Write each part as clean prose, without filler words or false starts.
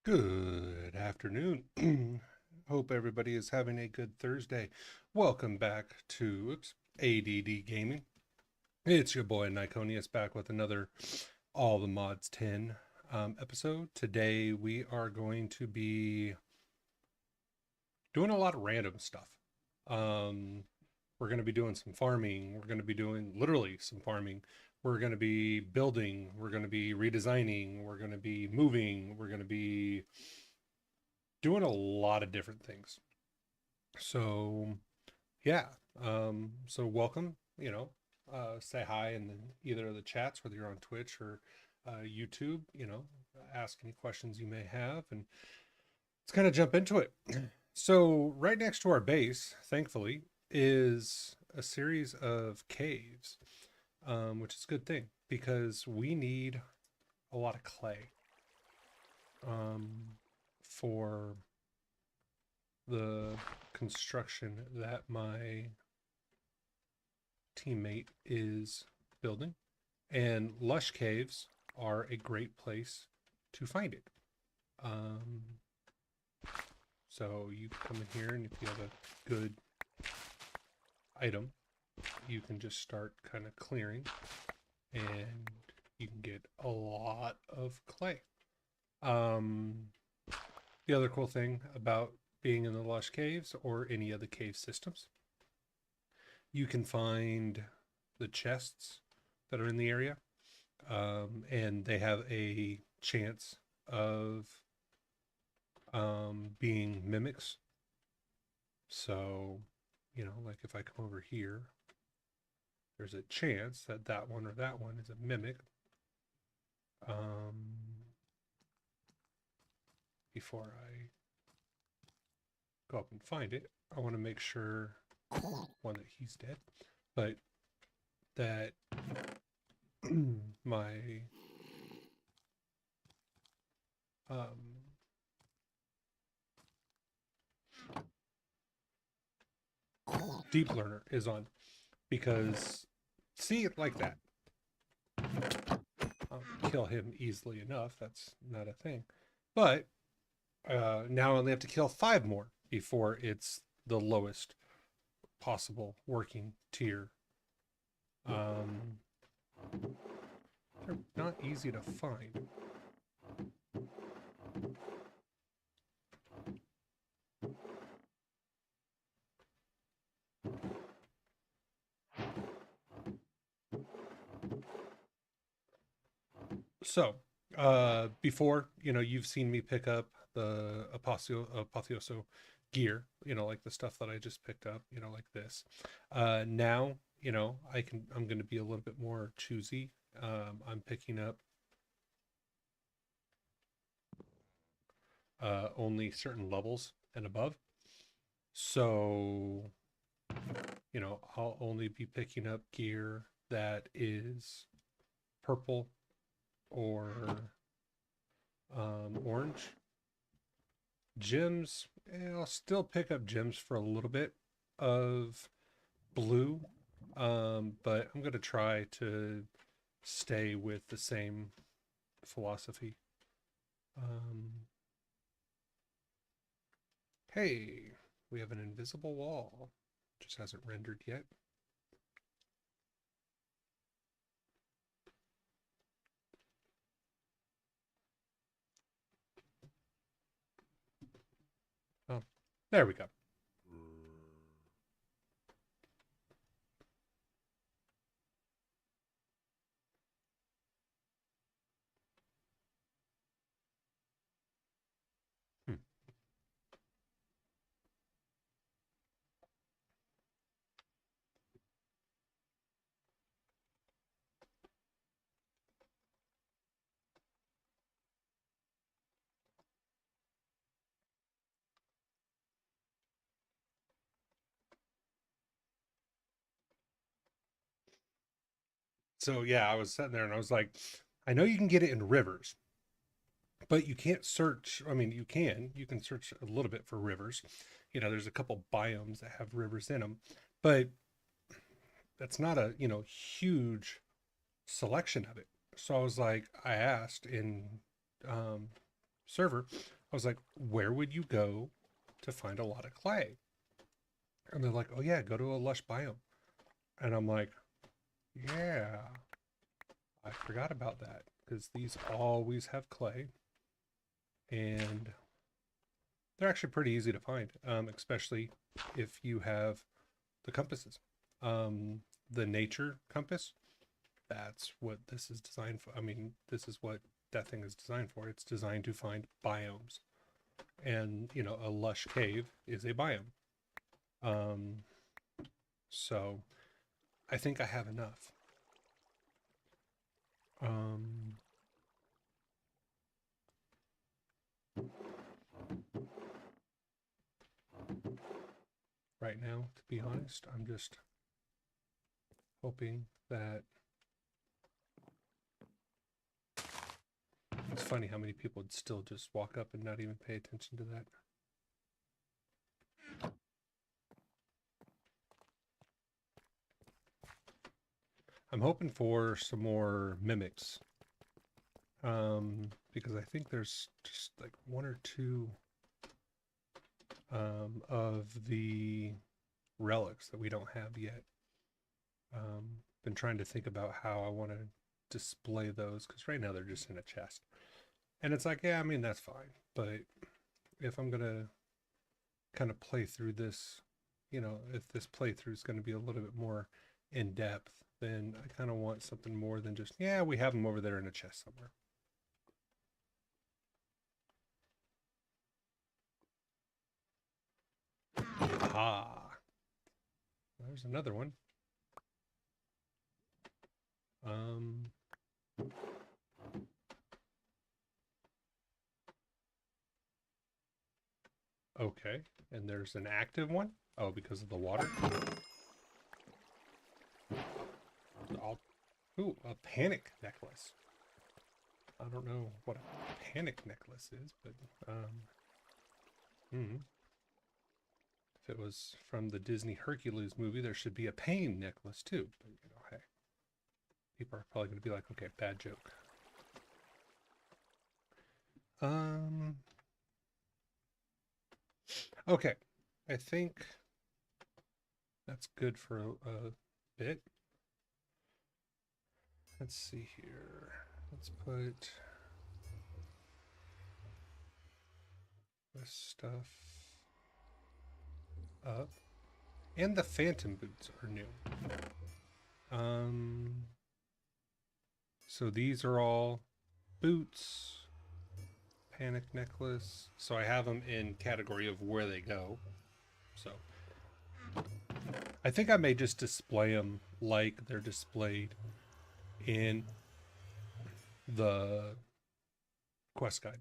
Good afternoon. Hope everybody is having a good Thursday. Welcome back to ADD Gaming. It's your boy Nikoneus back with another All the Mods 10 episode. Today we are going to be doing a lot of random stuff. Um, we're going to be doing some farming. We're going to be doing literally some farming. We're going to be building. We're going to be redesigning. We're going to be moving. We're going to be doing a lot of different things. So yeah, so welcome. Say hi in either of the chats, whether you're on Twitch or YouTube. Ask any questions you may have, and let's kind of jump into it. So right next to our base, thankfully, is a series of caves, which is a good thing because we need a lot of clay um, for the construction that my teammate is building. And lush caves are a great place to find it. Um, so you come in here, and if you have a good item, you can just start kind of clearing, and you can get a lot of clay. Um, the other cool thing about being in the lush caves or any of the cave systems, you can find the chests that are in the area, and they have a chance of being mimics. So, like if I come over here, there's a chance that that one or that one is a mimic. Before I go up and find it, I want to make sure, one, that he's dead, but that my um, deep learner is on, because see it like that. I'll kill him easily enough. That's not a thing. But now I only have to kill 5 more before it's the lowest possible working tier. Um, they're not easy to find. So, before, you've seen me pick up the Apotheoso gear, like the stuff that I just picked up, like this. Now, I'm going to be a little bit more choosy. I'm picking up only certain levels and above. So, I'll only be picking up gear that is purple or orange. Gems, I'll still pick up gems for a little bit of blue, but I'm going to try to stay with the same philosophy. Um, hey, we have an invisible wall. Just hasn't rendered yet. Oh, there we go. Hmm. So yeah, I was sitting there and I was like, I know you can get it in rivers, but you can't search. I mean, you can search a little bit for rivers. There's a couple biomes that have rivers in them, but that's not a, huge selection of it. So I was like, I asked in um, server, I was like, where would you go to find a lot of clay? And they're like, oh yeah, go to a lush biome. And I'm like, yeah, I forgot about that because these always have clay and they're actually pretty easy to find, especially if you have the compasses. The nature compass, that's what this is designed for. I mean, this is what that thing is designed for. It's designed to find biomes. And, you know, a lush cave is a biome. So I think I have enough. Right now, to be honest, I'm just hoping that it's funny how many people would still just walk up and not even pay attention to that. I'm hoping for some more mimics. Because I think there's just like one or two of the relics that we don't have yet. Been trying to think about how I want to display those because right now they're just in a chest. And it's like, yeah, I mean, that's fine. But if I'm going to kind of play through this, you know, if this playthrough is going to be a little bit more in depth, then I kind of want something more than just, yeah, we have them over there in a chest somewhere. Ah, there's another one. Okay, and there's an active one. Oh, because of the water. Ooh, a panic necklace. I don't know what a panic necklace is, but if it was from the Disney Hercules movie, there should be a pain necklace too. But you know, hey, people are probably going to be like, okay, bad joke. Okay, I think that's good for a bit. Let's see here. Let's put this stuff up. And the phantom boots are new. So these are all boots, panic necklace. So I have them in category of where they go. So I think I may just display them like they're displayed in the quest guide.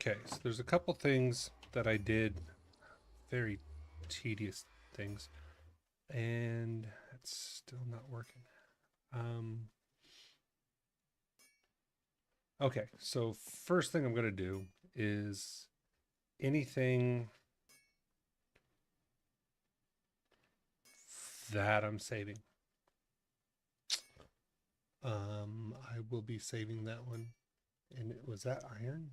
Okay, so there's a couple things that I did, very tedious things, and it's still not working. Okay, so first thing I'm going to do is anything that I'm saving. I will be saving that one. And was that iron?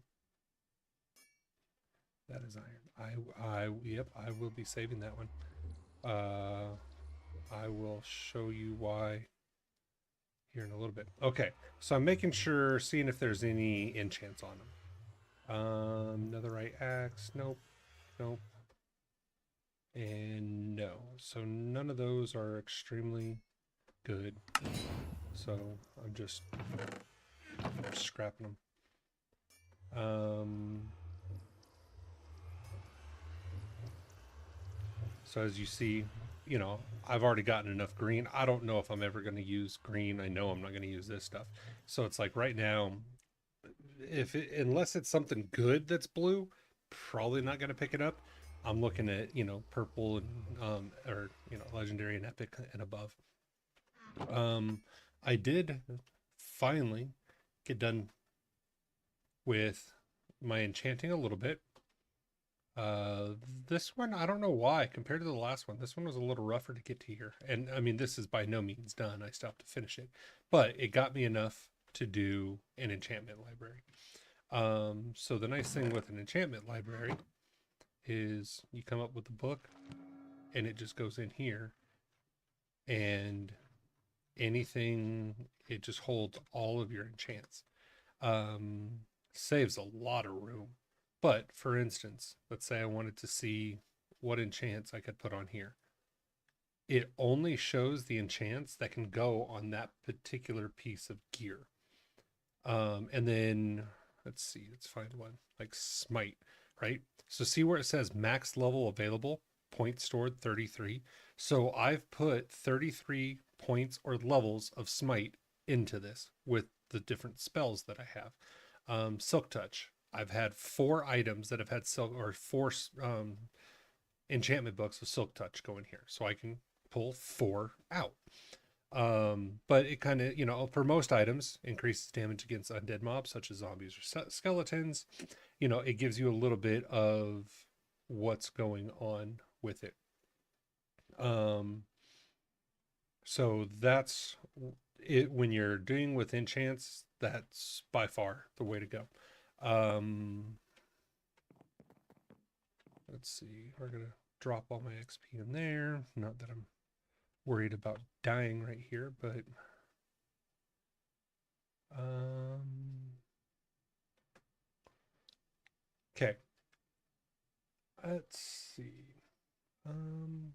That is iron. Yep, I will be saving that one. I will show you why here in a little bit. Okay, so I'm making sure, seeing if there's any enchants on them. Netherite axe, nope, nope, and no. So none of those are extremely good. So I'm just scrapping them. So as you see, you know, I've already gotten enough green. I don't know if I'm ever going to use green. I know I'm not going to use this stuff. So it's like right now, unless it's something good that's blue, probably not going to pick it up. I'm looking at, you know, purple and or you know, legendary and epic and above. I did finally get done with my enchanting a little bit. Uh, this one, I don't know why, compared to the last one, this one was a little rougher to get to here. And I mean, this is by no means done. I still have to finish it, but it got me enough to do an enchantment library. So the nice thing with an enchantment library is you come up with a book and it just goes in here, and anything, it just holds all of your enchants. Um, Saves a lot of room. But for instance, let's say I wanted to see what enchants I could put on here. It only shows the enchants that can go on that particular piece of gear. And then let's see, let's find one like smite, right? So see where it says max level available, points stored 33. So I've put 33 points or levels of smite into this with the different spells that I have. Silk touch. I've had 4 items that have had silk, or 4 enchantment books with silk touch go in here. So I can pull 4 out. But it kind of, for most items, increases damage against undead mobs such as zombies or skeletons. It gives you a little bit of what's going on with it. So that's it. When you're doing with enchants, that's by far the way to go. Let's see, we're gonna drop all my XP in there. Not that I'm worried about dying right here, but okay. Let's see. Um,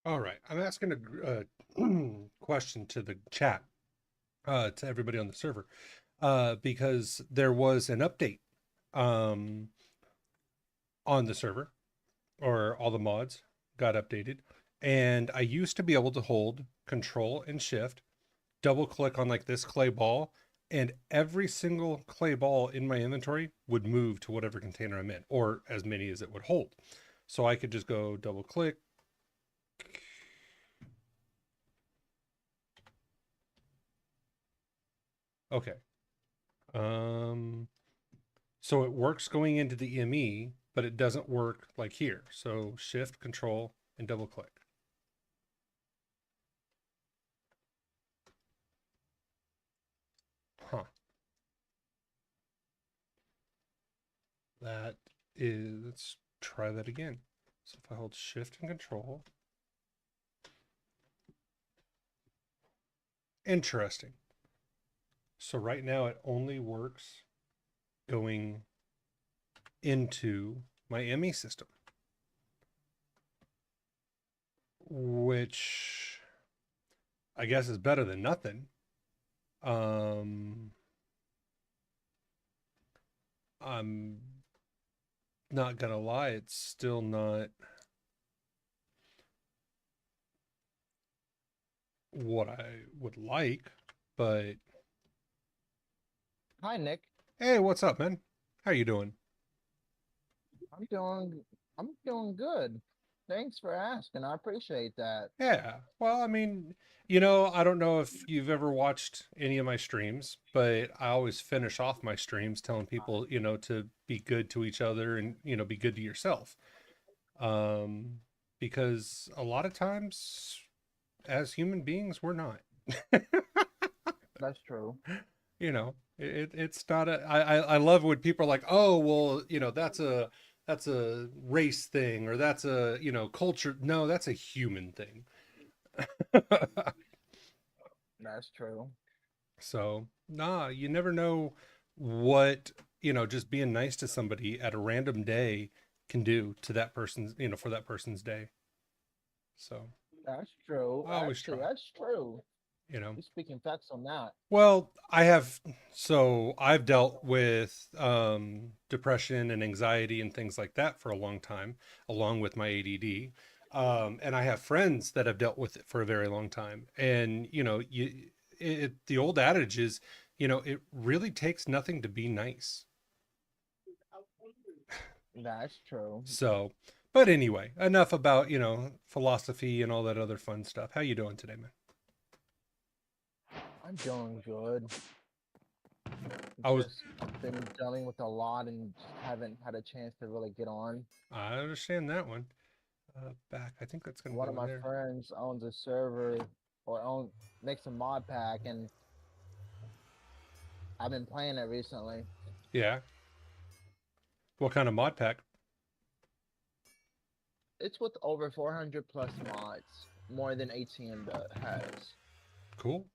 all right. I'm asking a question to the chat, to everybody on the server, because there was an update um, on the server, or all the mods got updated. And I used to be able to hold control and shift, double click on like this clay ball, and every single clay ball in my inventory would move to whatever container I'm in, or as many as it would hold. So I could just go double click. Okay. So it works going into the ME, but it doesn't work like here. So shift, control, and double click. Huh. That is, let's try that again. So if I hold shift and control, interesting. So right now it only works going into my ME system, which I guess is better than nothing. I'm not gonna lie, it's still not what I would like, but Hi, Nick. hey, what's up, man? How you doing? I'm doing I'm doing good. Thanks for asking. I appreciate that. Yeah. Well, I mean, I don't know if you've ever watched any of my streams, but I always finish off my streams telling people, to be good to each other and, be good to yourself. Um, because a lot of times as human beings, we're not. That's true. It's not I love when people are like, oh well, that's a race thing or that's a culture. No, that's a human thing. That's true. So nah, you never know what just being nice to somebody at a random day can do to that person's for that person's day. So That's true. I always Actually, try. that's true. you know You're speaking facts on that. Well, I've dealt with depression and anxiety and things like that for a long time, along with my ADD. And I have friends that have dealt with it for a very long time. And, the old adage is, it really takes nothing to be nice. That's true. So, but anyway, enough about, philosophy and all that other fun stuff. How you doing today, man? I'm doing good. I was, Just been dealing with a lot and just haven't had a chance to really get on. I understand that one. Back, I think that's going to One go of in my there. friends owns a server or own makes a mod pack, and I've been playing it recently. Yeah. What kind of mod pack? It's with over 400 plus mods, more than ATM has. Cool.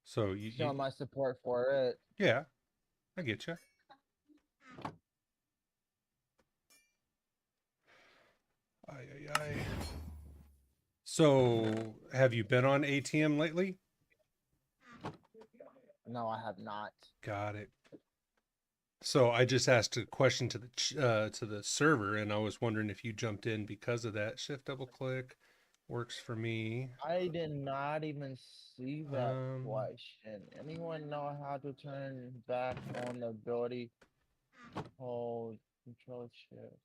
So Showing my support for it. yeah, I get you. Ay, ay, ay. So have you been on ATM lately? No, I have not. Got it. So I just asked a question to the server, and I was wondering if you jumped in because of that. Shift double click works for me. I did not even see that Um, question. Anyone know how to turn back on the ability to hold control shift?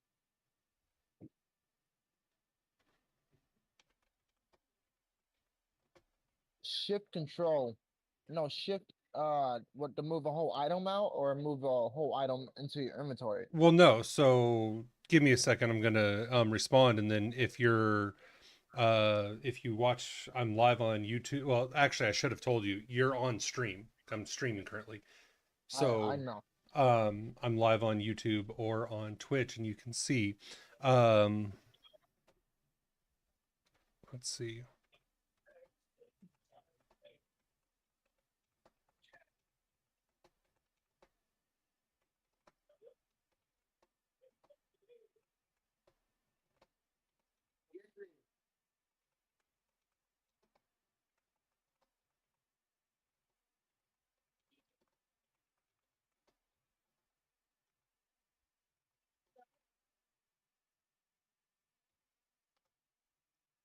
Shift control. No, shift what to move a whole item out or move a whole item into your inventory. well, no. So give me a second. I'm gonna respond, and then if you watch, I'm live on YouTube. Well, actually, I should have told you you're on stream. I'm streaming currently. I So know. I'm live on YouTube or on Twitch, and you can see. Um, let's see.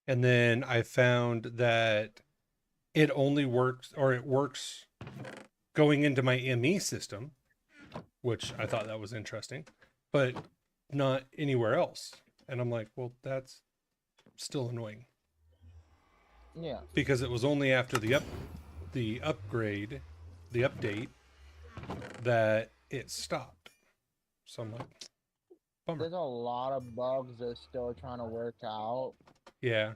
And then I found that it only works, or it works going into my ME system, which I thought that was interesting, but not anywhere else. And I'm like, well, that's still annoying Yeah. because it was only after the upgrade, the update, that it stopped. So I'm like, bummer. There's a lot of bugs they're still trying to work out. Yeah.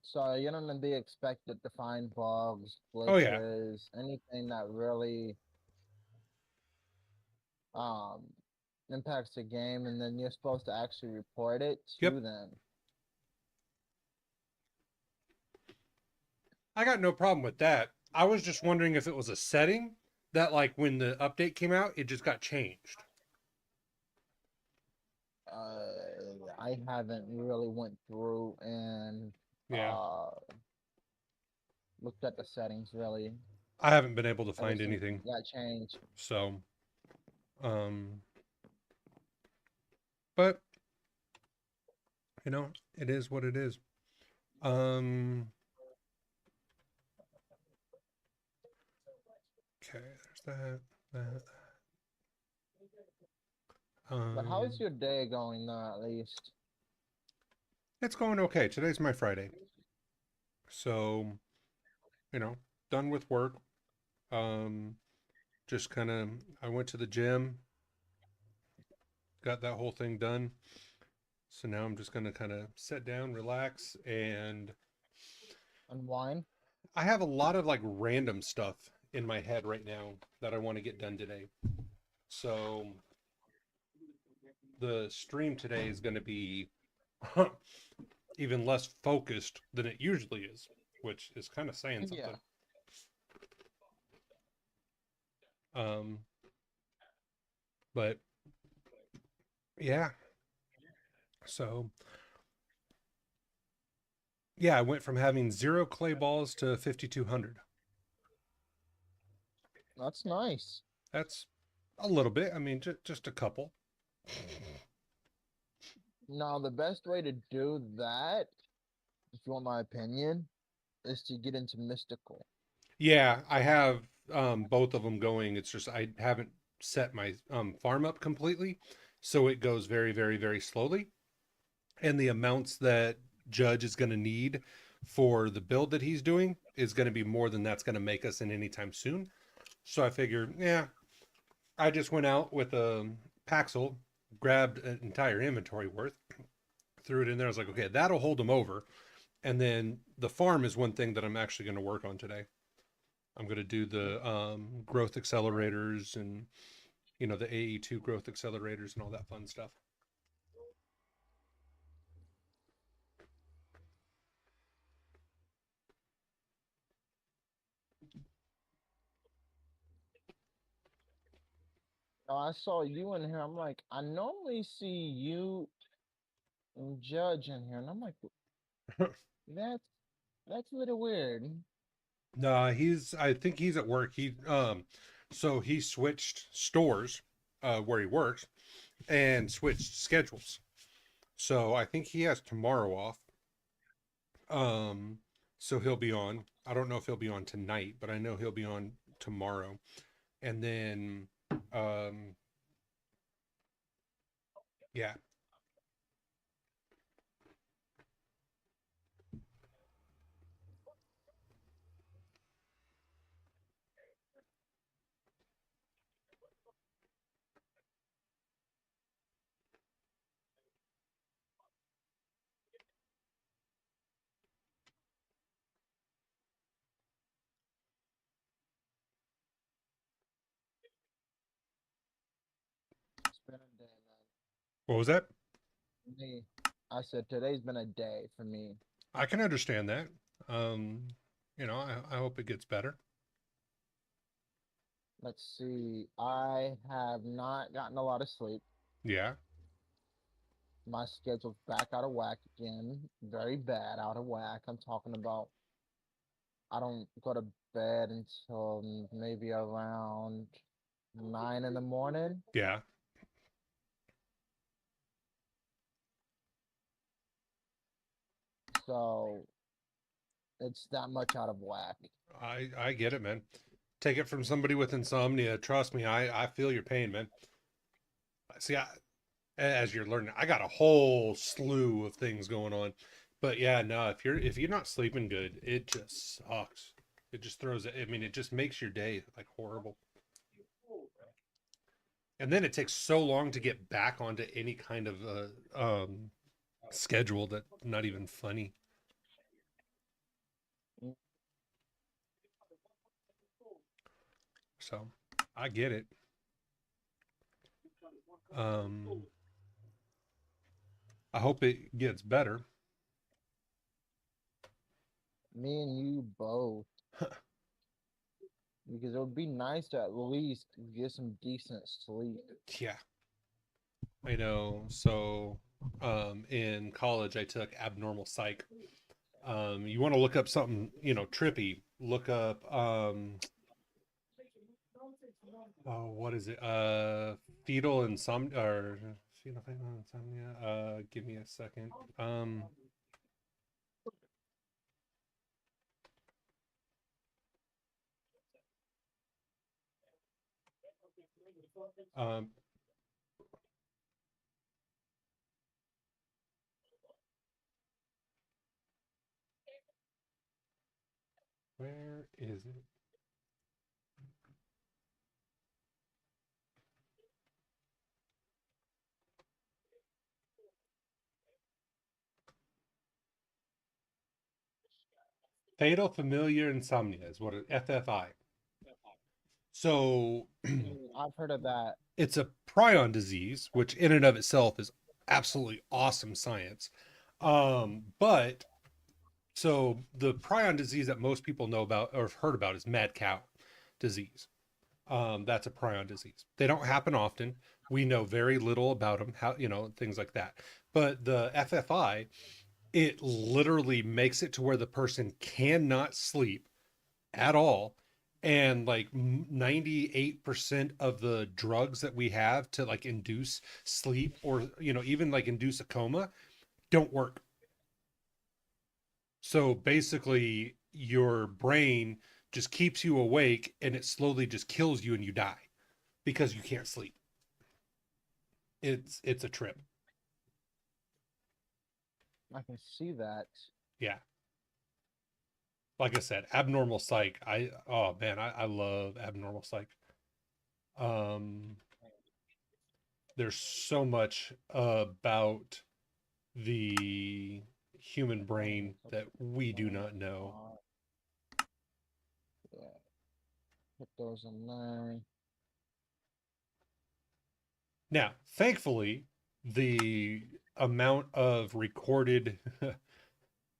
So you don't be expected to find bugs, Oh yeah. glitches, anything that really um impacts the game, and then you're supposed to actually report it Yep. to them. I got no problem with that. I was just wondering if it was a setting that, like, when the update came out, it just got changed. I haven't really went through and Yeah. uh looked at the settings really I haven't been able to ever find since anything. that change. So, Um, but it is what it is. Um, okay, there's that. That. But how's Um, your day going at least? it's going okay. Today's my Friday, so you know, done with work. Um, just kind of, I went to the gym, got that whole thing done. So now I'm just gonna kind of sit down, relax, and Unwind? I have a lot of like random stuff in my head right now that I want to get done today. So the stream today is going to be even less focused than it usually is, which is kind of saying Yeah. something. Um, but yeah, so yeah, I went from having 0 clay balls to 5,200. That's nice. That's a little bit. I mean, just a couple. Now, the best way to do that, if you want my opinion, is to get into mystical. Yeah, I have both of them going. It's just I haven't set my farm up completely, so it goes very, very, very slowly. And the amounts that Judge is going to need for the build that he's doing is going to be more than that's going to make us in anytime soon. So I figured, yeah, I just went out with a Paxel, grabbed an entire inventory worth, threw it in there. I was like, okay, that'll hold them over. And then the farm is one thing that I'm actually going to work on today. I'm going to do the growth accelerators and the AE2 growth accelerators and all that fun stuff. Now, I saw you in here. I'm like, I normally see you and Judge in here, and I'm like, that's that's a little weird. No, I think he's at work. So he switched stores where he works and switched schedules. So I think he has tomorrow off. Um, so he'll be on. I don't know if he'll be on tonight, but I know he'll be on tomorrow. And then, um, yeah, It's been a day, what was that? man. Me, I said today's been a day for me. I can understand that. Um, I hope it gets better. Let's see. I have not gotten a lot of sleep. Yeah, My schedule's back out of whack again. Very bad out of whack. I'm talking about I don't go to bed until maybe around 9 in the morning. yeah. So it's that much out of whack. I get it, man. Take it from somebody with insomnia. Trust me, I feel your pain, man. See, as you're learning, I got a whole slew of things going on. But yeah, no, if you're not sleeping good, it just sucks. It just throws it. I mean, it just makes your day like horrible. And then it takes so long to get back onto any kind of schedule that not even funny. So I get it. Um, I hope it gets better. Me and you both. Because it would be nice to at least get some decent sleep. Yeah, I know. So in college, I took abnormal psych. You want to look up something, trippy, look up Oh, what is it? Fetal insomnia or fetal insomnia. Give me a second. Um, where is it? Fatal familiar insomnia is what it FFI. So I've heard of that. it's a prion disease, which in and of itself is absolutely awesome science. But so the prion disease that most people know about or have heard about is mad cow disease. That's a prion disease. They don't happen often. We know very little about them, how things like that. But the FFI, it literally makes it to where the person cannot sleep at all, and like 98% of the drugs that we have to like induce sleep or even like induce a coma don't work. So basically your brain just keeps you awake and it slowly just kills you and you die because you can't sleep. It's a trip. I can see that. Yeah, like I said, abnormal psych. Oh man, I love abnormal psych. um there's so much about the human brain that we do not know. Yeah, put those in there. Now, thankfully, the amount of recorded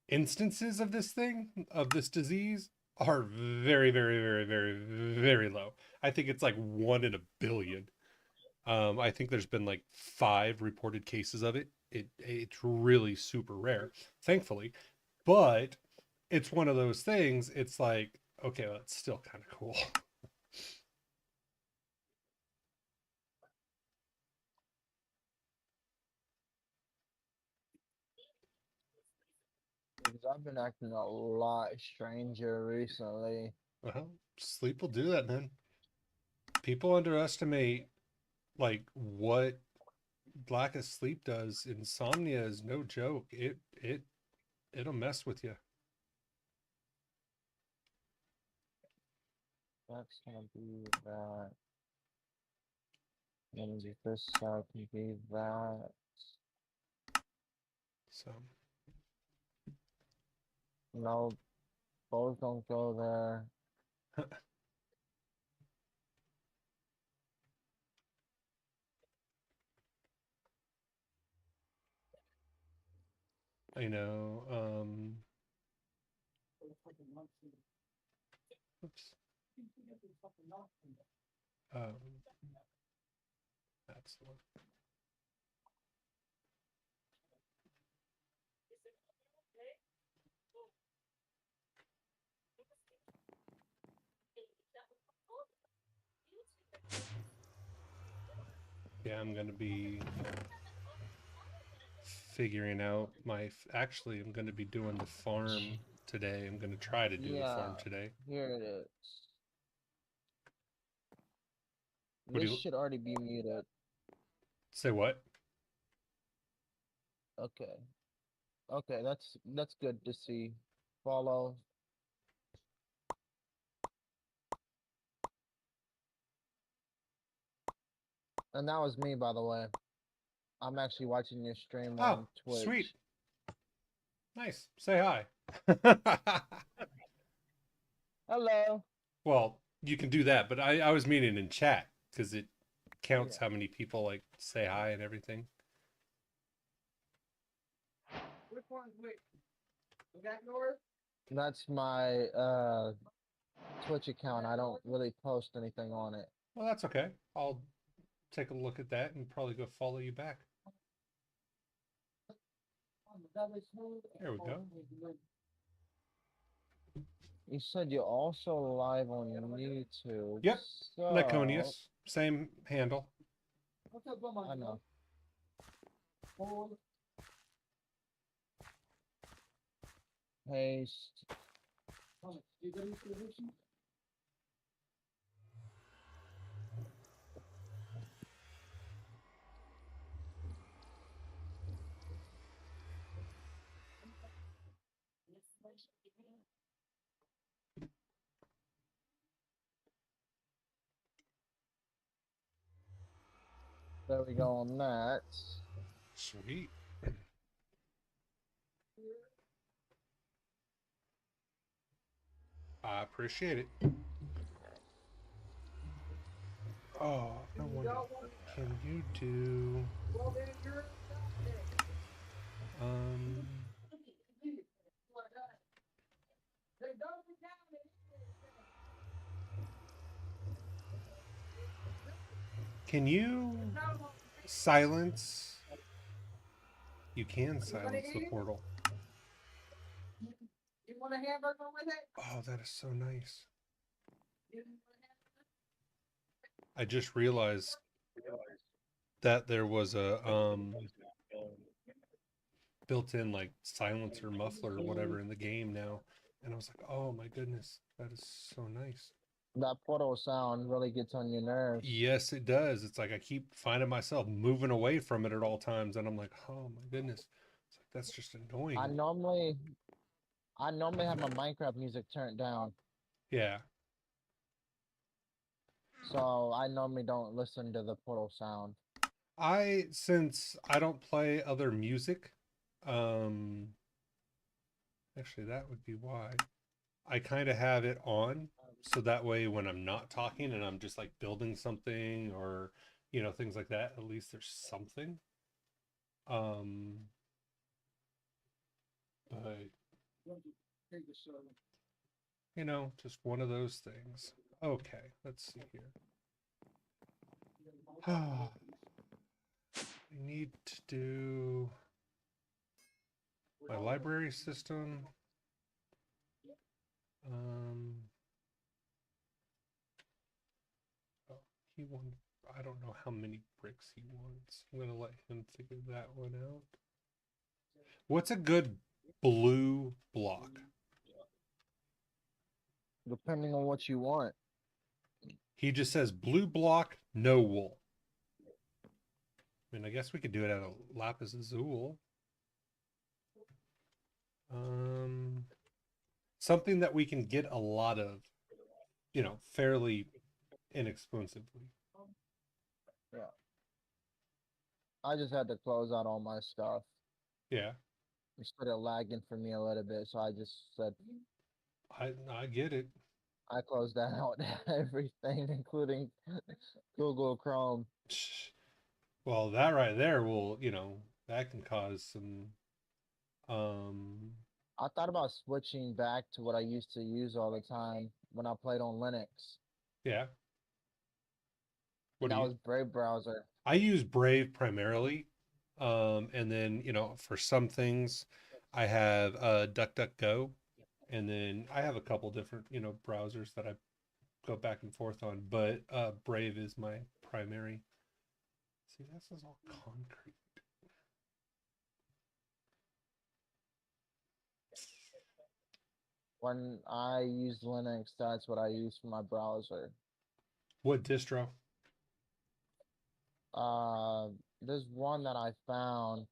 instances of this thing, of this disease, are very, very, very, very, very low. I think it's like 1 in a billion. I think there's been like 5 reported cases of it. It's really super rare, thankfully. But it's one of those things. It's like, okay, well, it's still kind of cool. Because I've been acting a lot stranger recently. Well, sleep will do that, man. People underestimate like what lack of sleep does. Insomnia is no joke. It'll mess with you. That's gonna be that. And this side can be that. So, No, both don't go there. you know, oops. Um, that's the one. Yeah, I'm gonna be figuring out actually I'm going to be doing the farm today. I'm going to try to do the farm Yeah, today. here it is. What do This you should already be muted. say? What? Okay. Okay, that's good to see. Follow. And that was me, by the way. I'm actually watching your stream Oh, on sweet. Twitch. Nice. Say hi. Hello. Well, you can do that, but I was meaning in chat because it counts Yeah. how many people like say hi and everything. Which one? Wait, is that yours? That's my Twitch account. I don't really post anything on it. Well, that's okay. I'll take a look at that and probably go follow you back. There we go. You said you're also live on YouTube, Yep. so Nikoneus. same handle. I know. Paste. There we go on that. Sweet. I appreciate it. Oh, I wonder, can you do um can you silence? You can silence the portal. You want a hamburger with it? Oh, that is so nice. I just realized that there was a built-in like silencer muffler or whatever in the game now, and I was like, oh my goodness, that is so nice. That portal sound really gets on your nerves. Yes, it does. It's like I keep finding myself moving away from it at all times, and I'm like, oh my goodness, it's like that's just I annoying. normally I normally have my Minecraft music turned down, Yeah, so I normally don't listen to the portal sound. since I don't play other music, um, actually that would be why. I kind of have it on so that way when I'm not talking and I'm just like building something or things like that, at least there's something. Um, but just one of those things. Okay, let's see here. I need to do my library system. Oh, he wanted, I don't know how many bricks he wants. I'm gonna let him figure that one out. What's a good blue block? Depending on what you want. He just says blue block, no wool. I mean, I guess we could do it out of lapis azul. Something that we can get a lot of, fairly inexpensively. Yeah. I just had to close out all my stuff. Yeah, It started lagging for me a little bit, so I just said I get it. I closed out everything, including Google Chrome. Well, that right there will, that can cause some. I thought about switching back to what I used to use all the time when I played on Linux, Yeah. What and do that you? was Brave browser. I use Brave primarily, and then for some things, I have DuckDuckGo, and then I have a couple different browsers that I go back and forth on, but Brave is my primary. See, this is all concrete. When I use Linux, that's what I use for my browser. What distro? Uh, there's one that I found.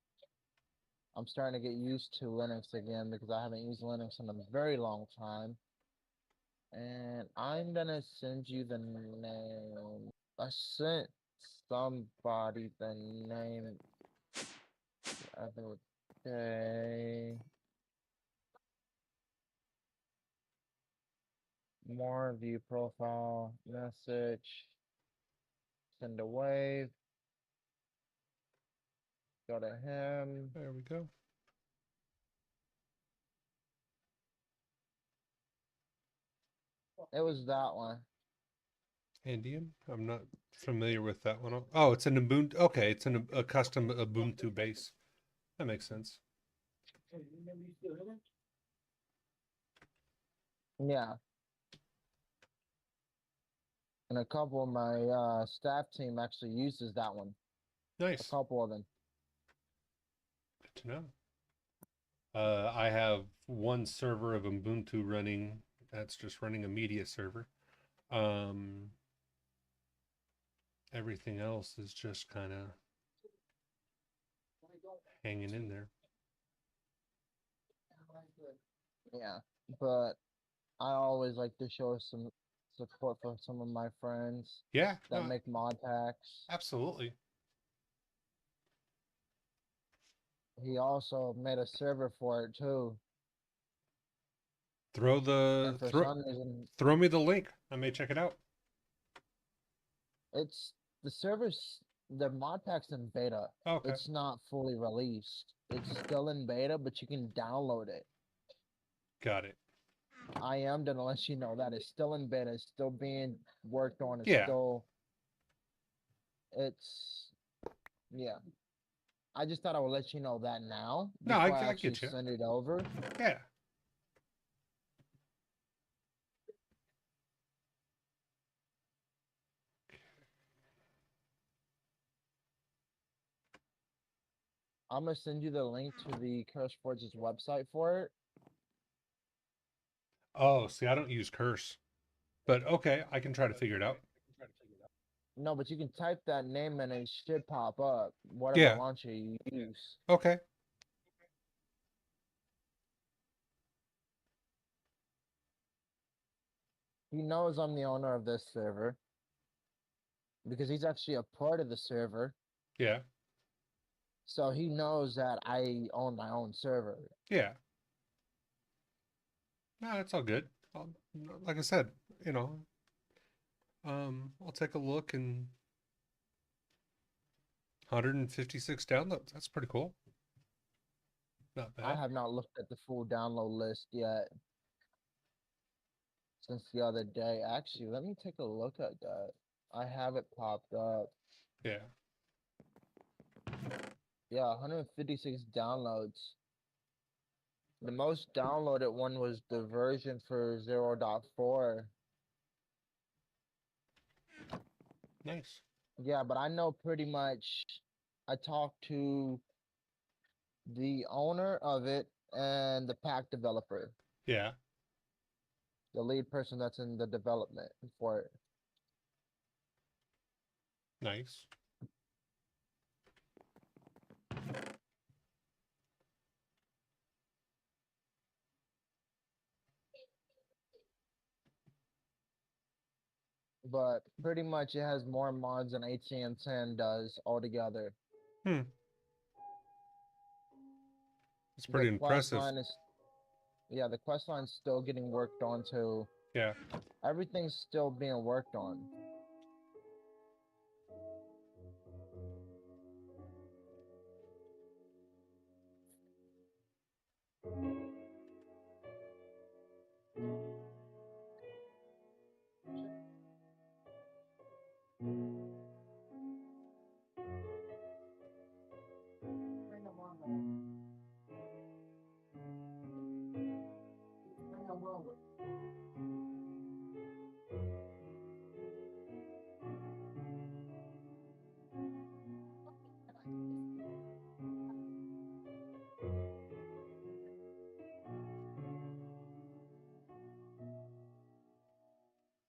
I'm starting to get used to Linux again because I haven't used Linux in a very long time. And I'm gonna send you the name. I sent somebody the name the other day. More view profile message. Send a wave. Go to him. There we go. It was that one. Andean? I'm not familiar with that one. Oh, it's an Ubuntu. Okay, it's a custom Ubuntu base. That makes sense. Yeah. And a couple of my staff team actually uses that one. A Nice. couple of them. Good to know. I have one server of Ubuntu running. That's just running a media server. Um, Everything else is just kind of hanging in there. Yeah, but I always like to show some support for some of my friends Yeah, that no, make mod packs. absolutely. He also made a server for it too. Throw And the for throw some reason, throw me the link. I may check it out. it's the server's the mod pack's in beta. Okay, It's not fully released. It's still in beta, but you can download it. got it. I am gonna let you know that it's still in beta. It's still being worked on. It's Yeah. still. It's yeah. I just thought I would let you know that now No, I, before I I actually get you. send it over. Yeah. I'm gonna send you the link to the Curse Forge's website for it. Oh, see, I don't use curse, but okay, I can try to figure it out. No, but you can type that name and it should pop up, whatever Yeah. launcher you use. Okay. He knows I'm the owner of this server because he's actually a part of the server. Yeah. So he knows that I own my own server. Yeah. No, it's all good. Like I said, you know, I'll take a look and 156 downloads. That's pretty cool. Not I bad. have not looked at the full download list yet since the other day. Actually, let me take a look at that. I have it popped up. Yeah. Yeah, 156 downloads. The most downloaded one was the version for 0.4. Nice. Yeah, but I know pretty much. I talked to the owner of it and the pack developer, Yeah. the lead person that's in the development for it. Nice. But pretty much it has more mods than ATM10 does altogether. Hmm. It's The pretty quest impressive. line is, yeah, the quest line's still getting worked on too. Yeah. Everything's still being worked on.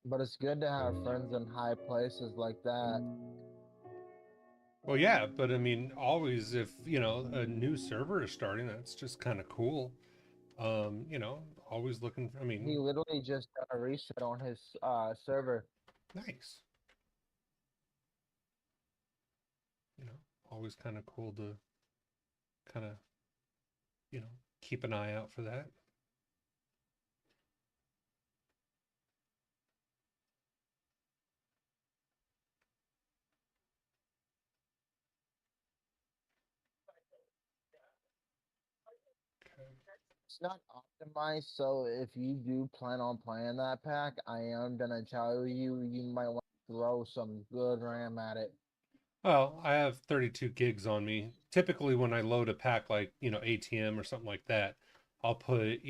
But it's good to have friends in high places like that. Well, yeah, but I mean, always if, a new server is starting, that's just kind of cool. Always looking, I He mean, literally just done a reset on his server. nice. You know, always kind of cool to kind of, you know, keep an eye out for that. Okay. It's not optimized, so if you do plan on playing that pack, I am gonna tell you you might want to throw some good RAM at it. Well, I have 32 gigs on me. Typically, when I load a pack like, ATM or something like that, I'll put,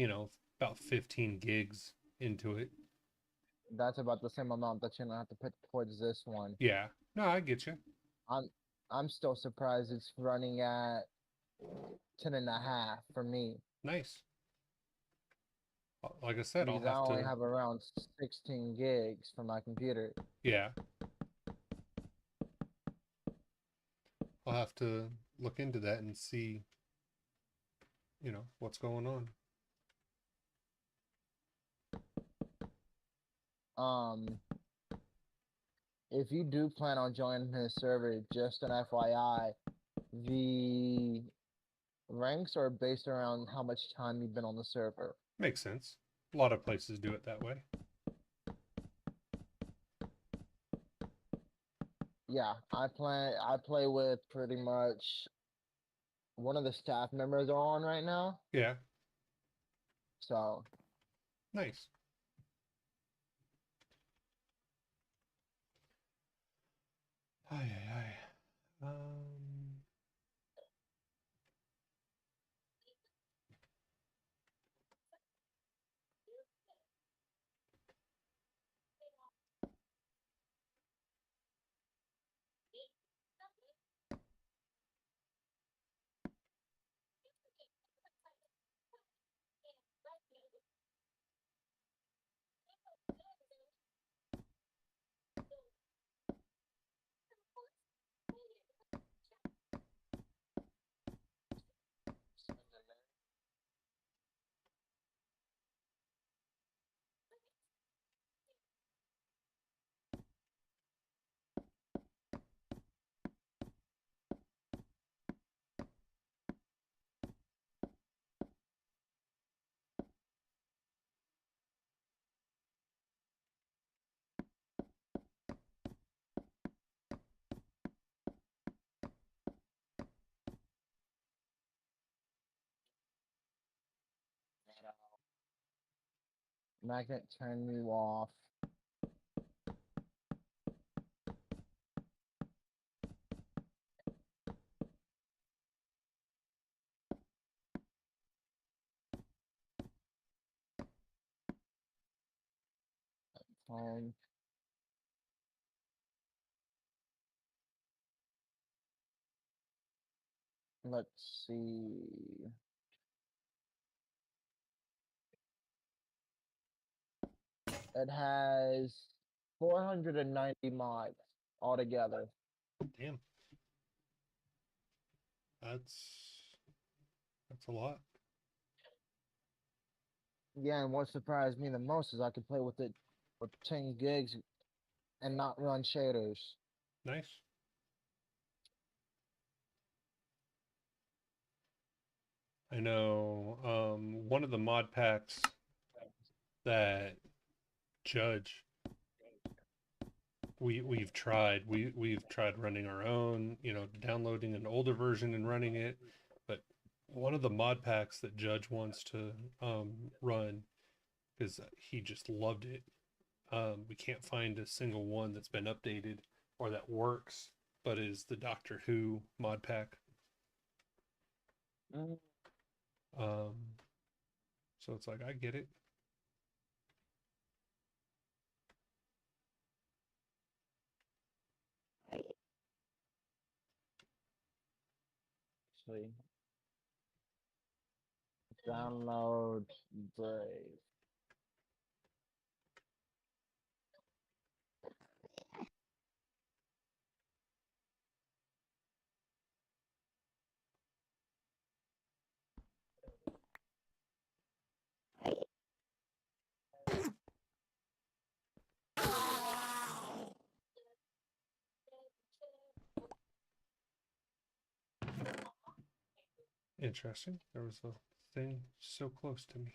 about 15 gigs into it. that's about the same amount that you're gonna have to put towards this one. Yeah. No, I get you. I'm I'm still surprised it's running at 10.5 for me Nice. Like I said, I'll because I have only to. have around 16 gigs for my computer. Yeah, I'll have to look into that and see, what's going on. Um, if you do plan on joining his server, just an FYI, the ranks are based around how much time you've been on the server. Makes sense. A lot of places do it that way. Yeah, I play with pretty much one of the staff members are on right now. Yeah, So nice. Ay, ay, ay. magnet turn you off. Um, let's see. It has 490 mods altogether. Damn, that's a lot. Yeah, and what surprised me the most is I could play with it with 10 gigs and not run shaders. Nice. I know one of the mod packs that Judge we've tried running our own, downloading an older version and running it, but one of the mod packs that Judge wants to run because he just loved it. We can't find a single one that's been updated or that works, but is the Doctor Who mod pack. Mm, Um, so it's like I get it. actually, download Brave. Interesting. There was a thing so close to me.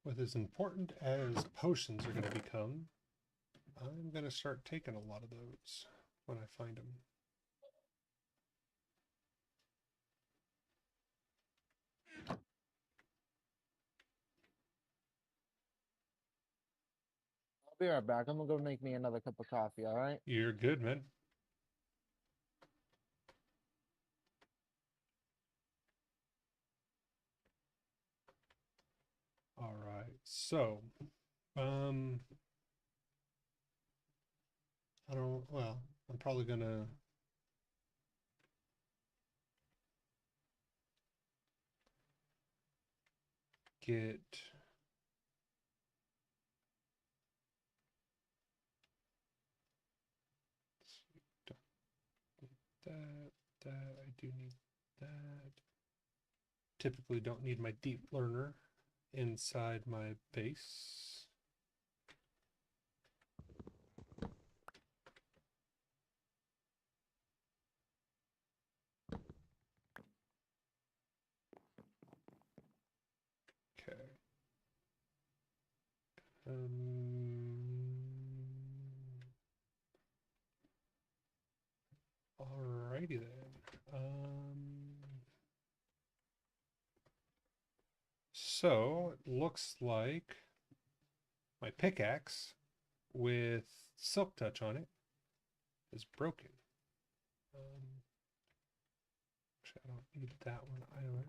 With as important as potions are going to become, I'm going to start taking a lot of those when I find them. I'll be right back. I'm gonna go make me another cup of coffee, all right? You're good, man. so um I'm probably gonna get that, I do need that. Typically don't need my deep learner inside my base. Okay. Alrighty then. So it looks like my pickaxe with silk touch on it is broken. Actually, I don't need that one either.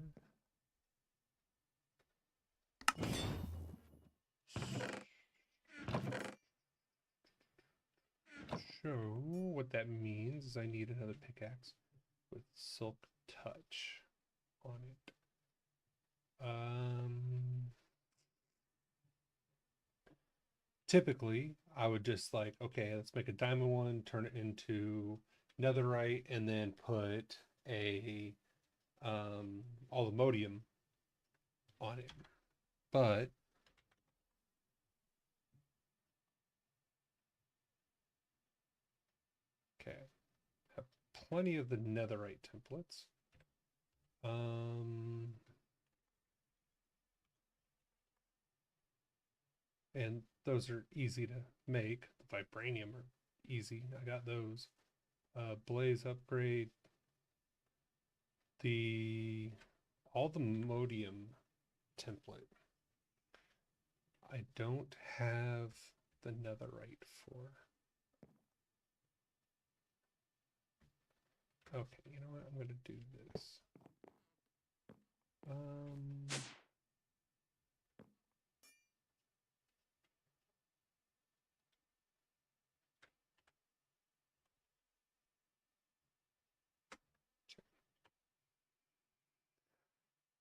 So what that means is I need another pickaxe with silk touch on it. Typically, I would just like, okay, let's make a diamond one, turn it into netherite, and then put a aluminium on it. But okay, have plenty of the netherite templates. And those are easy to make. The vibranium are easy. I got those. Blaze upgrade. The aluminium template. I don't have the netherite for. Okay, you know what? I'm going to do this.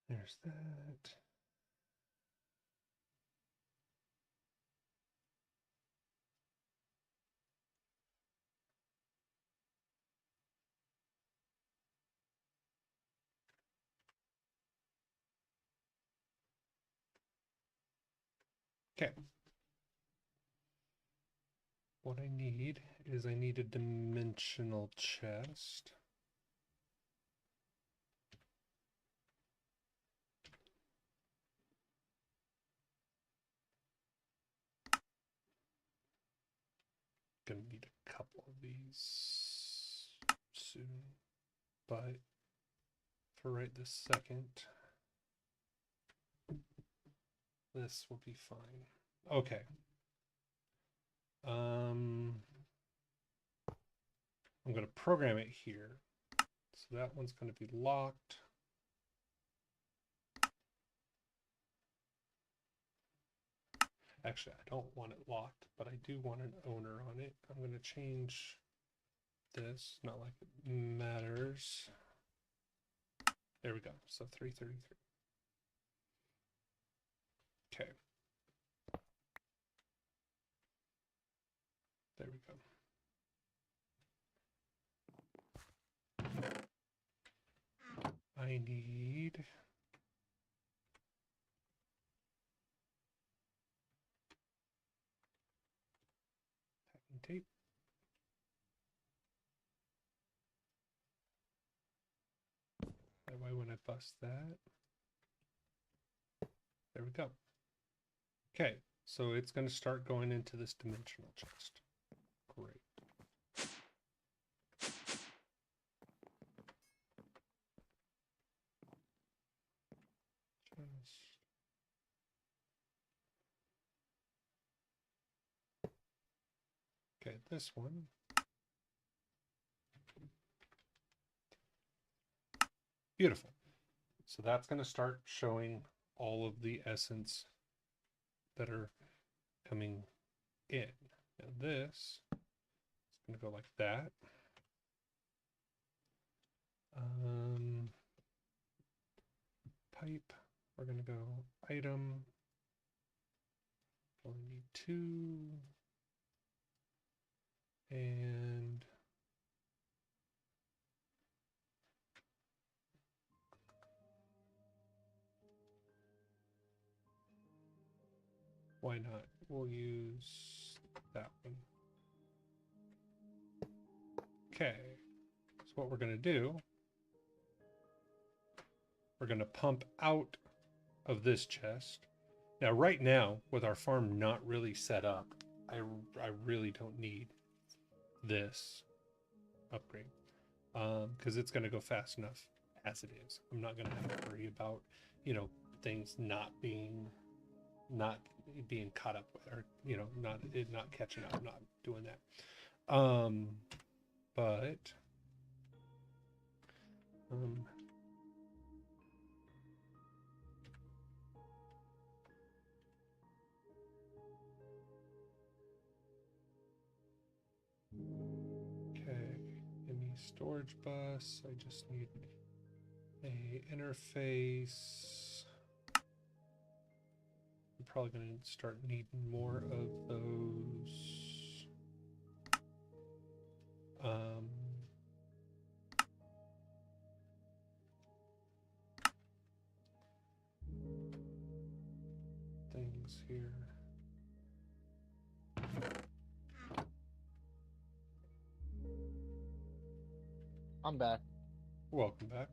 There's that. Okay. What I need is I need a dimensional chest. Gonna need a couple of these soon, but for right this second, this will be fine. Okay. I'm going to program it here. So that one's going to be locked. Actually, I don't want it locked, but I do want an owner on it. I'm going to change this, not like it matters. There we go. So 333. Okay. There we go. I need packing tape. That way when I bust that, there we go. Okay, so it's going to start going into this dimensional chest. Great. Okay, this one. Beautiful. So that's going to start showing all of the essence that are coming in. Now this is going to go like that. Pipe, we're going to go item. Only need 2. And why not? We'll use that one. Okay, so what we're going to do, we're going to pump out of this chest. Now, right now, with our farm not really set up, I really don't need this upgrade because it's going to go fast enough as it is. I'm not going to have to worry about, you know, things not being caught up with, or you know, not catching up. I'm not doing that. But okay, any storage bus. I just need a interface. I'm probably going to start needing more of those. Things here. I'm back. Welcome back.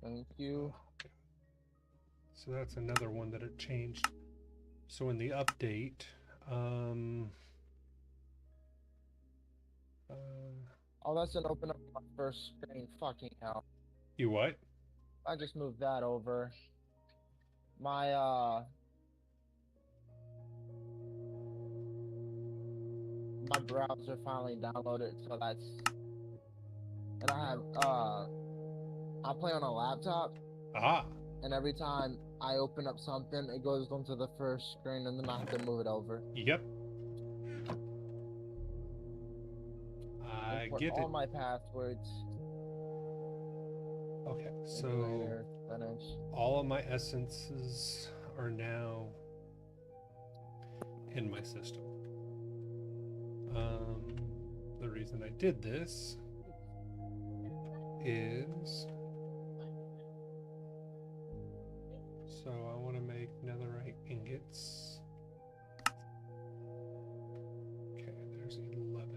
Thank you. So that's another one that it changed. So in the update, Oh, that's an open up my first screen. Fucking hell. you what? I just moved that over. My my browser finally downloaded, so that's, and I play on a laptop, Ah, and every time I open up something, it goes onto the first screen, and then I have to move it over. yep. I get all it. my passwords. Okay, so Later, finish. all of my essences are now in my system. The reason I did this is so I want to make netherite ingots. Okay, there's 11.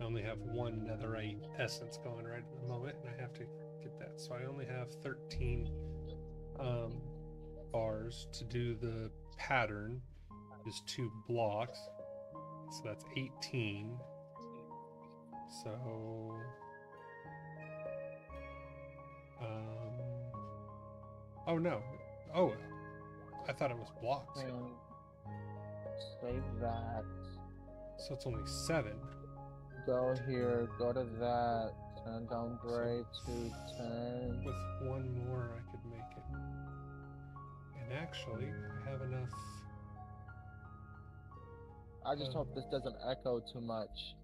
I only have 1 netherite essence going right at the moment, and I have to get that. So I only have 13 bars to do the pattern. Is 2 blocks, so that's 18. So oh no, oh, I thought it was blocks. Save that. So it's only 7. Go here, go to that, turn down gray to 10. With 1 more I could make it. And actually I have enough. I just hope this doesn't echo too much.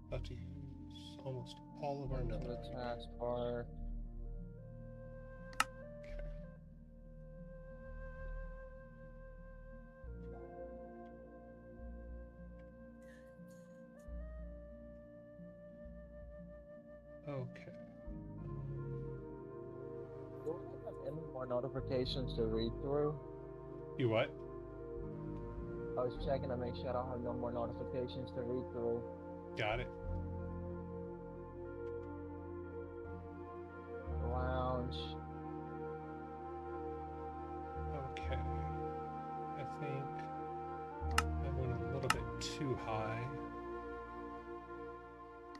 About to use almost all of our Into nether. the taskbar. Okay. Do I have any more notifications to read through? You what? I was checking to make sure I don't have no more notifications to read through. Got it. Lounge. Okay. I think I went a little bit too high.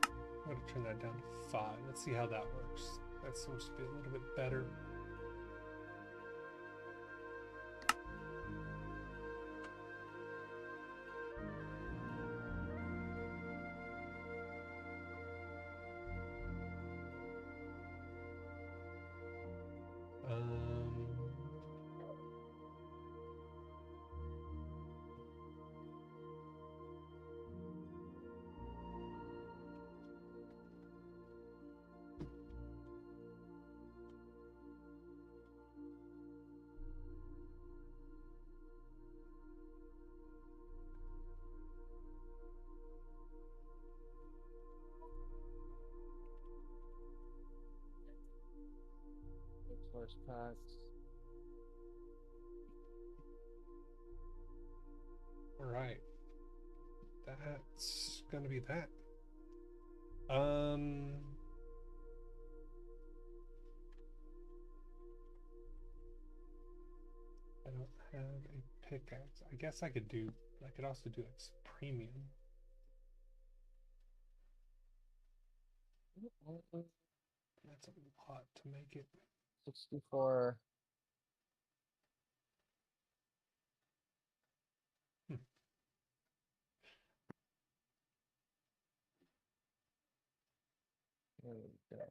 I'm going to turn that down to 5. Let's see how that works. That seems to be a little bit better. first packs. All right. That's gonna be that. I don't have a pickaxe. I guess I could also do like premium. That's a lot to make it. 64. There we go.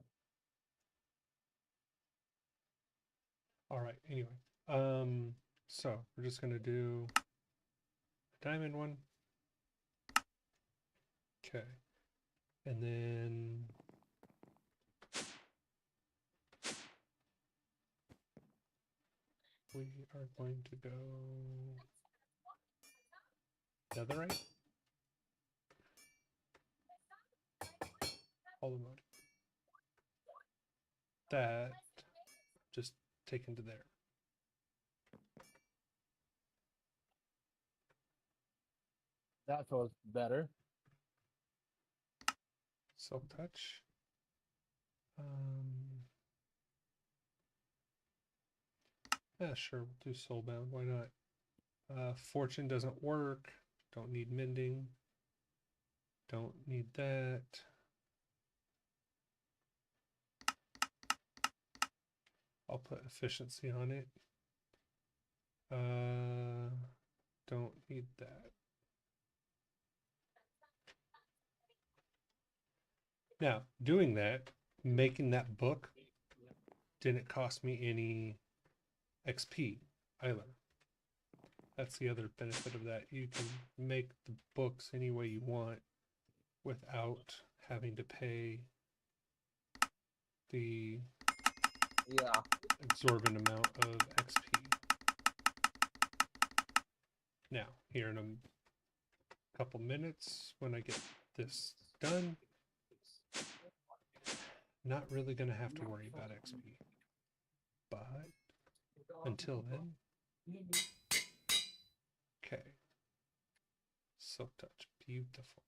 All right. Anyway, so we're just gonna do a diamond one. Okay, and then we are going to go netherite. All the mode. That just taken to there. That feels better. Silk touch. Yeah, sure, we'll do soulbound. Why not? Fortune doesn't work. Don't need mending. Don't need that. I'll put efficiency on it. Don't need that. Now, doing that, making that book didn't cost me any XP either. That's the other benefit of that. You can make the books any way you want without having to pay the exorbitant amount of XP. Now, here in a couple minutes, when I get this done, not really going to have to worry about XP. But until then, okay. Silk touch, beautiful.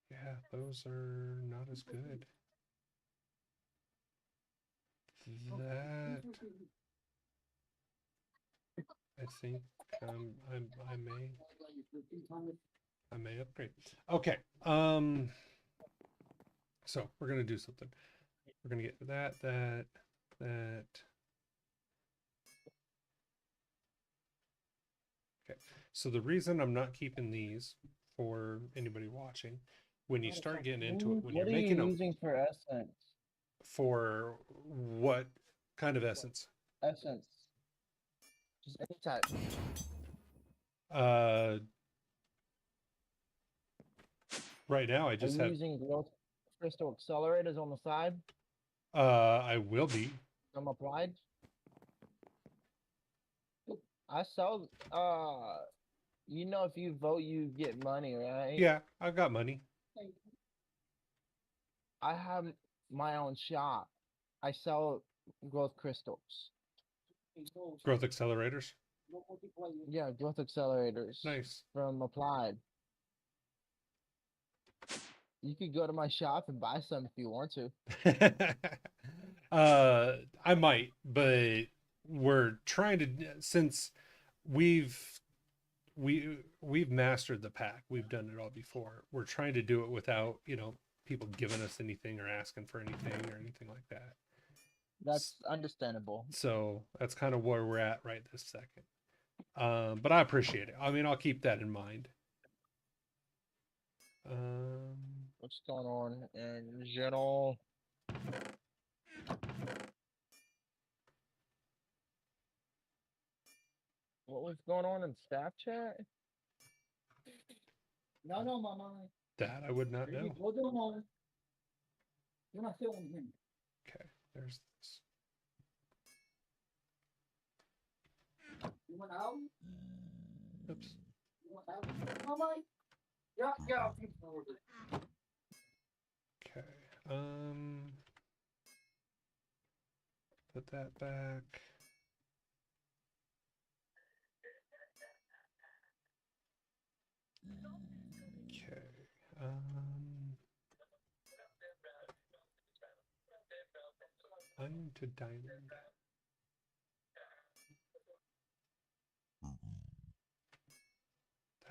Yeah, those are not as good. That I think I may upgrade. Okay. So we're gonna do something. We're gonna get that. Okay. So the reason I'm not keeping these for anybody watching, when you start getting into it, when What you're are making you them using for essence? for what kind of essence? Essence. Just any type. Right now I Are just you have using growth crystal accelerators on the side? I will be. Some applied? I sell you know if you vote you get money, right? Yeah, I've got money. I have my own shop. I sell growth crystals. Growth accelerators. Yeah, growth accelerators. Nice. From Applied. You could go to my shop and buy some if you want to. I might, but we're trying to, since we've mastered the pack. We've done it all before. We're trying to do it without, people giving us anything or asking for anything or anything like that. That's understandable. So that's kind of where we're at right this second. But I appreciate it. I mean, I'll keep that in mind. What's going on in general? What was going on in staff chat? No, no, mama. That I would not know. Hold on, mama. You're not feeling him. Okay, there's this. You went out? Oops. You went out? Mama? Yeah, yeah, I'll keep forward. Okay. Put that back. Okay. Iron to diamond.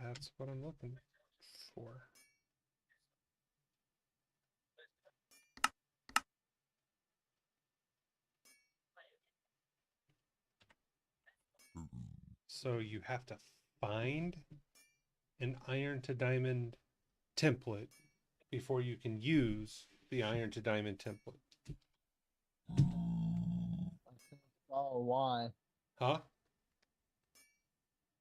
That's what I'm looking for. So you have to find an iron to diamond template before you can use the iron to diamond template. Oh, why? Huh?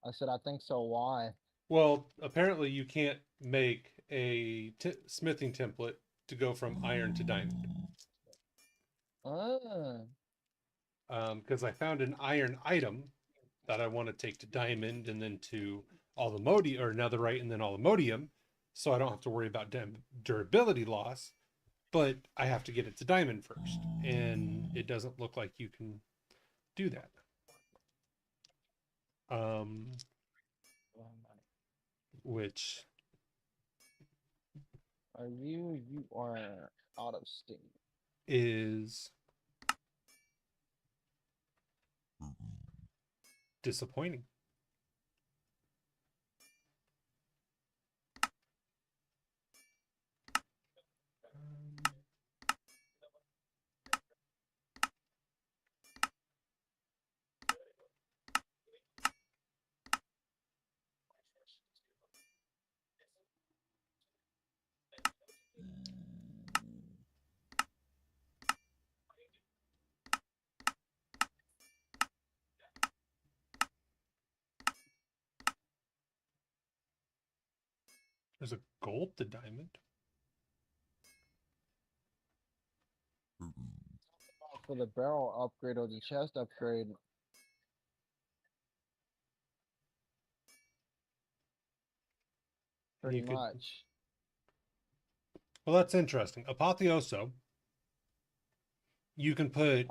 I said, I think so. Why? Well, apparently you can't make a smithing template to go from iron to diamond. Because I found an iron item that I want to take to diamond and then to alumodium or netherite and then alumodium, so I don't have to worry about durability loss. But I have to get it to diamond first, and it doesn't look like you can do that. Which You are out of steam. is disappointing. There's a gold to diamond. For the barrel upgrade or the chest upgrade. Pretty much. Well, that's interesting. Apotheoso, you can put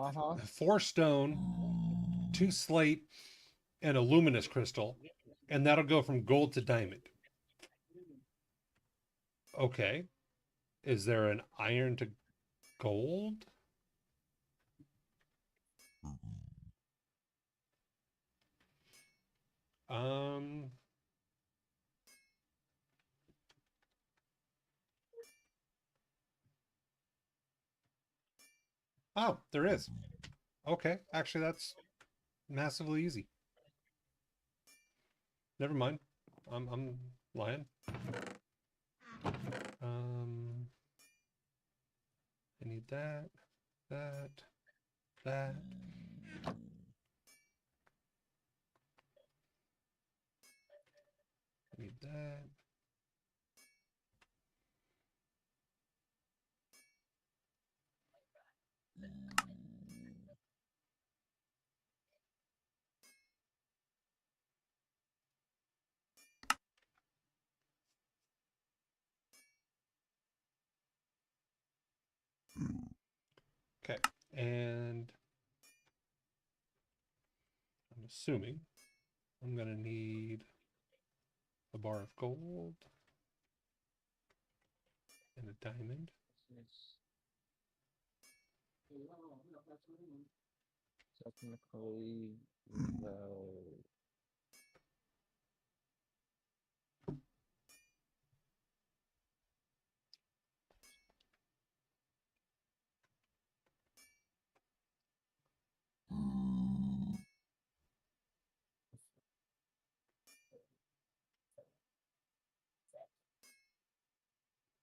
4 stone, 2 slate, and a luminous crystal, and that'll go from gold to diamond. Okay. Is there an iron to gold? Oh, there is. Okay. Actually, that's massively easy. Never mind. I'm lying. I need that. I need that. Okay. And I'm assuming I'm going to need a bar of gold and a diamond. Technically, no.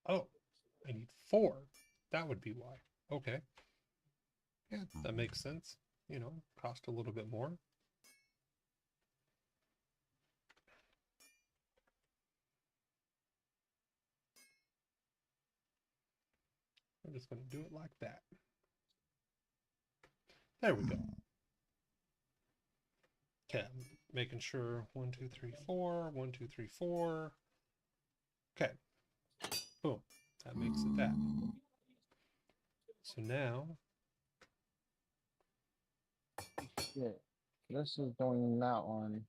Oh, I need 4. That would be why. Okay. Yeah, that makes sense. You know, cost a little bit more. I'm just going to do it like that. There we go. Okay, I'm making sure 1, 2, 3, 4, 1, 2, 3, 4. Okay. Boom. That makes it that. So now, Yeah. This is doing that one.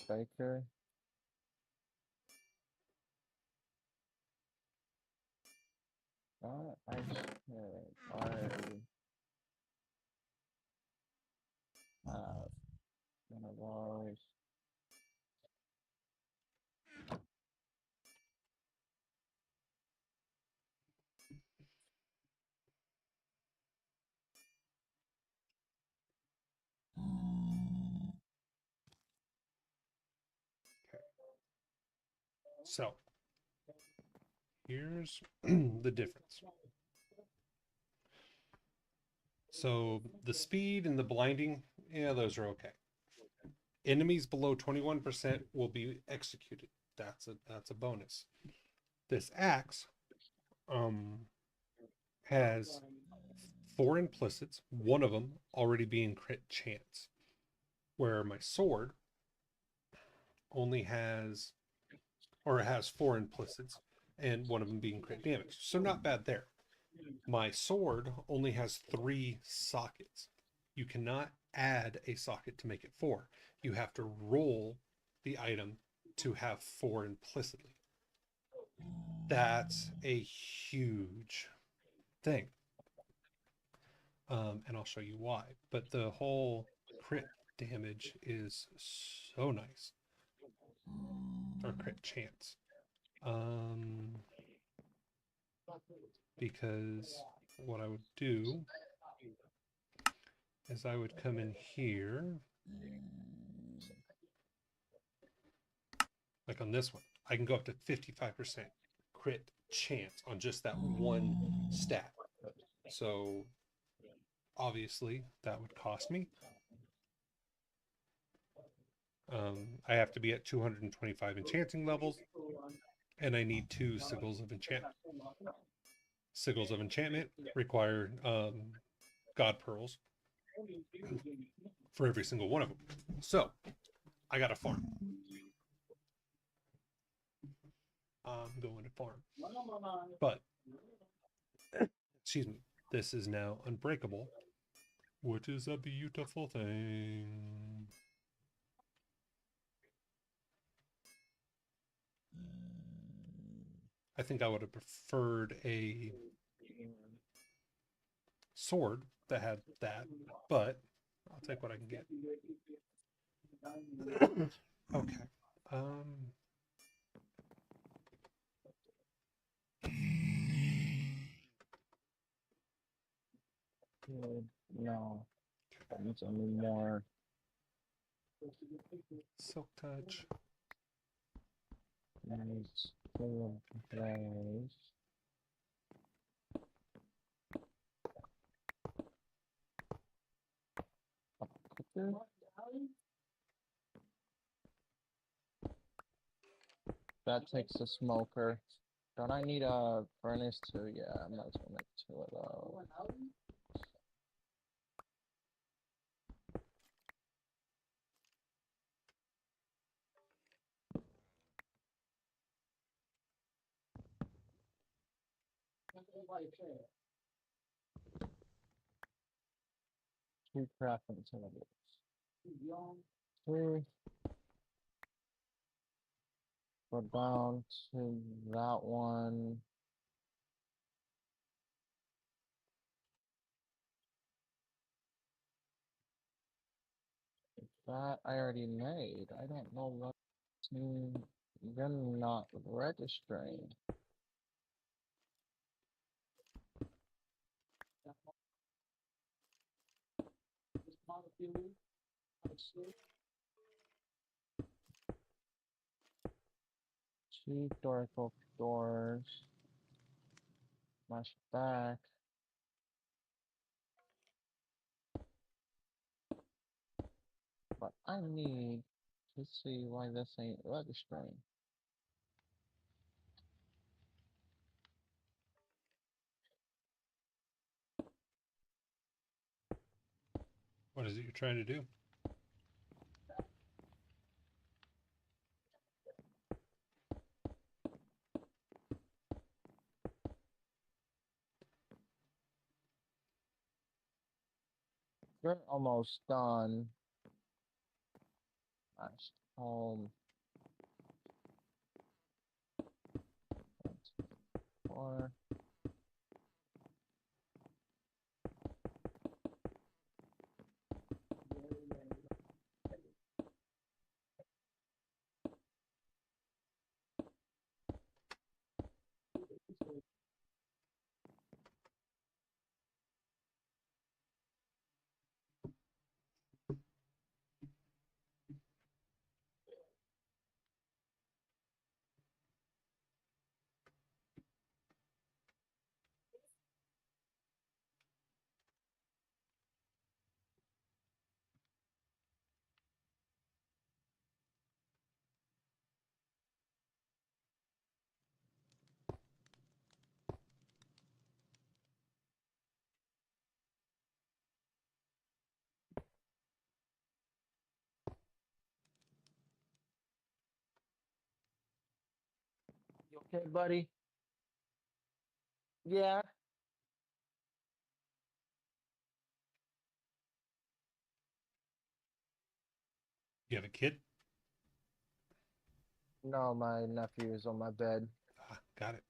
Baker. I should already have one of those. so here's the difference. So the speed and the blinding, yeah, those are okay. Enemies below 21% will be executed. That's a bonus. This axe has 4 implicits, one of them already being crit chance. Where my sword only has, or it has 4 implicits, and one of them being crit damage. So not bad there. My sword only has 3 sockets. You cannot add a socket to make it 4. You have to roll the item to have 4 implicitly. That's a huge thing. And I'll show you why. But the whole crit damage is so nice. Or crit chance. Because what I would do is I would come in here, like on this one, I can go up to 55% crit chance on just that one stat. So obviously that would cost me. I have to be at 225 enchanting levels, and I need 2 sigils of enchantment. Sigils of enchantment require god pearls for every single one of them. So I got to farm. I'm going to farm. But, excuse me, this is now unbreakable, which is a beautiful thing. I think I would have preferred a sword that had that, but I'll take what I can get. Okay. No. It's only more. Silk touch. Nice. Full of those. Cooker. That takes a smoker. Don't I need a furnace too? Yeah, I might as well make 2 of those. Two crafting tables. 2. Go down to that one. That I already made. I don't know what to. You're not registering. Two Dorco doors. Smash back. But I need to see why this ain't registering. What is it you're trying to do? We're almost done. Nice. Home. 4. You okay, buddy? Yeah. You have a kid? No, my nephew is on my bed. Ah, got it.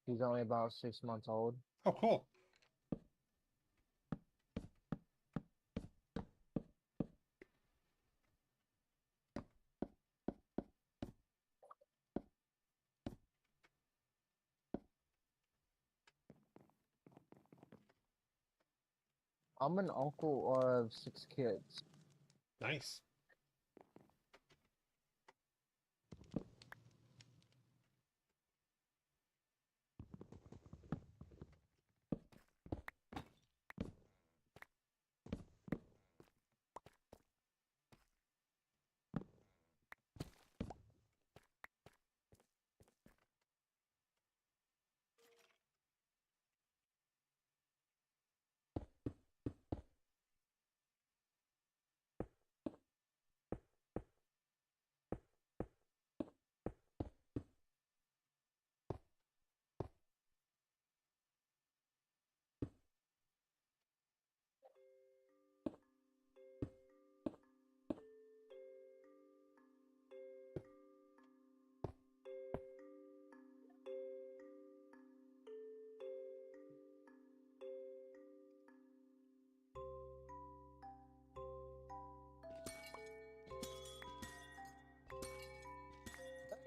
He's only about 6 months old. Oh, cool. I'm an uncle of 6 kids. Nice.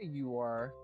There you are.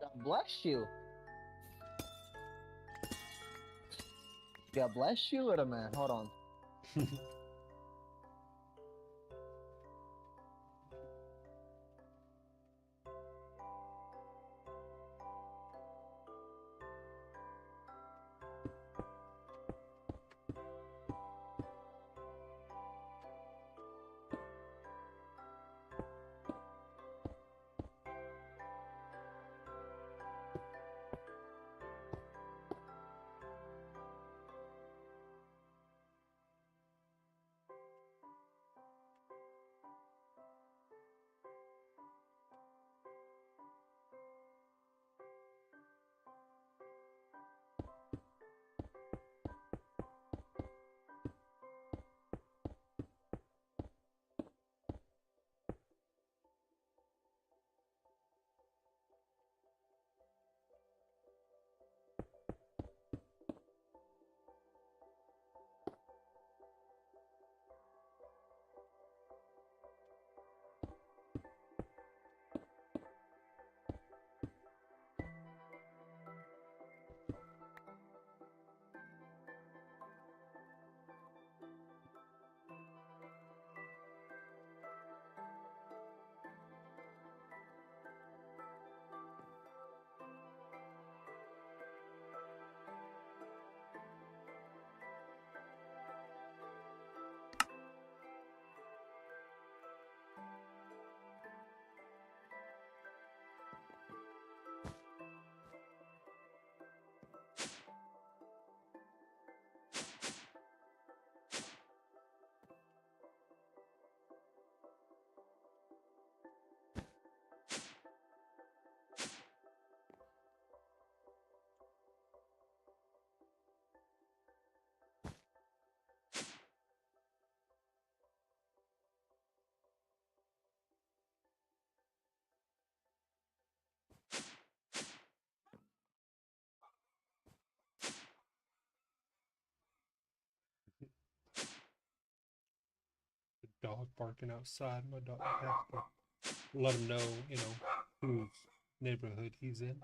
God bless you. God bless you, little man. Hold on. dog barking outside. My dog has to let him know, you know, whose neighborhood he's in.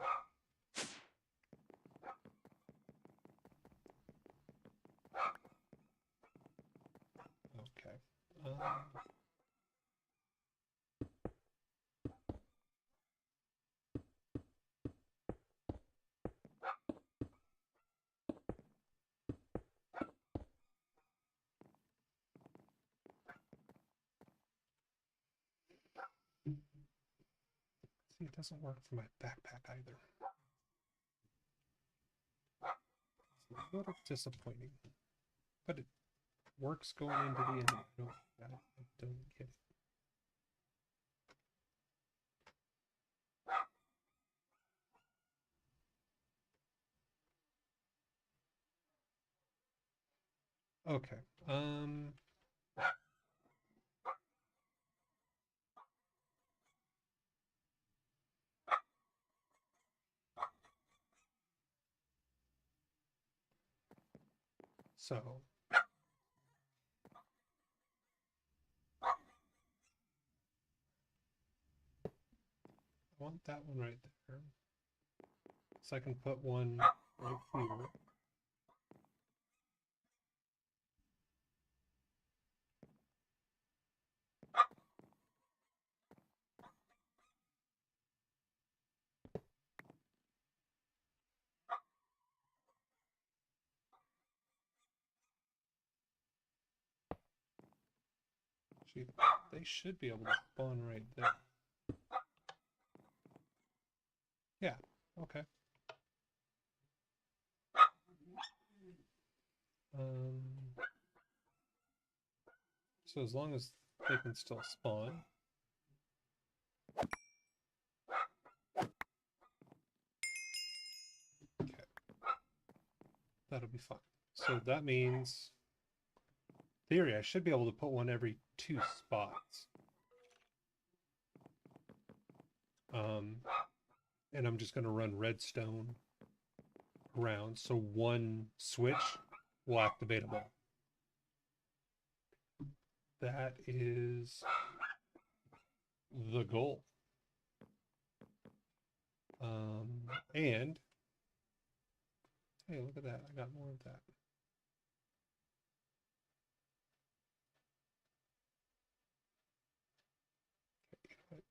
Okay. See, it doesn't work for my backpack either. It's a little disappointing, but it works going into the end. I don't get it. Okay. So I want that one right there. So I can put one right here. Actually, they should be able to spawn right there. Yeah, okay. So as long as they can still spawn. Okay. That'll be fine. So that means, theory, I should be able to put one every 2 spots. And I'm just going to run redstone around, so one switch will activate them all. That is the goal. And hey, look at that! I got more of that. Okay, you know what?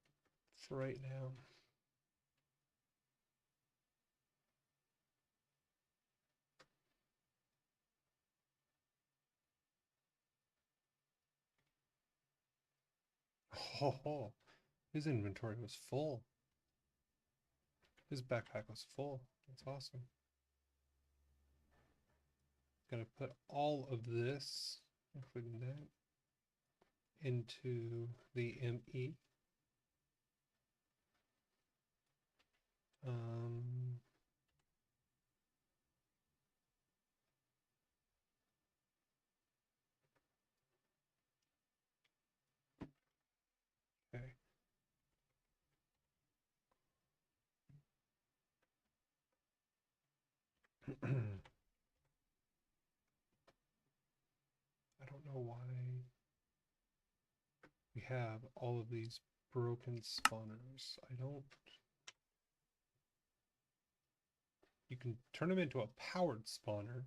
For right now. Oh, his inventory was full. His backpack was full. That's awesome. Gonna put all of this, including that, into the ME. Okay. I don't know why we have all of these broken spawners. I don't... You can turn them into a powered spawner.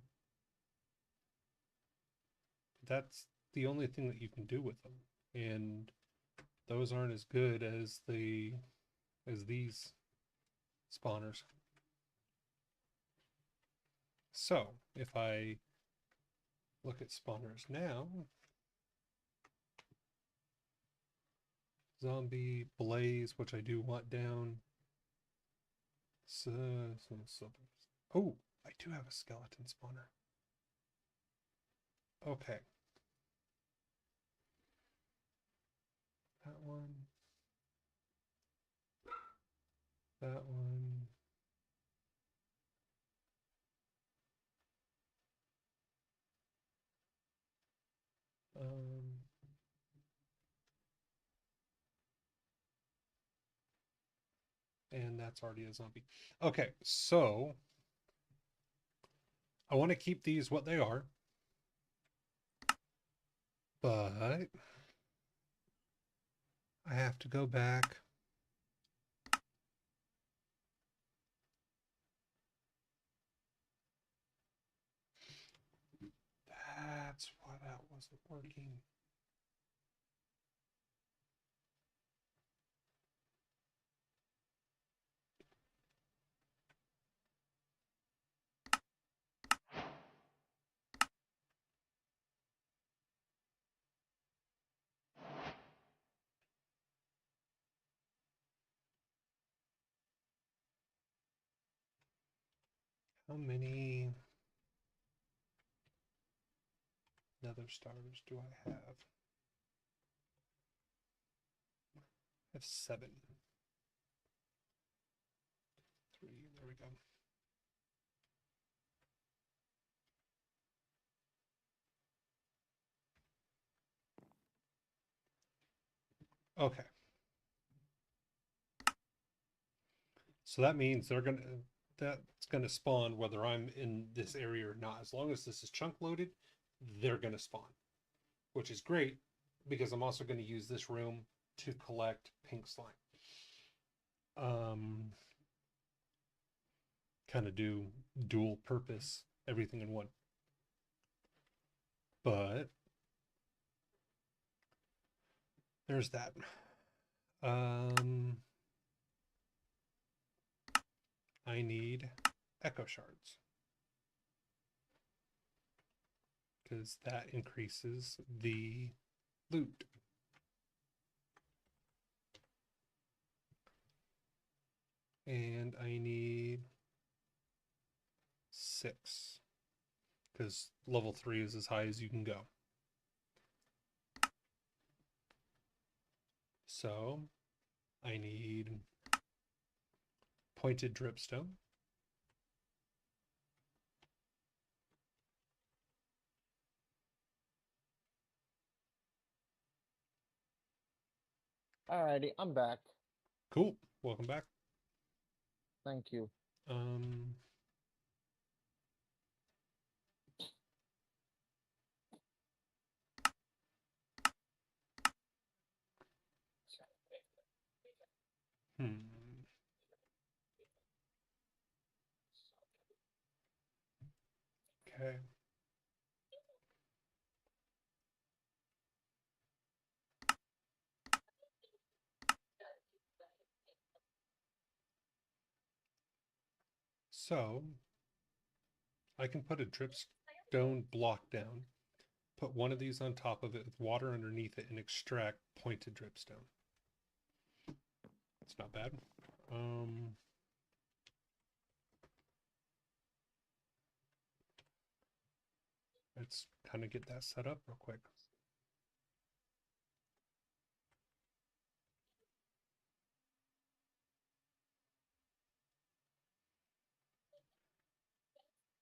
That's the only thing that you can do with them. And those aren't as good as these spawners. So if I look at spawners now, zombie, blaze, which I do want down. So, oh, I do have a skeleton spawner. Okay. That one. That one. And that's already a zombie. Okay, so I want to keep these what they are, but have to go back. That's why that wasn't working. How many nether stars do I have? I have 7. 3, there we go. Okay. So that means that's gonna spawn whether I'm in this area or not. As long as this is chunk loaded, they're gonna spawn, which is great because I'm also going to use this room to collect pink slime. Kind of do dual purpose, everything in one. But there's that. I need echo shards because that increases the loot. And I need 6 because level 3 is as high as you can go. So I need pointed dripstone. Alrighty, I'm back. Cool. Welcome back. Thank you. Okay. So I can put a dripstone block down, put one of these on top of it with water underneath it, and extract pointed dripstone. It's not bad. Let's kind of get that set up real quick.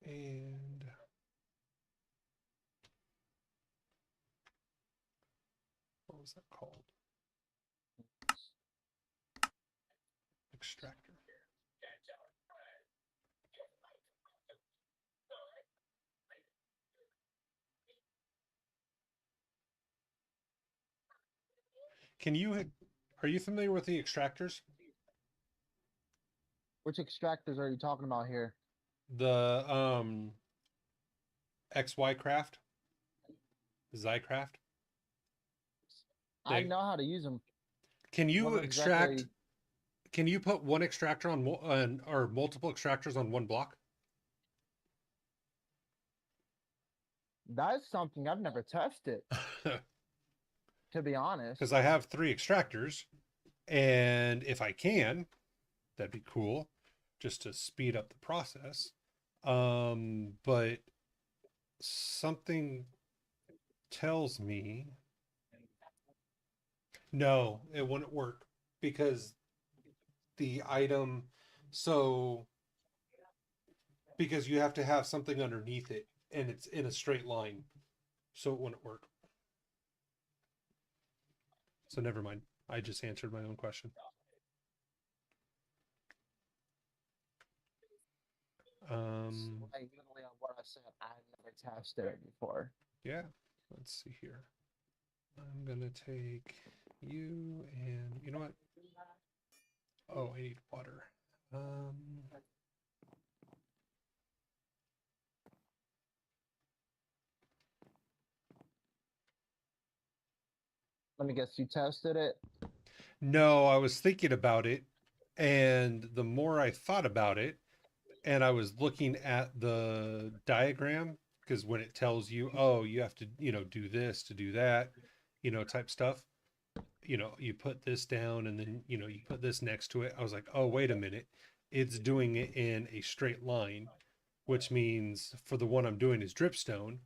And what was that called? Extractor. Are you familiar with the extractors? Which extractors are you talking about here? The XY craft, Zycraft. I know how to use them. Can you What extract? exactly? Can you put one extractor on or multiple extractors on one block? That's something I've never tested, to be honest. Because I have 3 extractors, and if I can, that'd be cool, just to speed up the process. But something tells me no, it wouldn't work because the item, so because you have to have something underneath it and it's in a straight line, so it wouldn't work. So never mind. I just answered my own question. Like literally on what I said, I've never tested it before. Yeah, let's see here. I'm gonna take you, and you know what? Oh, I need water. Let me guess, you tested it? No, I was thinking about it, and the more I thought about it, and I was looking at the diagram, because when it tells you, oh, you have to, do this to do that, type stuff, you put this down and then, you put this next to it. I was like, oh, wait a minute. It's doing it in a straight line, which means for the one I'm doing is dripstone,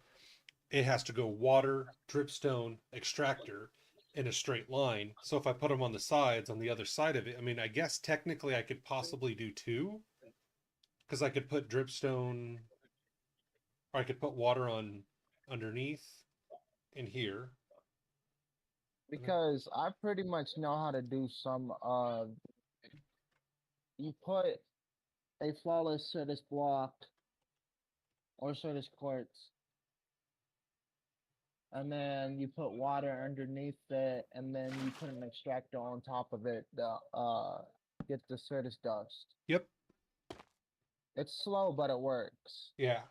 it has to go water, dripstone, extractor in a straight line. So if I put them on the sides, on the other side of it, I mean, I guess technically I could possibly do two, because I could put dripstone, or I could put water on underneath in here. Because I pretty much know how to do some you put a flawless service block or service quartz, and then you put water underneath it, and then you put an extractor on top of it to get the service dust. Yep. It's slow, but it works. Yeah.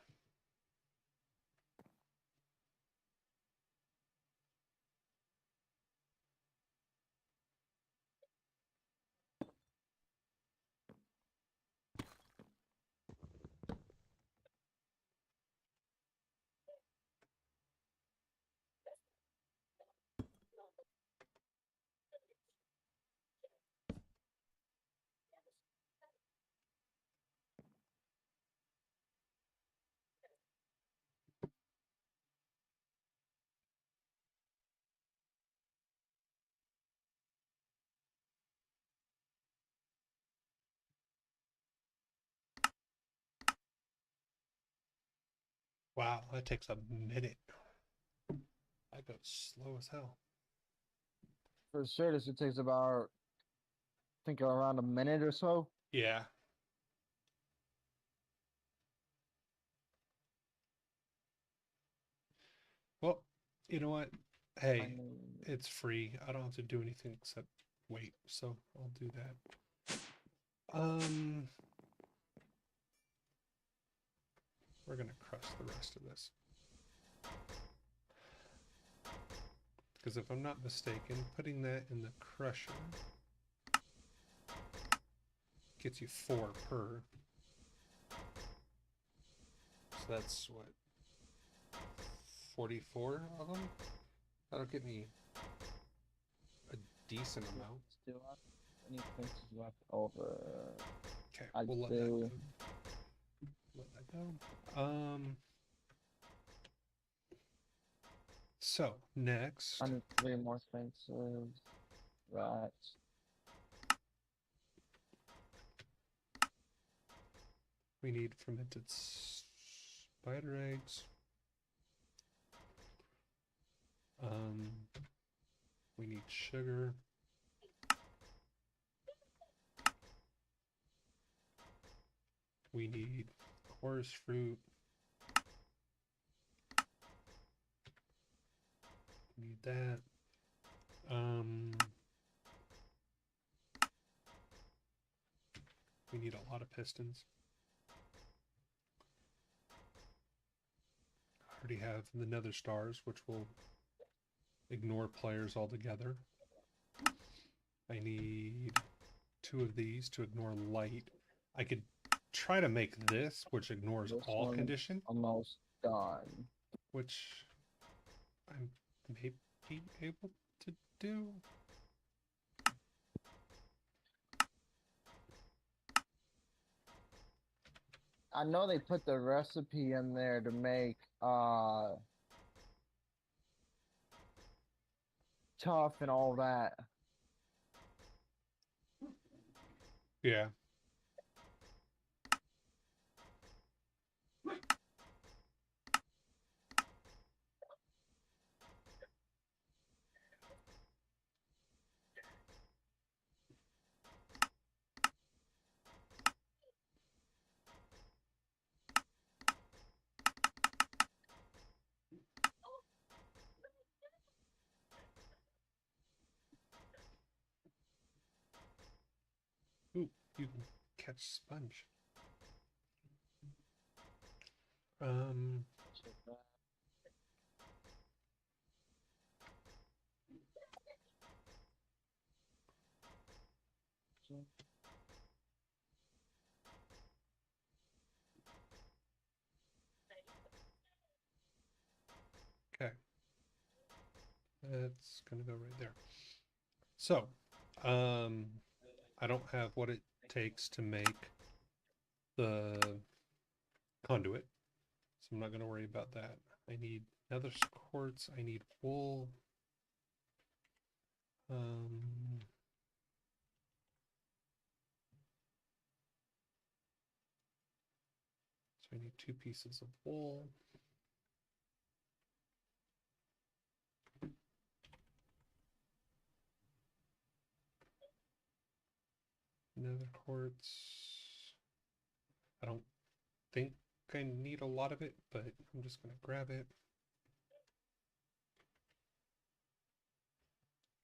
Wow, that takes a minute. That goes slow as hell. For service, it takes about, I think, around a minute or so. Yeah. Well, you know what? Hey, it's free. I don't have to do anything except wait, so I'll do that. We're gonna crush the rest of this. Because if I'm not mistaken, putting that in the crusher gets you 4 per. So that's what? 44 of them? That'll get me a decent amount. Still have any expenses left over? Okay, I we'll let that go. Let that go. So next, I need 3 more expenses. Right. we need fermented spider eggs. We need sugar. We need chorus fruit. We need that. We need a lot of pistons. I already have the nether stars, which will ignore players altogether. I need 2 of these to ignore light. I could try to make this, which ignores This all one's condition, almost done. which I may be able to do. I know they put the recipe in there to make tough and all that. Yeah. You can catch sponge. Check that. Okay. That's gonna go right there. So, I don't have what it takes to make the conduit, so I'm not gonna worry about that. I need nether quartz. I need wool. So I need 2 pieces of wool. Nether quartz. I don't think I need a lot of it, but I'm just gonna grab it.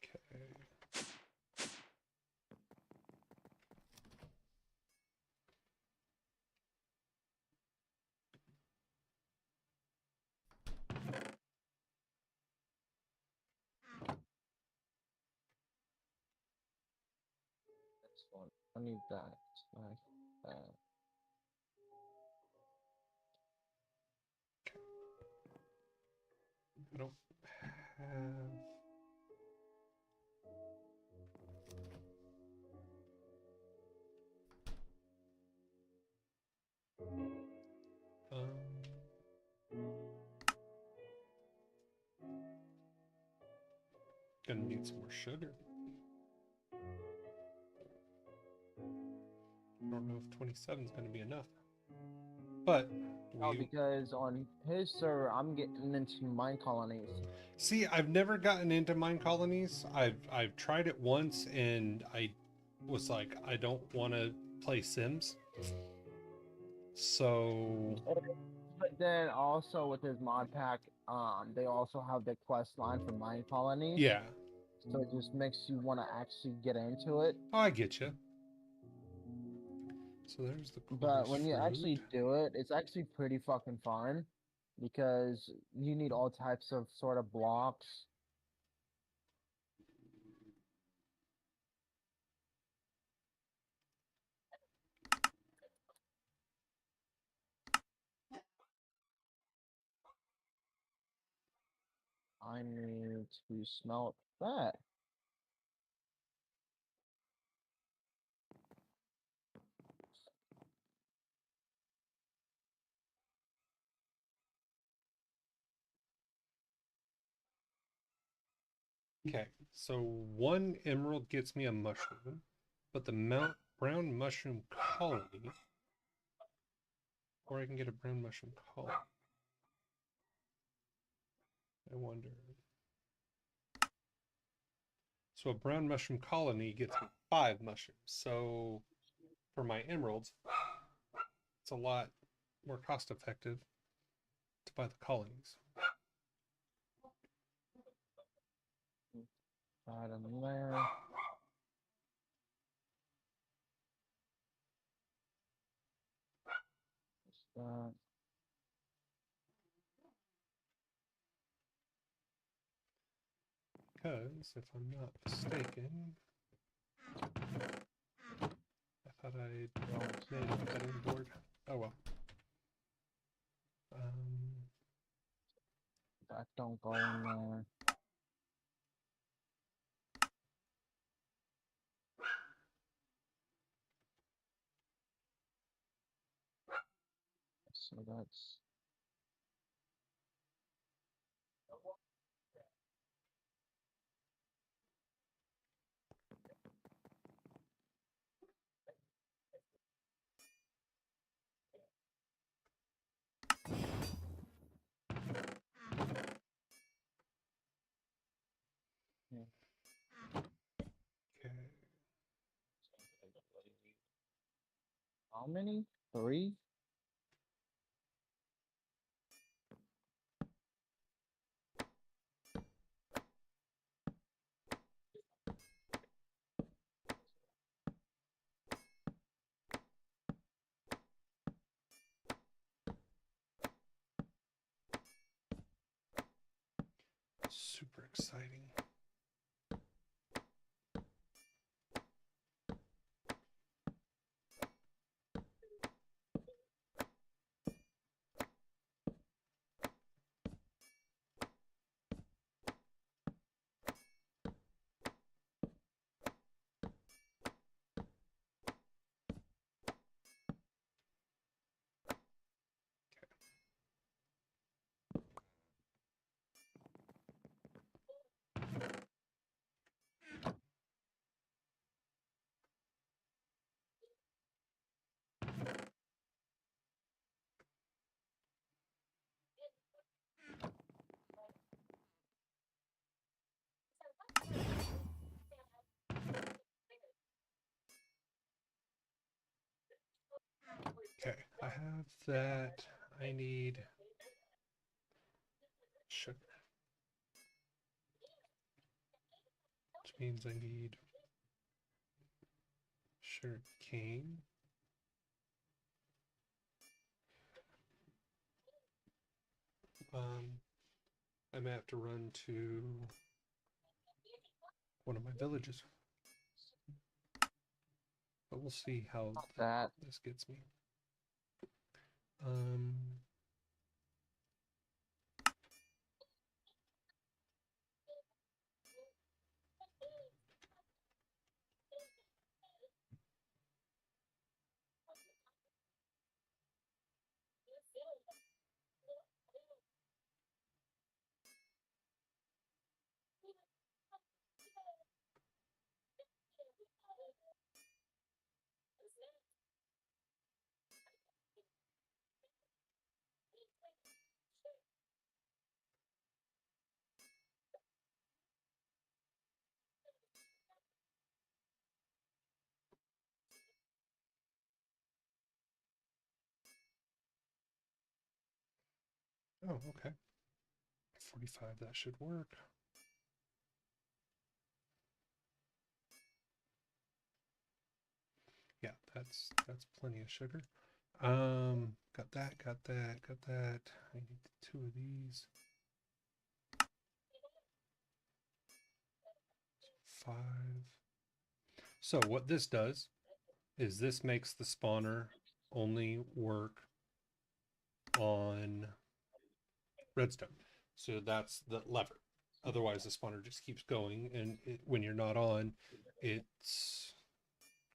Okay. This one. I need that. Like that. I don't have. Gonna need some more sugar. I don't know if 27 is gonna be enough, but No, we because on his server, I'm getting into mine colonies. see. I've never gotten into mine colonies. I've tried it once, and I was like, I don't want to play Sims. So But then also with his mod pack, they also have the quest line for mine colonies. yeah. So it just makes you want to actually get into it. Oh, I get you. So there's the But when you fruit. actually do it, it's actually pretty fucking fun because you need all types of sort of blocks. I need to smelt that. Okay, so 1 emerald gets me a mushroom, but the brown mushroom colony, or I can get a brown mushroom colony. I wonder. So a brown mushroom colony gets me 5 mushrooms. So for my emeralds, it's a lot more cost effective to buy the colonies. Right in there. Just that. Because if I'm not mistaken, I thought I made a cutting board. Oh well. That don't go in there. So that's Okay. how many? 3? exciting. Okay, I have that. I need sugar, which means I need sugar cane. I may have to run to one of my villages, but we'll see how That this gets me. Um, oh, okay. 45, that should work. Yeah, that's plenty of sugar. Got that, got that, got that. I need 2 of these. 5. So what this does is this makes the spawner only work on redstone. So that's the lever. Otherwise, the spawner just keeps going, and when you're not on, it's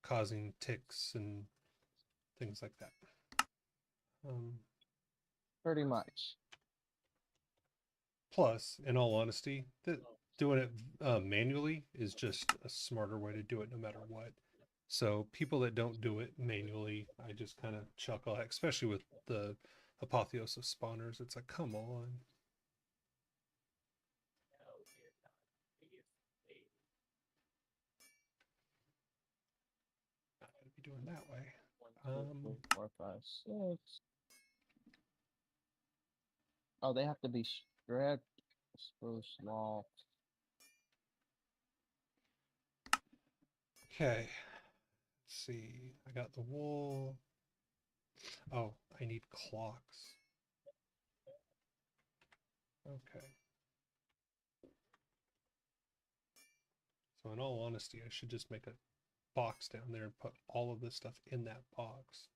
causing ticks and things like that. pretty much. Plus, in all honesty, doing it manually is just a smarter way to do it no matter what. So people that don't do it manually, I just kind of chuckle at, especially with the apotheosis spawners. It's like, come on. Not going to be doing that way. 1, 2, 3, 4, 5, 6. Oh, they have to be stripped. Spruce wall. Okay. Let's see. I got the wool. Oh, I need clocks. Okay. So in all honesty, I should just make a box down there and put all of this stuff in that box.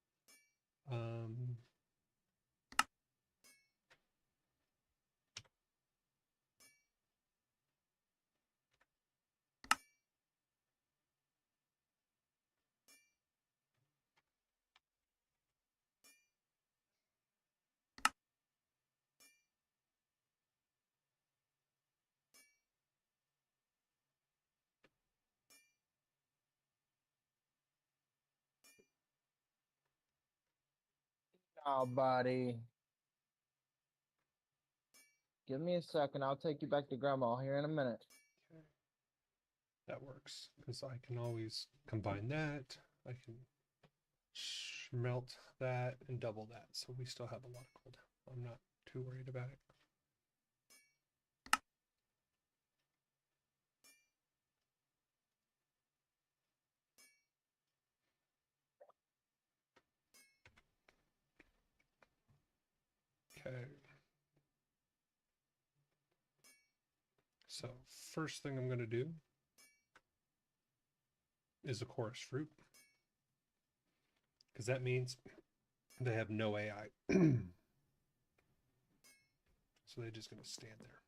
Oh, buddy. Give me a second. I'll take you back to Grandma here in a minute. Okay. That works because I can always combine that. I can smelt that and double that. So we still have a lot of gold. I'm not too worried about it. Okay. So first thing I'm going to do is a chorus fruit, because that means they have no AI. So they're just going to stand there.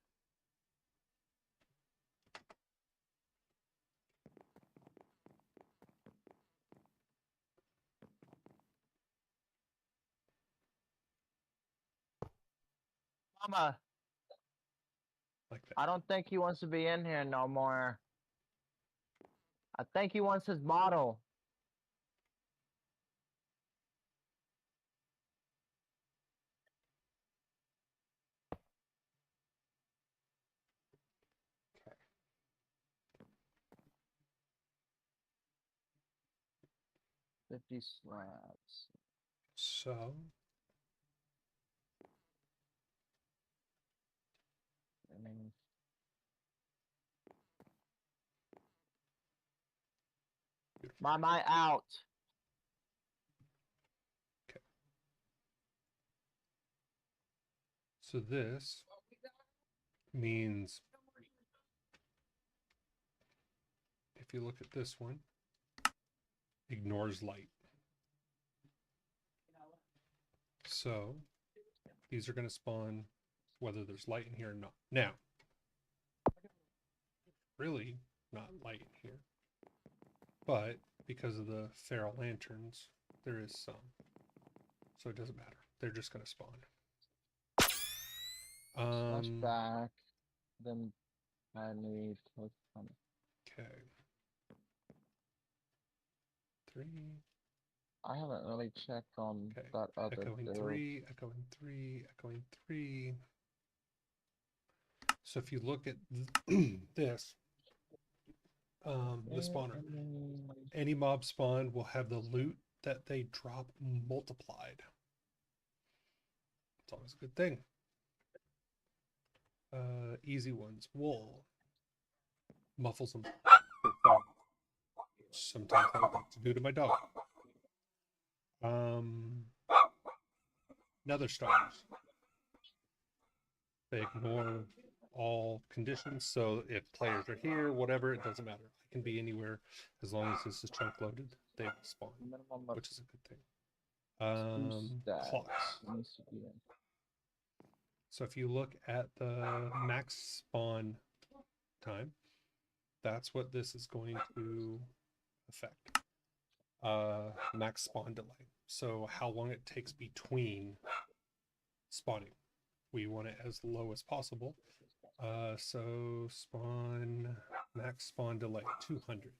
Mama, Like that. I don't think he wants to be in here no more. I think he wants his bottle. Okay. 50 slabs. So I mean, my out. So this means, if you look at this one, ignores light. So these are going to spawn whether there's light in here or not. Now, really not light in here, but because of the feral lanterns, there is some. So it doesn't matter. They're just going to spawn. Slash back. Then I need click on it. Okay. 3. I haven't really checked on Okay. that other Echoing dude. 3, echoing 3, echoing 3. So if you look at this, the spawner, any mob spawn will have the loot that they drop multiplied. It's always a good thing. Easy ones. Wool. Muffles them. Sometimes I would like to do to my dog. Nether stars. They ignore all conditions, so if players are here, whatever, it doesn't matter. I can be anywhere as long as this is chunk loaded. They will spawn, which is a good thing. Clocks. So if you look at the max spawn time, that's what this is going to affect. Max spawn delay. So how long it takes between spawning. We want it as low as possible. So spawn, max spawn delay, 200.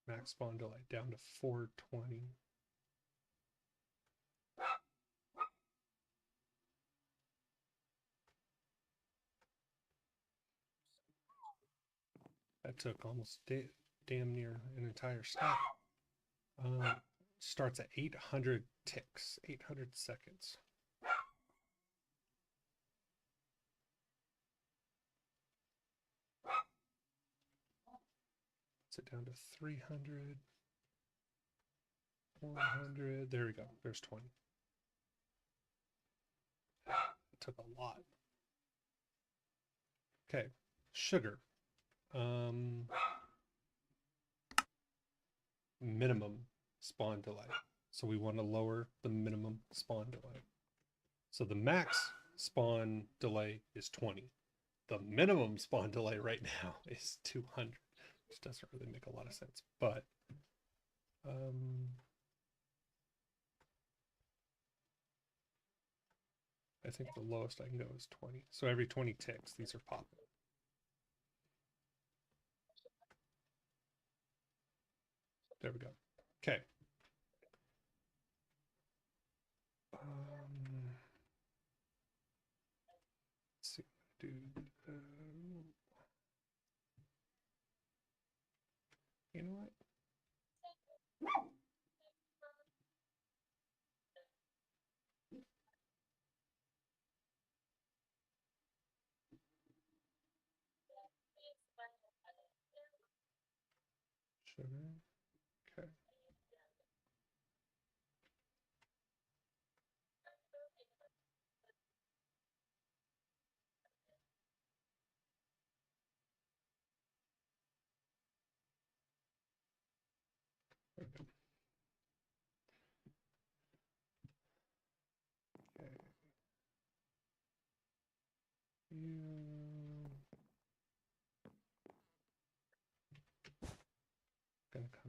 Max spawn delay down to 420. That took almost damn near an entire stack. Starts at 800 ticks, 800 seconds. Puts it down to 300, 400. There we go. There's 20. It took a lot. Okay, sugar. Minimum spawn delay. So we want to lower the minimum spawn delay. So the max spawn delay is 20. The minimum spawn delay right now is 200, which doesn't really make a lot of sense. But I think the lowest I can go is 20. So every 20 ticks, these are popping. There we go. Okay. Let's see what I do. You know what? Sugar. Okay.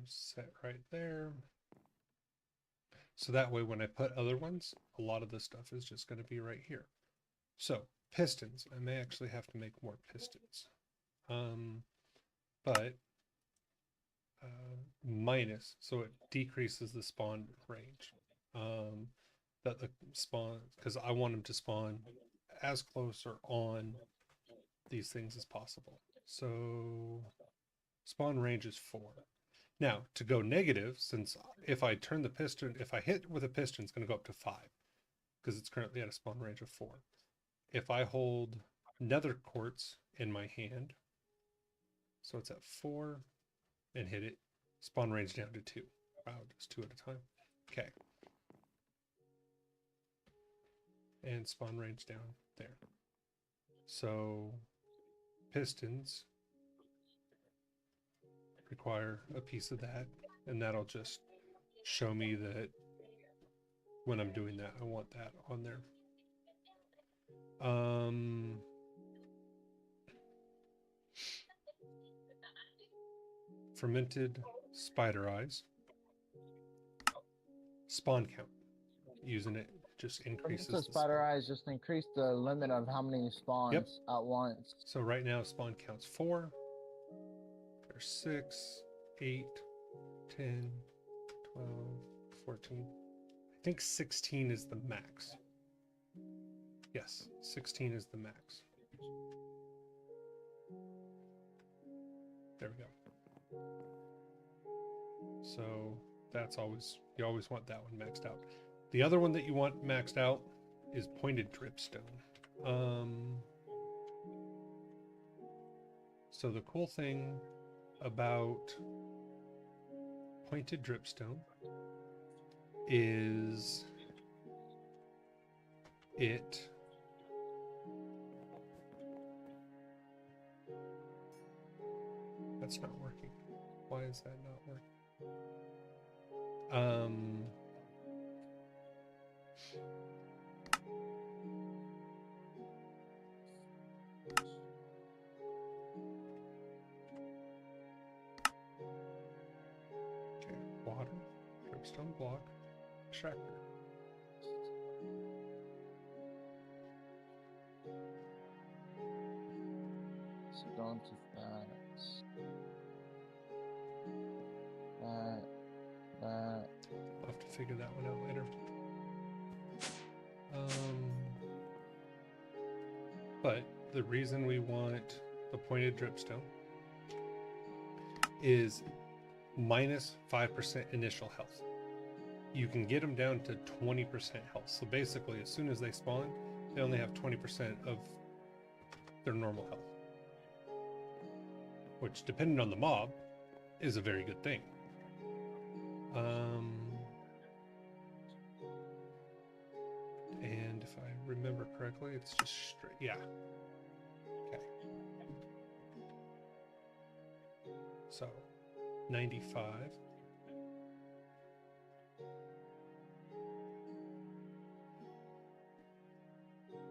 set right there. So that way when I put other ones, a lot of the stuff is just going to be right here. So pistons, I may actually have to make more pistons. But minus, so it decreases the spawn range. That the spawn, because I want them to spawn as close or on these things as possible. So spawn range is 4. Now to go negative, since if I turn the piston, if I hit with a piston, it's going to go up to 5 because it's currently at a spawn range of 4. If I hold nether quartz in my hand, so it's at 4 and hit it, spawn range down to 2. Wow, just 2 at a time. Okay. And spawn range down there. So pistons require a piece of that, and that'll just show me that when I'm doing that, I want that on there. Fermented spider eyes. Spawn count. Using it just increases The spider eyes just increase the limit of how many spawns at once. So right now spawn count's 4. There's 6, 8, 10, 12, 14. I think 16 is the max. Yes, 16 is the max. There we go. So that's always, you always want that one maxed out. The other one that you want maxed out is pointed dripstone. So the cool thing about pointed dripstone is that's not working. Why is that not working? Okay, water, dripstone block, extractor. So going to that. I'll have to figure that one out later. But the reason we want the pointed dripstone is minus 5% initial health. You can get them down to 20% health. So basically, as soon as they spawn, they only have 20% of their normal health. Which, depending on the mob, is a very good thing. And if I remember correctly, it's just straight. Yeah. Okay. So, 95.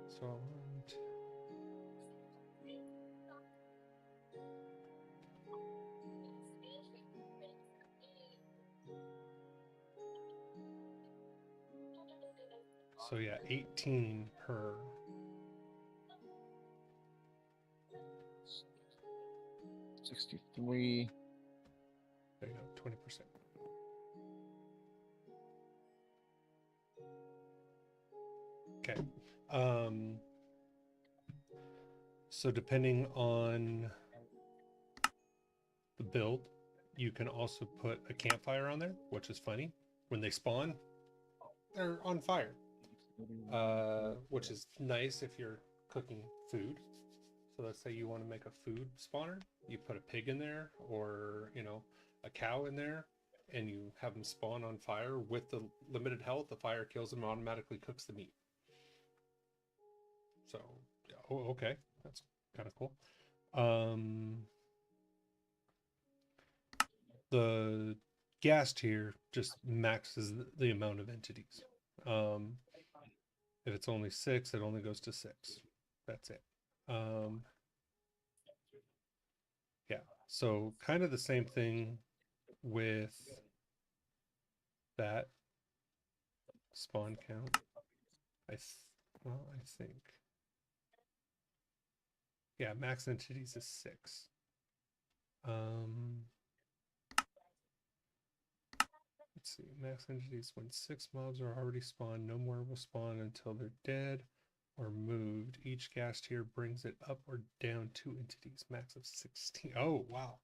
So, so yeah, 18 per. 63. There you go, 20%. Okay. So depending on the build, you can also put a campfire on there, which is funny. When they spawn, they're on fire, which is nice if you're cooking food. So let's say you want to make a food spawner, you put a pig in there, or a cow in there, and you have them spawn on fire with the limited health. The fire kills them and automatically cooks the meat. So, okay, that's kind of cool. The gas tier just maxes the amount of entities. If it's only 6, it only goes to 6. That's it. Yeah, so kind of the same thing with that spawn count. I think. Yeah, max entities is 6. Let's see. Max entities when 6 mobs are already spawned, no more will spawn until they're dead or moved. Each gas tier brings it up or down 2 entities, max of 16. Oh, wow.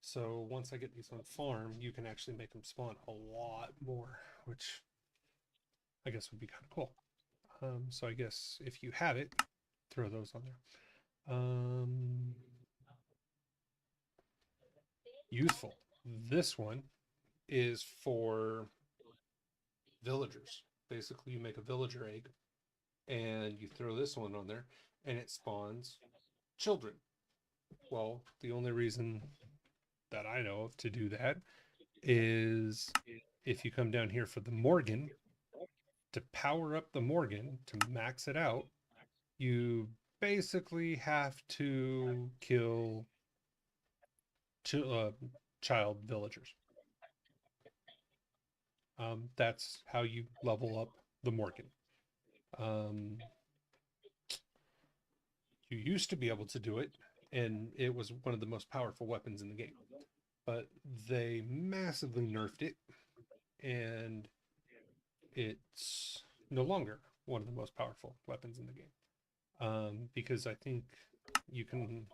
So once I get these on farm, you can actually make them spawn a lot more, which I guess would be kind of cool. So I guess if you have it, throw those on there. Useful. This one is for villagers. Basically, you make a villager egg and you throw this one on there and it spawns children. Well, the only reason that I know of to do that is if you come down here for the Morgan, to power up the Morgan, to max it out, you basically have to kill child villagers. That's how you level up the Morgan. You used to be able to do it, and it was one of the most powerful weapons in the game. But they massively nerfed it, and it's no longer one of the most powerful weapons in the game. Because I think you can...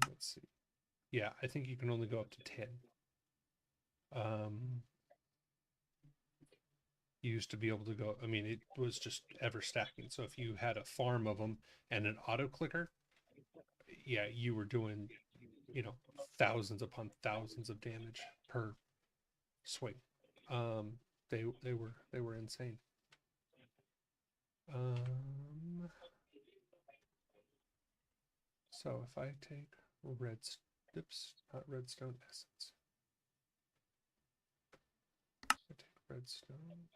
let's see. Yeah, I think you can only go up to 10. You used to be able to go, I mean, it was just ever stacking. So if you had a farm of them and an auto clicker, yeah, you were doing, thousands upon thousands of damage per swing. They were insane. So if I take not redstone essence. I take redstone.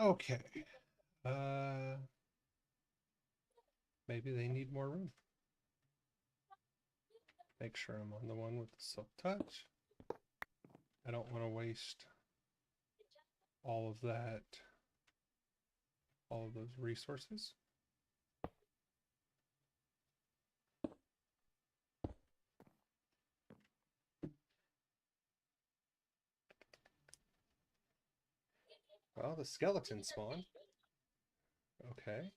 Okay. Okay. Maybe they need more room. Make sure I'm on the one with the silk touch. I don't want to waste all of that, all of those resources. Well, the skeleton spawn. Okay.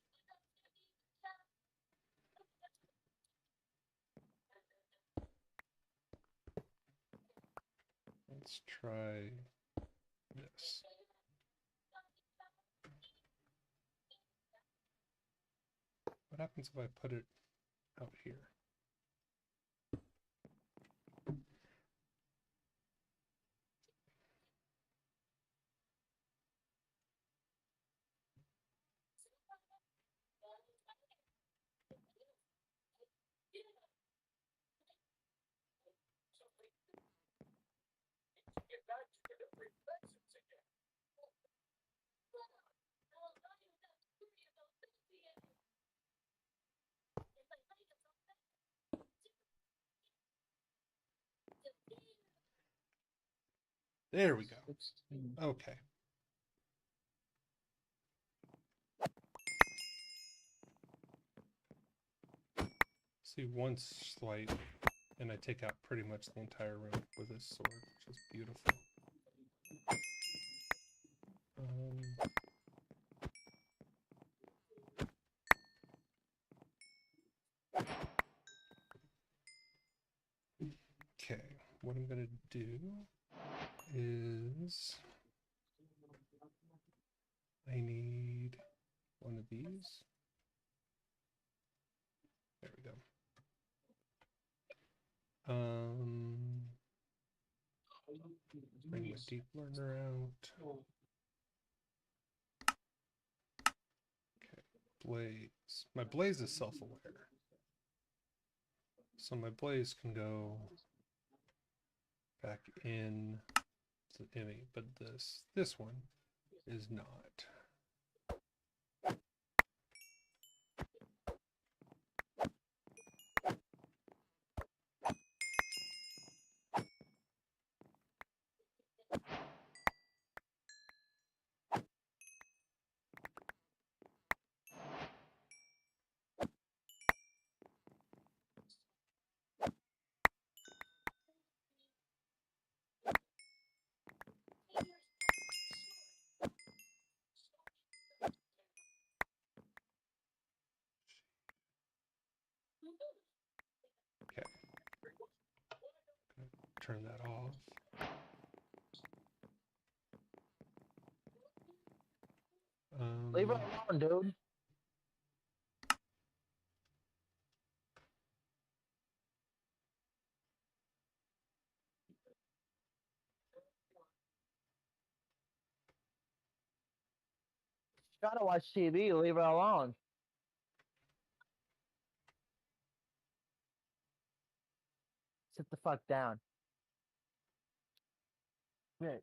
Let's try this. What happens if I put it out here? There we go. 16. Okay. See, one slight, and I take out pretty much the entire room with this sword, which is beautiful. what I'm gonna do is I need one of these. There we go. Bring my deep learner out. Okay, blaze. My blaze is self-aware. So my blaze can go back in to Emmy, but this one is not. Okay. Turn that off. Leave it alone, dude. Gotta watch TV. Leave it alone. Sit the fuck down. Good.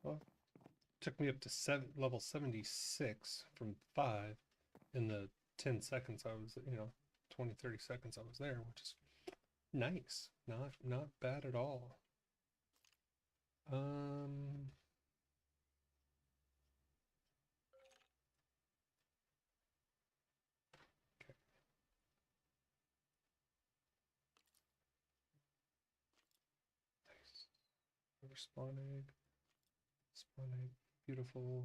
Well, took me up to level 76 from 5 in the 10 seconds I was, 20, 30 seconds I was there, which is nice. Not bad at all. Okay. Nice. Spawn egg. Spawn egg. Beautiful.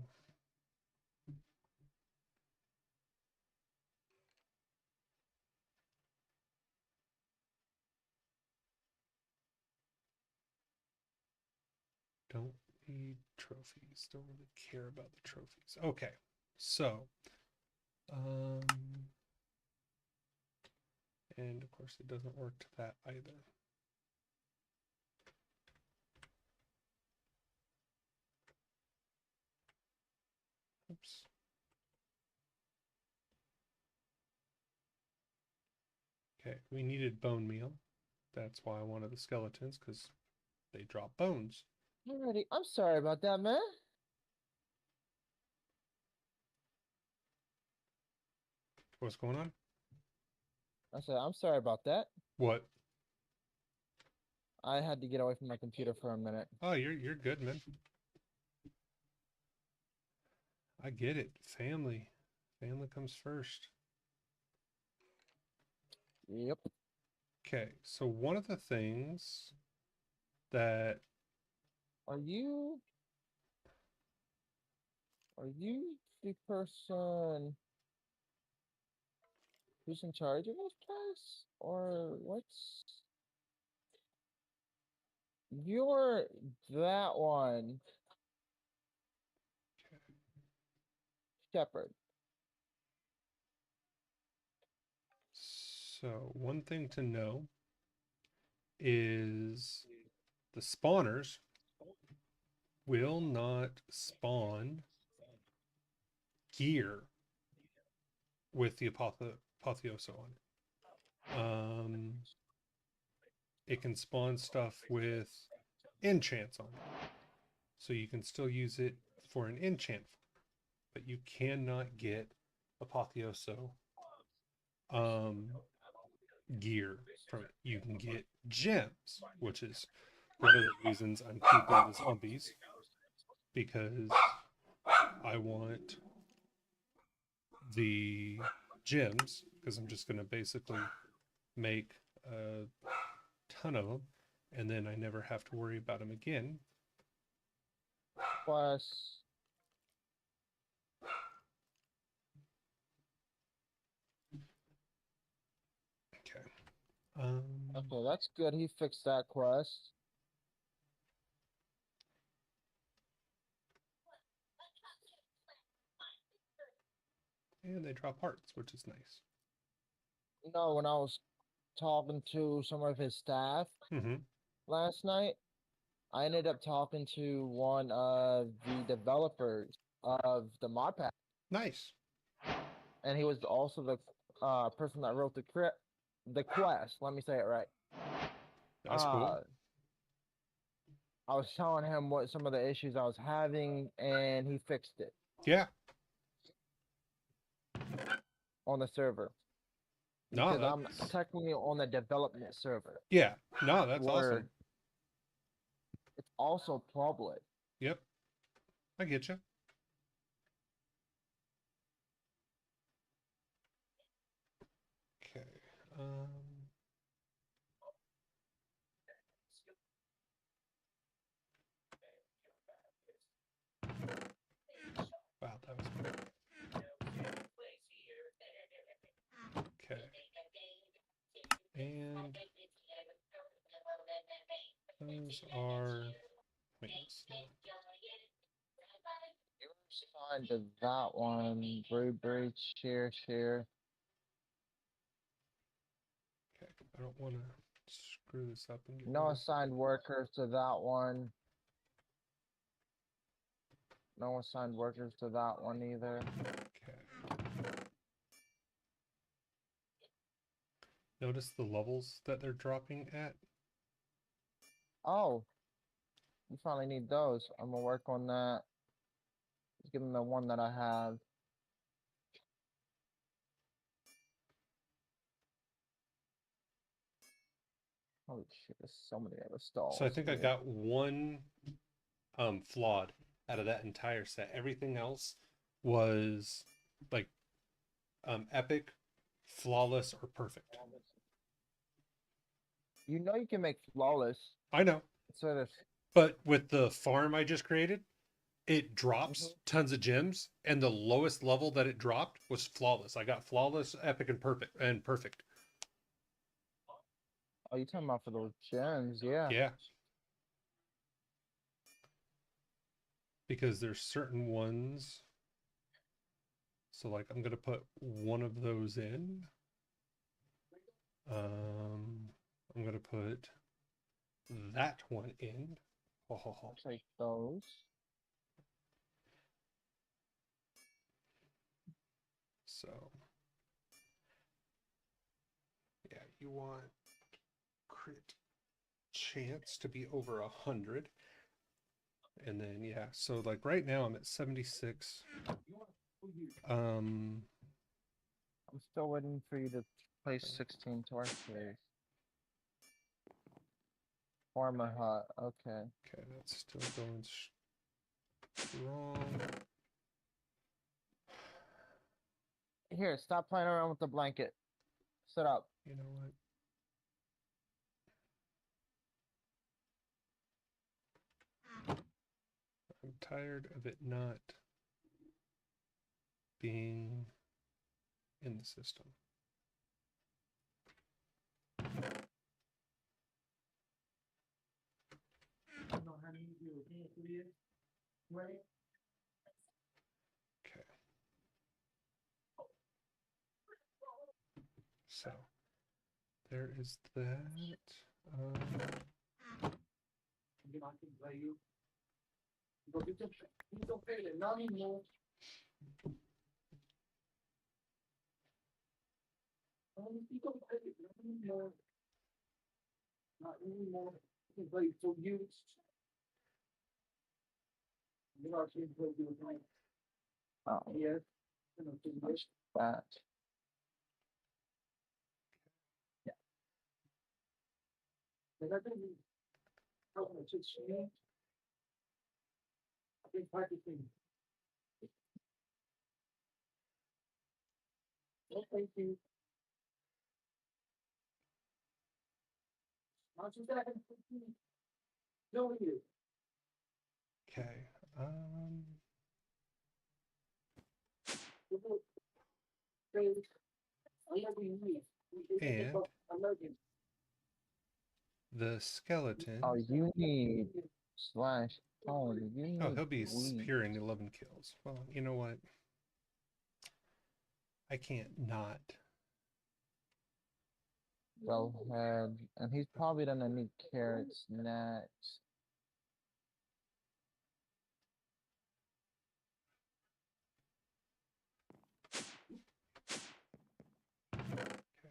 Don't need trophies. Don't really care about the trophies. Okay. So, and of course it doesn't work to that either. Oops. Okay, we needed bone meal. That's why I wanted the skeletons, because they drop bones. Alrighty. I'm sorry about that, man. What's going on? I said, I'm sorry about that. What? I had to get away from my computer for a minute. Oh, you're good, man. I get it. Family. Family comes first. Yep. Okay, so one of the things that Are you the person who's in charge of this place? Or what's you're that one, Shepherd. so one thing to know is the spawners will not spawn gear with the apotheoso on it. It can spawn stuff with enchants on it. So you can still use it for an enchant, but you cannot get Apotheoso gear from it. You can get gems, which is one of the reasons I'm keeping the zombies, because I want the gems, because I'm just going to basically make a ton of them, and then I never have to worry about them again. Plus, Okay. okay, that's good. He fixed that quest. And they drop hearts, which is nice. No, when I was talking to some of his staff Mm-hmm. last night, I ended up talking to one of the developers of the mod pack, Nice. and he was also the person that wrote the quest. Let me say it right. That's cool. I was telling him what some of the issues I was having, and he fixed it Yeah. on the server. No, Because I'm that's... technically on the development server, Yeah. No, that's where awesome. it's also public. Yep. I get you. Okay. Wow, that was cool. Okay. And those are pointless. You're assigned to that one. Brew, share. Okay. I don't want to screw this up and get No rid of... assigned workers to that one. No assigned workers to that one either. Okay. Notice the levels that they're dropping at. Oh, you finally need those. I'm gonna work on that. Just give them the one that I have. Holy shit, there's so many other stalls. So I think I here. got one flawed out of that entire set. Everything else was like epic, flawless, or perfect. You know you can make flawless. I know. So there's But with the farm I just created, it drops tons of gems, and the lowest level that it dropped was flawless. I got flawless, epic, and perfect. Oh, you talking about for those gems? Yeah. Yeah. Because there's certain ones. So like I'm gonna put one of those in. I'm gonna put that one in. I'll take those. So yeah, you want crit chance to be over 100. And then yeah, so like right now I'm at 76. I'm still waiting for you to place 16 torches. Form a hut. Okay. Okay, that's still going strong. Here, stop playing around with the blanket. Sit up. You know what? I'm tired of it not being in the system. Okay. So there is that. Not anymore. You can play for use. You are actually play for the night. Oh, Yes. You know, to that's that. but I think how much it's changed. I think practicing. Well, thank you. Not just that. No, you. Okay. And the skeleton. Oh, you need slash. Oh, you need. Oh, he'll be weed. here in 11 kills. Well, you know what? I can't not. Go ahead. And he's probably gonna need carrots next.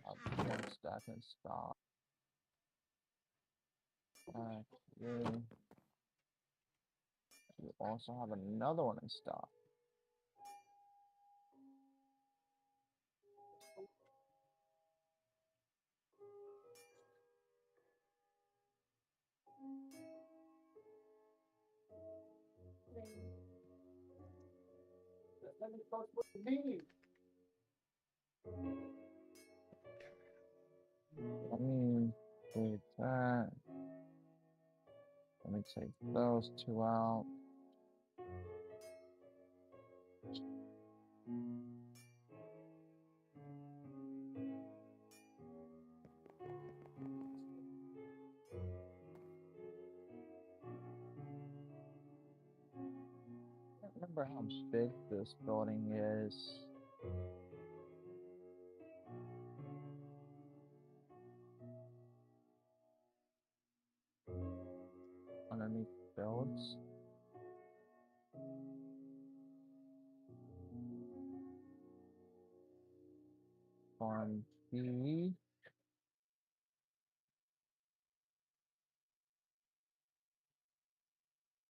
I'll one stack and stop. You. You also have another one in stock. Let me do that. Let me take those two out. I don't remember how big this building is. Underneath builds. Farm B.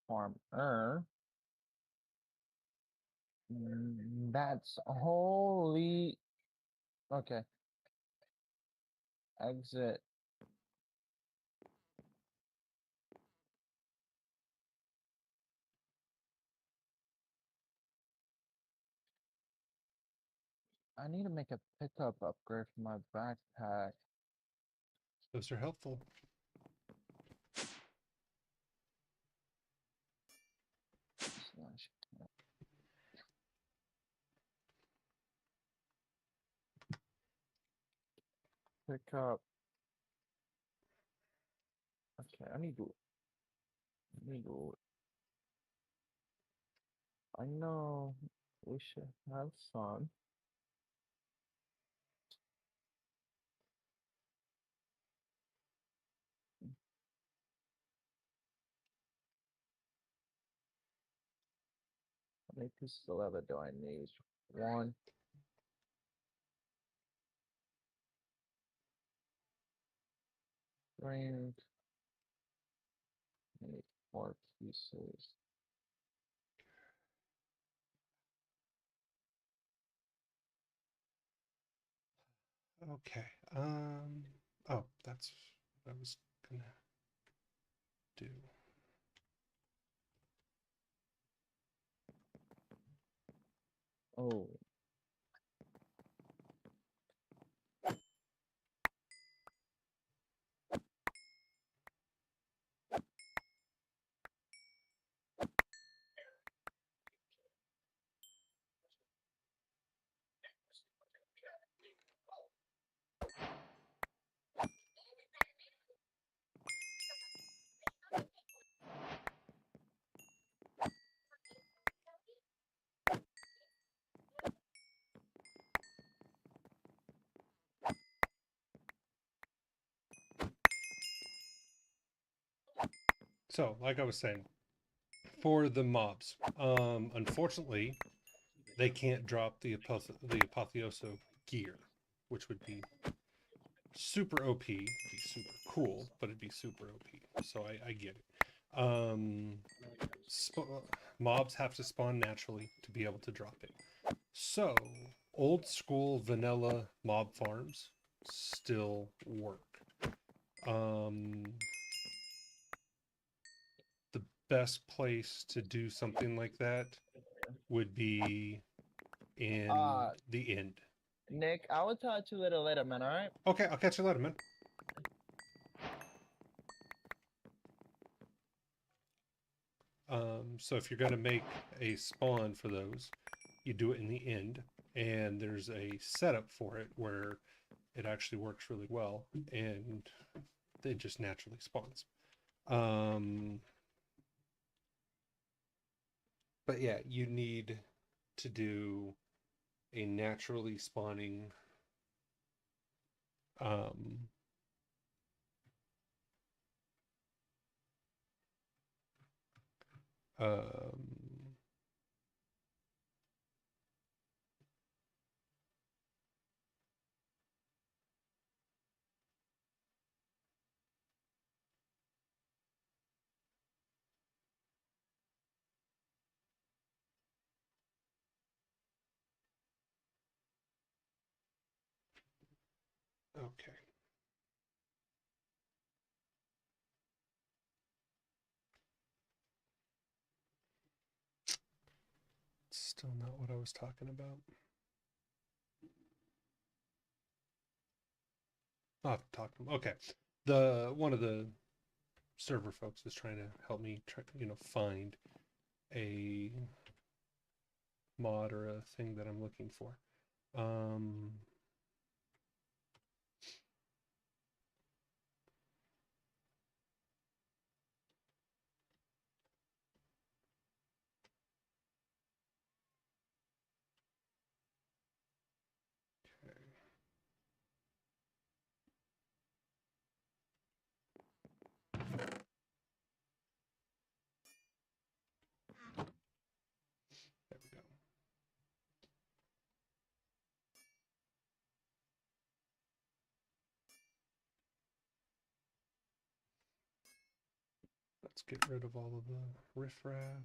Farm That's holy. Okay. Exit. I need to make a pickup upgrade for my backpack. Those are helpful. Slash. Pickup. Okay, I need to. I know we should have some. How many pieces of leather do I need? One. Three. I need 4 pieces. Okay. Oh, that's what I was gonna do. Oh. So, like I was saying, for the mobs, unfortunately, they can't drop the Apotheoso gear. which would be super OP, be super cool, but it'd be super OP. So I get it. Mobs have to spawn naturally to be able to drop it. So old school vanilla mob farms still work. The best place to do something like that would be in the end. Nick, I will talk to you a little later, man, alright? Okay, I'll catch you later, man. So if you're going to make a spawn for those, you do it in the end, and there's a setup for it where it actually works really well, and it just naturally spawns. But yeah, you need to do a naturally spawning okay. Still not what I was talking about. I'll have to talk to them. Okay. One of the server folks is trying to help me find a mod or a thing that I'm looking for. There we go. Let's get rid of all of the riffraff.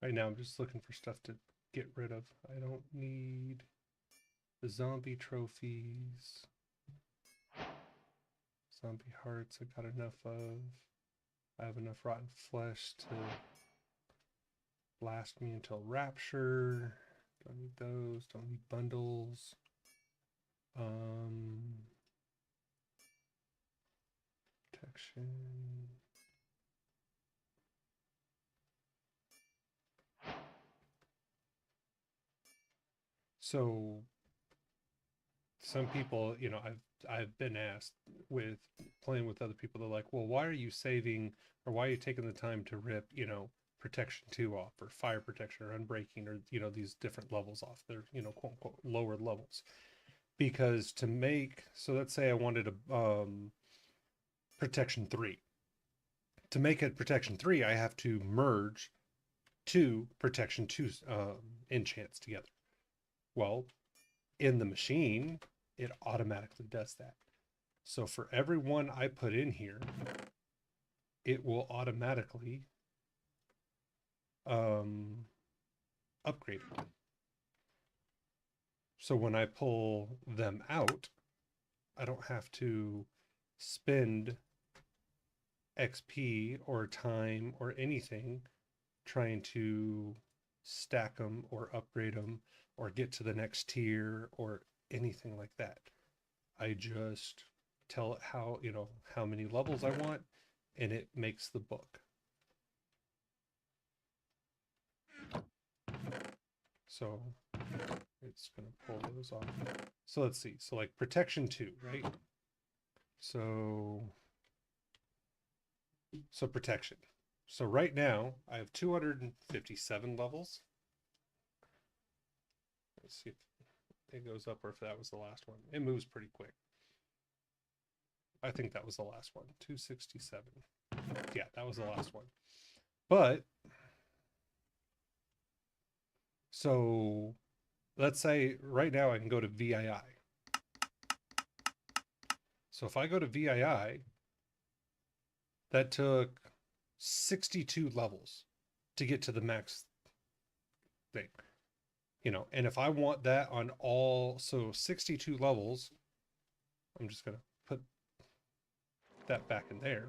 Right now I'm just looking for stuff to get rid of. I don't need the zombie trophies. Zombie hearts I got enough of. I have enough rotten flesh to last me until rapture. Don't need those. Don't need bundles. Protection. So some people, I've been asked with playing with other people, they're like, well, why are you saving, or why are you taking the time to rip, protection 2 off, or fire protection, or unbreaking, or these different levels off? They're quote unquote lower levels. Because to make, so let's say I wanted a protection 3. To make it protection 3, I have to merge 2 protection 2 enchants together. Well, in the machine, it automatically does that. So for every one I put in here, it will automatically upgrade it. So when I pull them out, I don't have to spend XP or time or anything trying to stack them or upgrade them or get to the next tier or anything like that. I just tell it how many levels I want, and it makes the book. So it's going to pull those off. So let's see. So like protection 2, right? So So protection. So right now I have 257 levels. Let's see if it goes up or if that was the last one. It moves pretty quick. I think that was the last one. 267. Yeah, that was the last one. But so let's say right now I can go to VII. So if I go to VII, that took 62 levels to get to the max thing. You know, and if I want that on all, so 62 levels, I'm just going to put that back in there.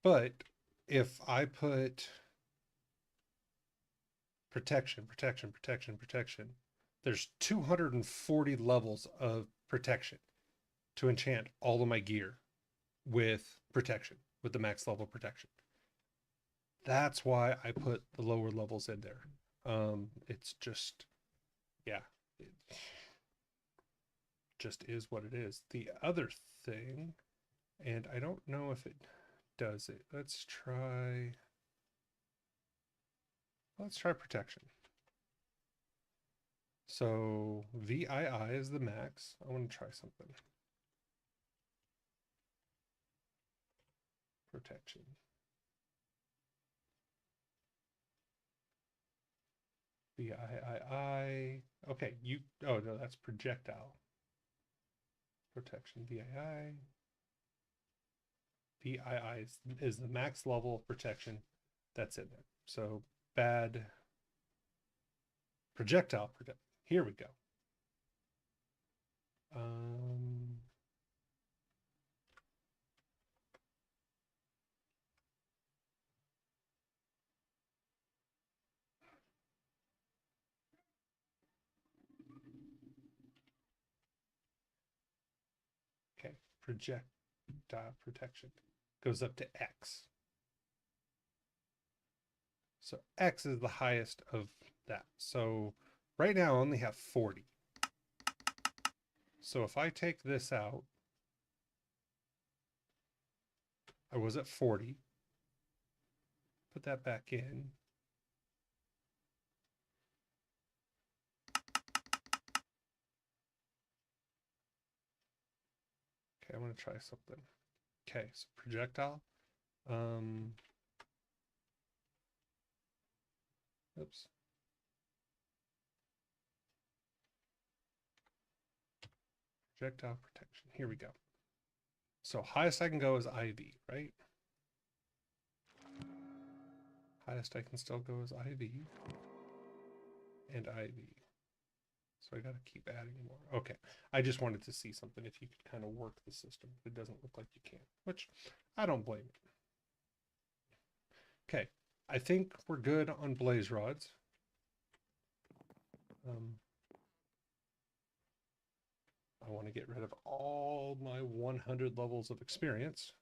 But if I put protection, there's 240 levels of protection to enchant all of my gear with protection, with the max level protection. That's why I put the lower levels in there. It's just, yeah, it just is what it is. The other thing, and I don't know if it does it. Let's try protection. So VII is the max. I want to try something. Protection. VII. Okay, oh no, that's projectile. Protection, VII. VII is the max level of protection that's in there. So bad projectile protect. Here we go. Okay, projectile protection goes up to X. So X is the highest of that. So right now I only have 40. So if I take this out, I was at 40. Put that back in. Okay, I want to try something. Okay, so projectile. Oops. Projectile protection. Here we go. So highest I can go is IV, right? Highest I can still go is IV and IV. So I got to keep adding more. Okay. I just wanted to see something if you could kind of work the system. It doesn't look like you can, which I don't blame it. Okay. I think we're good on blaze rods. I want to get rid of all my 100 levels of experience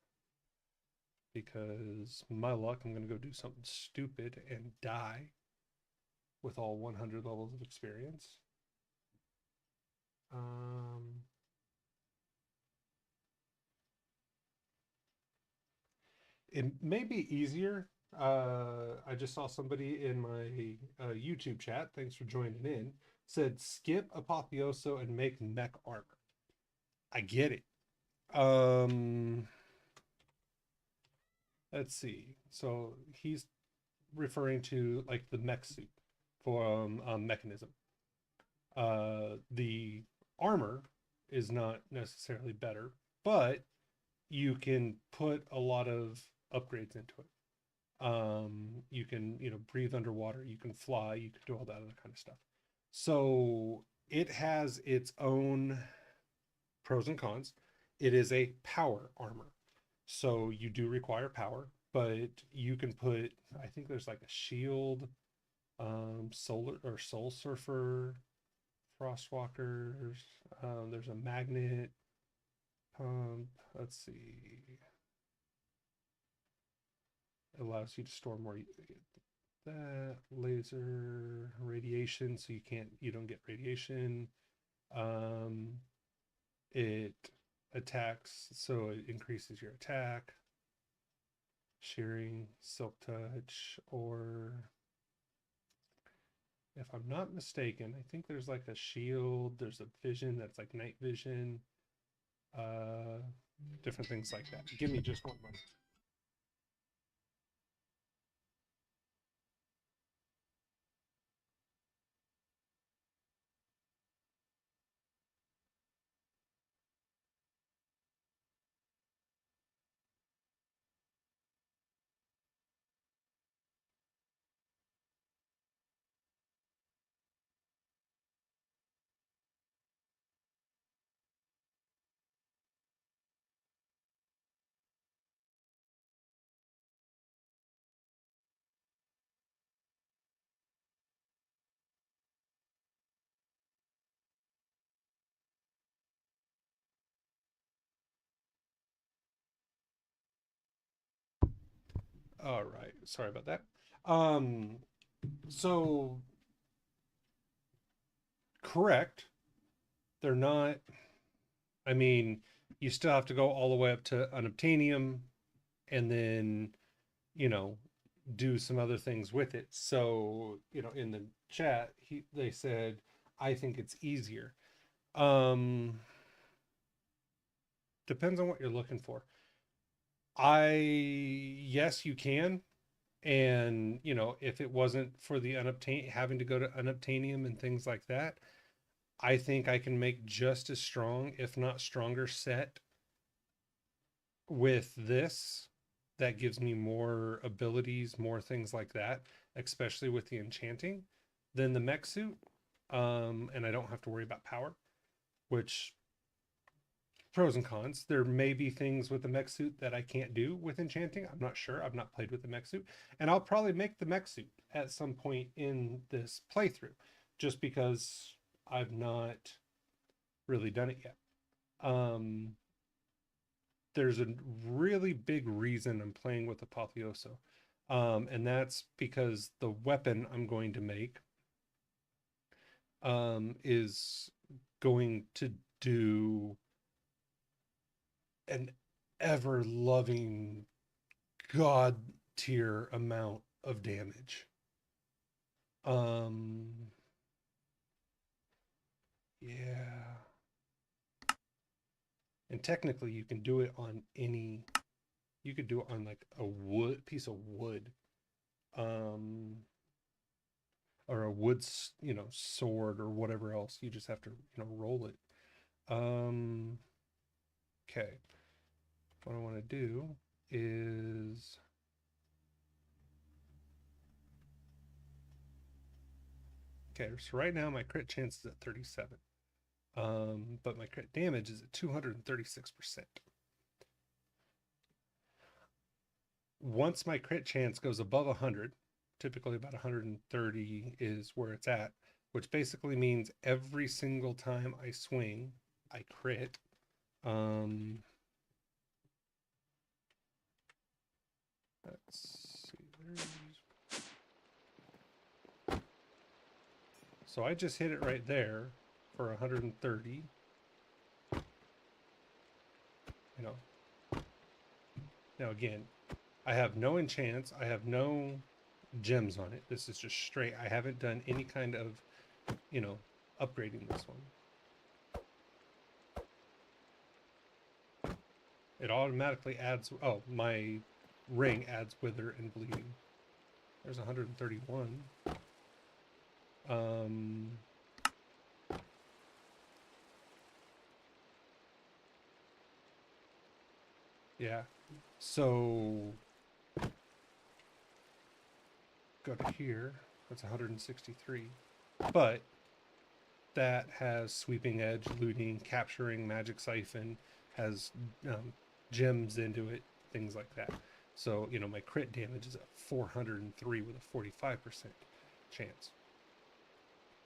because my luck, I'm going to go do something stupid and die with all 100 levels of experience. It may be easier. I just saw somebody in my YouTube chat, thanks for joining in, said skip Apotheoso and make mech armor. I get it. Let's see. So he's referring to like the mech suit for mechanism. The armor is not necessarily better, but you can put a lot of upgrades into it. You can, breathe underwater, you can fly, you can do all that other kind of stuff. So it has its own pros and cons. It is a power armor. So you do require power, but you can put, I think there's like a shield, solar or soul surfer, frostwalkers, there's a magnet pump. Let's see. It allows you to store more that laser radiation, so you don't get radiation. It attacks, so it increases your attack, shearing, silk touch, or if I'm not mistaken, I think there's like a shield, there's a vision that's like night vision, different things like that. Give me just one moment. All right, sorry about that. So correct, they're not. I mean, you still have to go all the way up to unobtainium, and then you know do some other things with it. So in the chat, they said, I think it's easier. Um, Depends on what you're looking for. Yes, you can. And if it wasn't for the having to go to unobtainium and things like that, I think I can make just as strong, if not stronger, set with this that gives me more abilities, more things like that, especially with the enchanting, than the mech suit. And I don't have to worry about power, which pros and cons. There may be things with the mech suit that I can't do with enchanting. I'm not sure. I've not played with the mech suit, and I'll probably make the mech suit at some point in this playthrough, just because I've not really done it yet. There's a really big reason I'm playing with Apotheoso, and that's because the weapon I'm going to make is going to do an ever loving god tier amount of damage. Yeah. And technically you can do it on you could do it on like a piece of wood. Or a wood, sword or whatever else. You just have to, roll it. Okay. What I want to do is okay, so right now my crit chance is at 37. But my crit damage is at 236%. Once my crit chance goes above 100, typically about 130 is where it's at, which basically means every single time I swing, I crit. Let's see. So I just hit it right there for 130. Now again, I have no enchants. I have no gems on it. This is just straight. I haven't done any kind of, upgrading this one. It automatically adds, oh, my ring adds wither and bleeding. There's 131. Yeah. So go to here. That's 163. But that has sweeping edge, looting, capturing, magic siphon, has gems into it, things like that. So, my crit damage is at 403 with a 45% chance.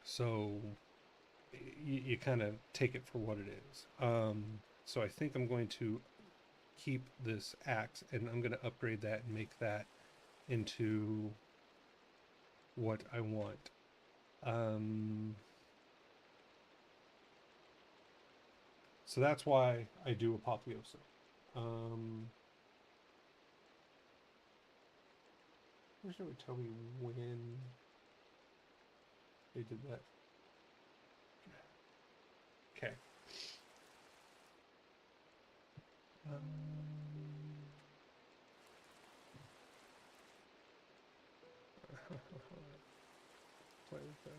So you kind of take it for what it is. So I think I'm going to keep this axe and I'm going to upgrade that and make that into what I want. So that's why I do Apotheosis. Wish it would tell me when they did that. Okay. Play with that.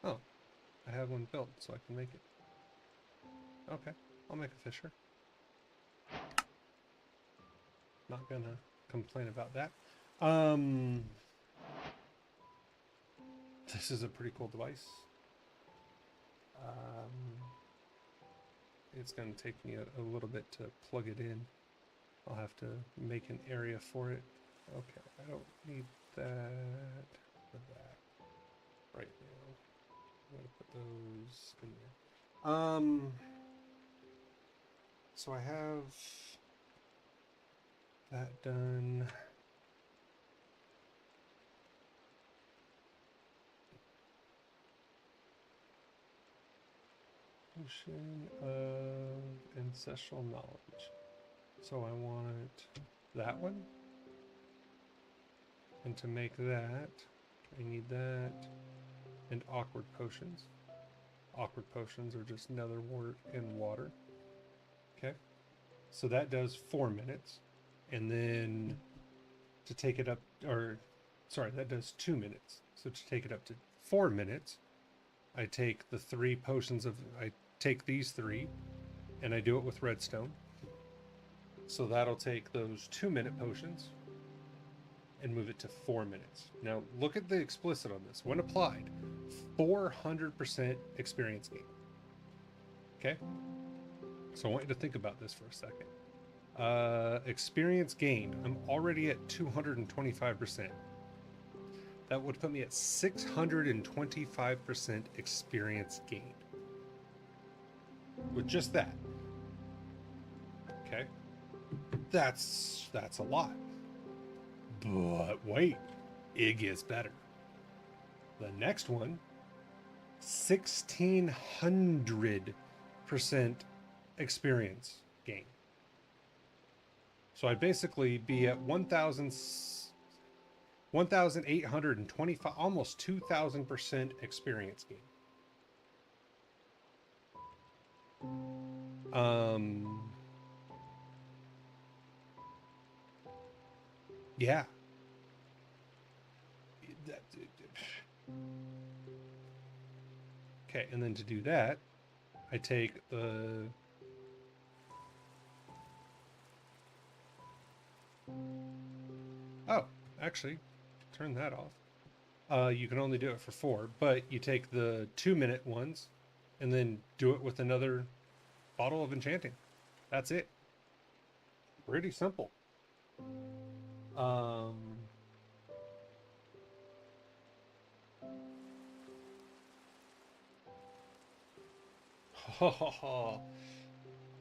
Oh, I have one built, so I can make it. Okay, I'll make a fisher. Not gonna complain about that. This is a pretty cool device. It's gonna take me a little bit to plug it in. I'll have to make an area for it. Okay, I don't need that for that right now. I'm gonna put those in there. So I have that done. Ocean of ancestral knowledge. So I want that one. And to make that, I need that and awkward potions. Awkward potions are just nether wart and water. Okay. So that does 4 minutes. And then to take it up, or sorry, that does 2 minutes. So to take it up to 4 minutes, I take the 3 potions of, I take these 3 and I do it with redstone. So that'll take those 2-minute potions and move it to 4 minutes. Now look at the explicit on this. When applied, 400% experience gain. Okay? So I want you to think about this for a second. Experience gain, I'm already at 225%. That would put me at 625% experience gain. With just that. Okay? That's a lot. But wait, it gets better. The next one, 1600% experience gain. So I'd basically be at 1,825, almost 2,000% experience gain. Yeah. Okay, and then to do that, I take the oh, actually, turn that off. You can only do it for 4, but you take the 2-minute ones and then do it with another bottle of enchanting. That's it. Pretty simple. Oh,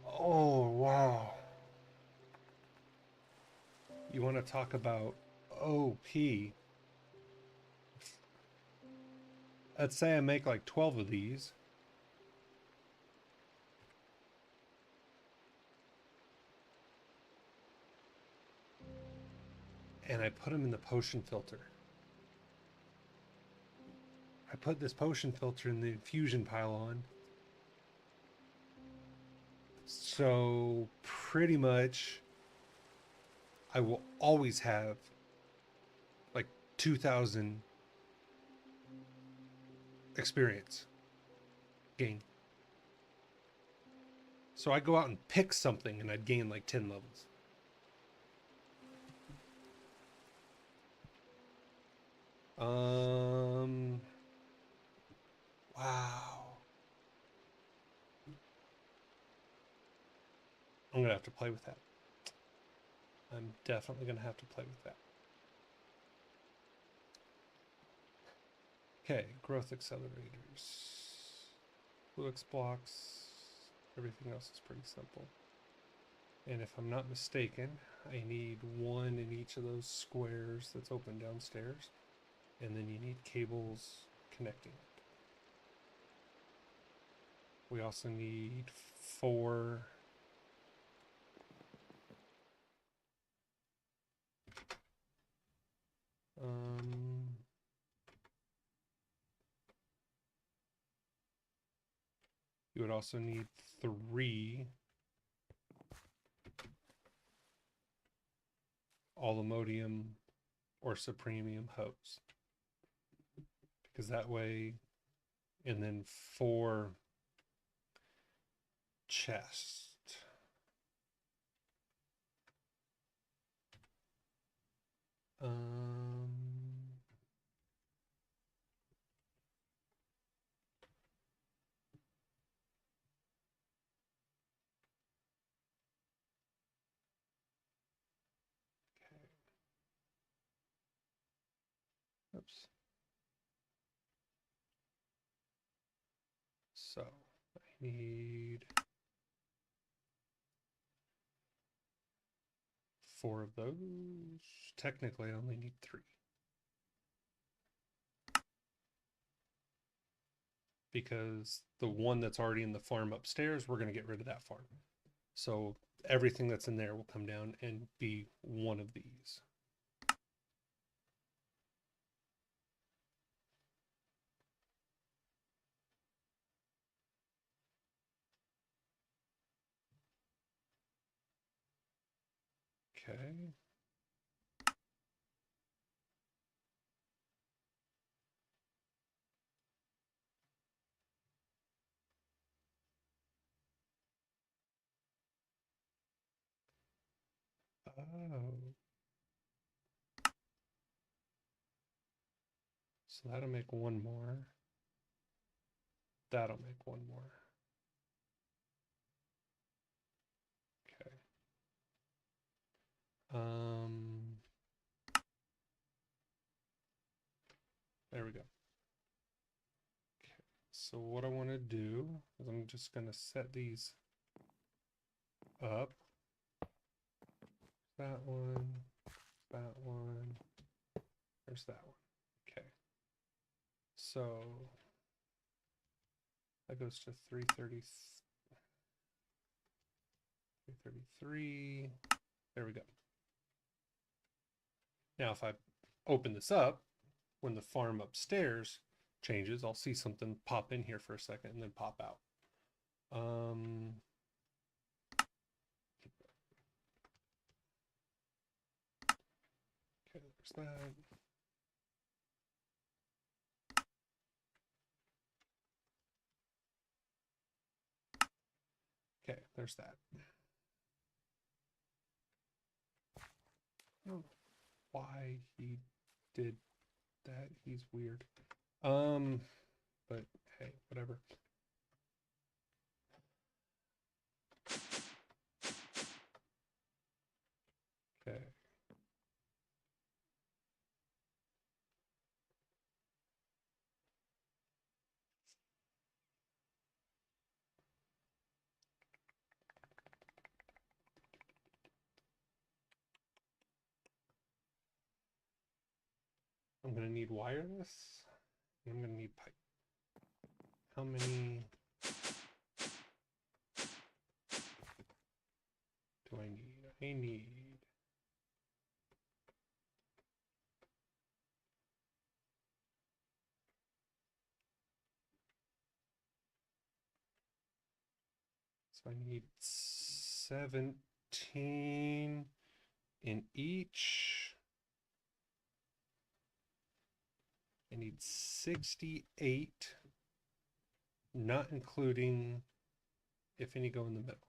wow. You want to talk about OP? Let's say I make like 12 of these. And I put them in the potion filter. I put this potion filter in the infusion pile-on. So pretty much I will always have like 2,000 experience gain. So I go out and pick something and I'd gain like 10 levels. Wow. I'm gonna have to play with that. I'm definitely gonna have to play with that. Okay, growth accelerators. Fluix blocks. Everything else is pretty simple. And if I'm not mistaken, I need one in each of those squares that's open downstairs. And then you need cables connecting it. We also need 4 you would also need 3 allomodium or supremium hose. Because that way, and then 4 chest. Oops. So I need 4 of those. Technically, I only need 3. Because the one that's already in the farm upstairs, we're going to get rid of that farm. So everything that's in there will come down and be one of these. Okay. Oh. So that'll make 1 more. That'll make 1 more. Okay. There we go. Okay. So what I want to do is I'm just going to set these up. That one, there's that one. Okay. So that goes to 333. There we go. Now, if I open this up, when the farm upstairs changes, I'll see something pop in here for a second and then pop out. Okay, there's that. Okay, there's that. I don't know why he did that. He's weird. But hey, whatever. Okay. I'm gonna need wireless. And I'm gonna need pipe. How many do I need? I need I need 17 in each. I need 68, not including if any go in the middle.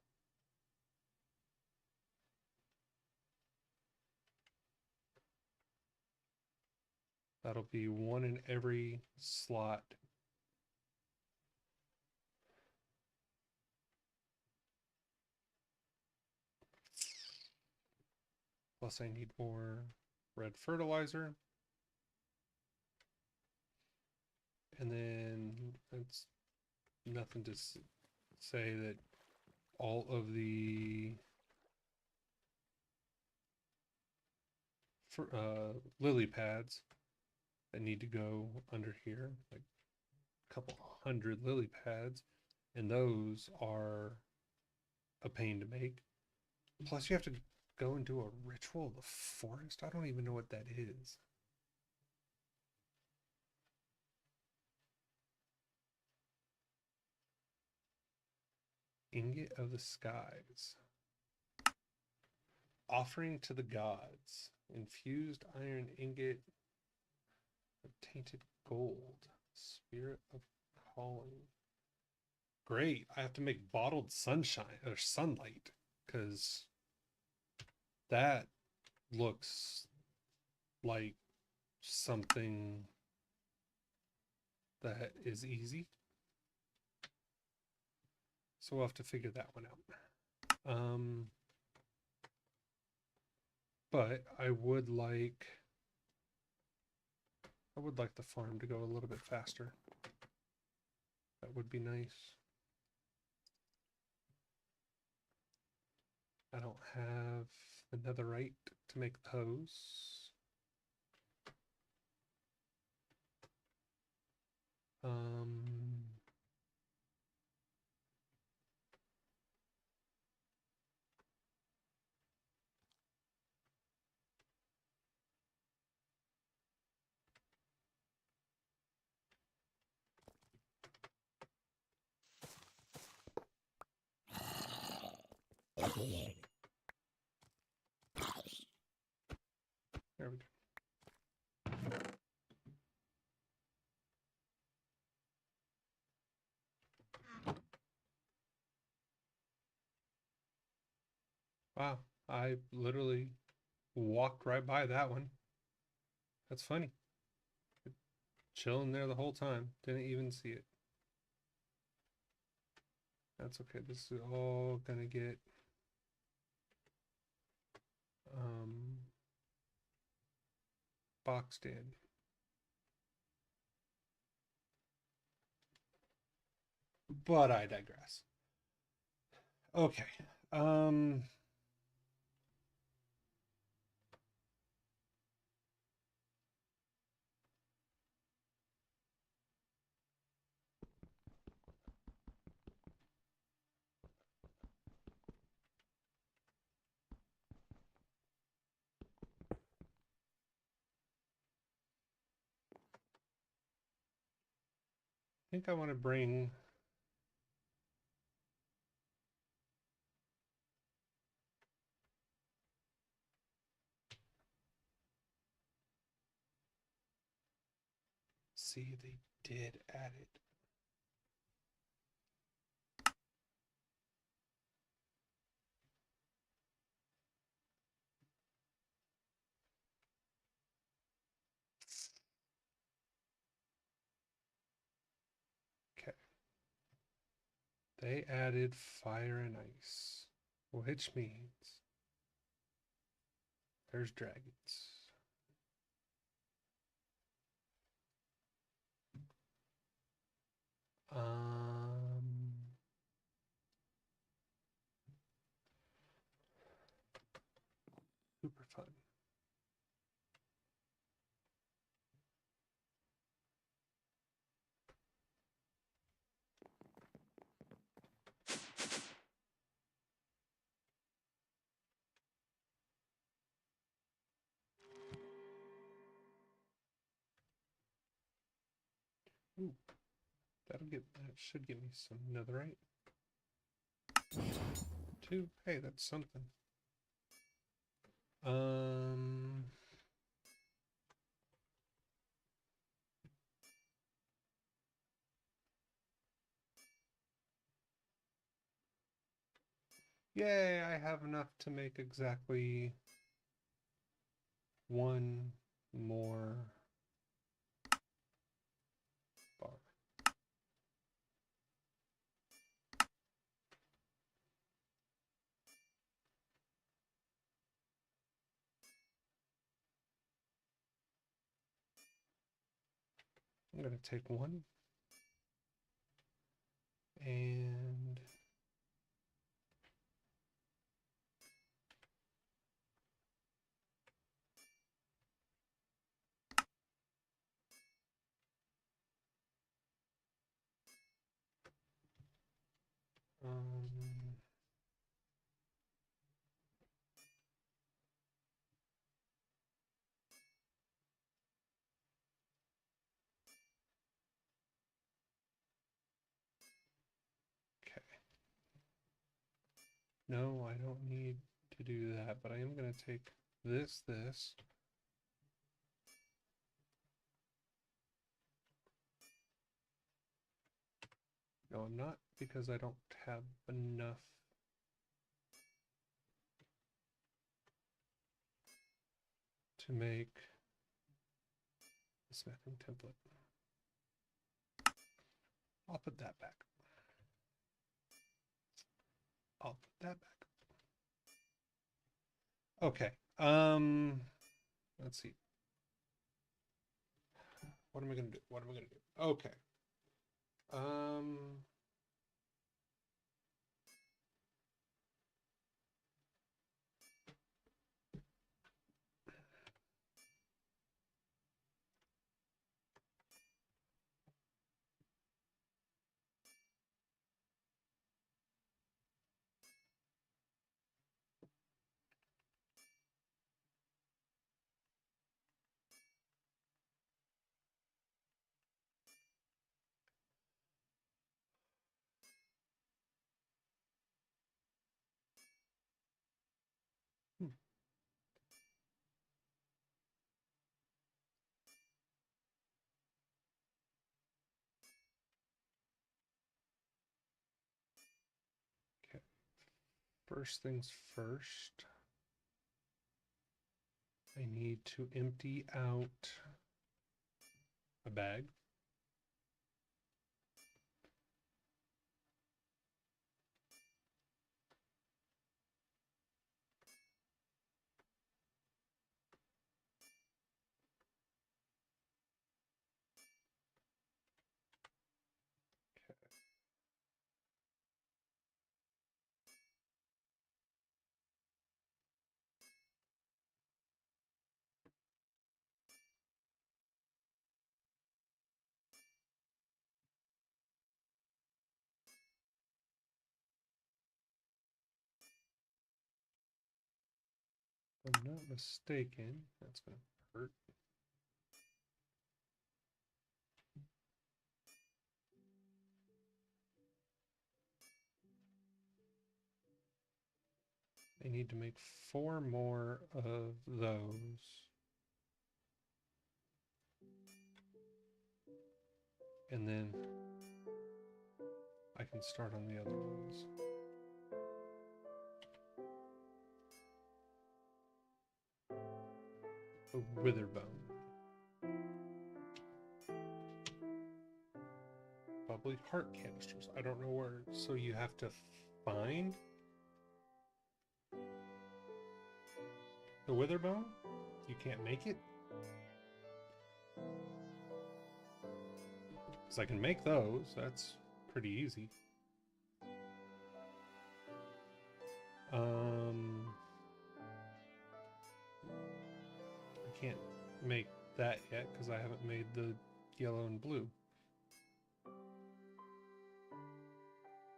That'll be 1 in every slot. Plus I need more red fertilizer. And then it's nothing to say that all of the for lily pads that need to go under here, like a couple hundred lily pads, and those are a pain to make. Plus, you have to go and do a ritual of the forest. I don't even know what that is. Ingot of the skies. Offering to the gods. Infused iron ingot of tainted gold. Spirit of calling. Great. I have to make bottled sunshine or sunlight because that looks like something that is easy. So we'll have to figure that one out. But I would like the farm to go a little bit faster. That would be nice. I don't have the netherite to make the hose. There we go. Wow, I literally walked right by that one. That's funny. Chilling there the whole time. Didn't even see it. That's okay. This is all gonna get boxed in. But I digress. Okay. I think I want to bring see they did add it. Okay. They added fire and ice, which means there's dragons. Super fun. Ooh, that should give me some netherite. 2. Hey, that's something. Yay, I have enough to make exactly one more bar. I'm going to take one and Okay. No, I don't need to do that, but I am going to take this. No, I'm not, because I don't have enough to make a smithing template. I'll put that back. I'll put that back. Okay. Let's see. What am I gonna do? What am I gonna do? Okay. Okay. First things first. I need to empty out a bag. If I'm not mistaken, that's going to hurt. I need to make 4 more of those. And then I can start on the other ones. A wither bone. Bubbly heart canisters. I don't know where. So you have to find the wither bone? You can't make it? Because I can make those. That's pretty easy. I can't make that yet because I haven't made the yellow and blue.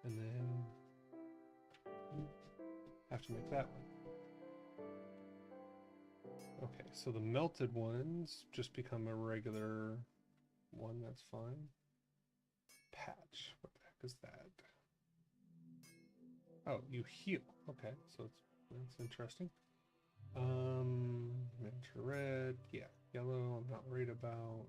And then have to make that one. Okay, so the melted ones just become a regular one. That's fine. Patch. What the heck is that? Oh, you heal. Okay, so that's interesting. Mentor red. Yeah, yellow. I'm not worried about.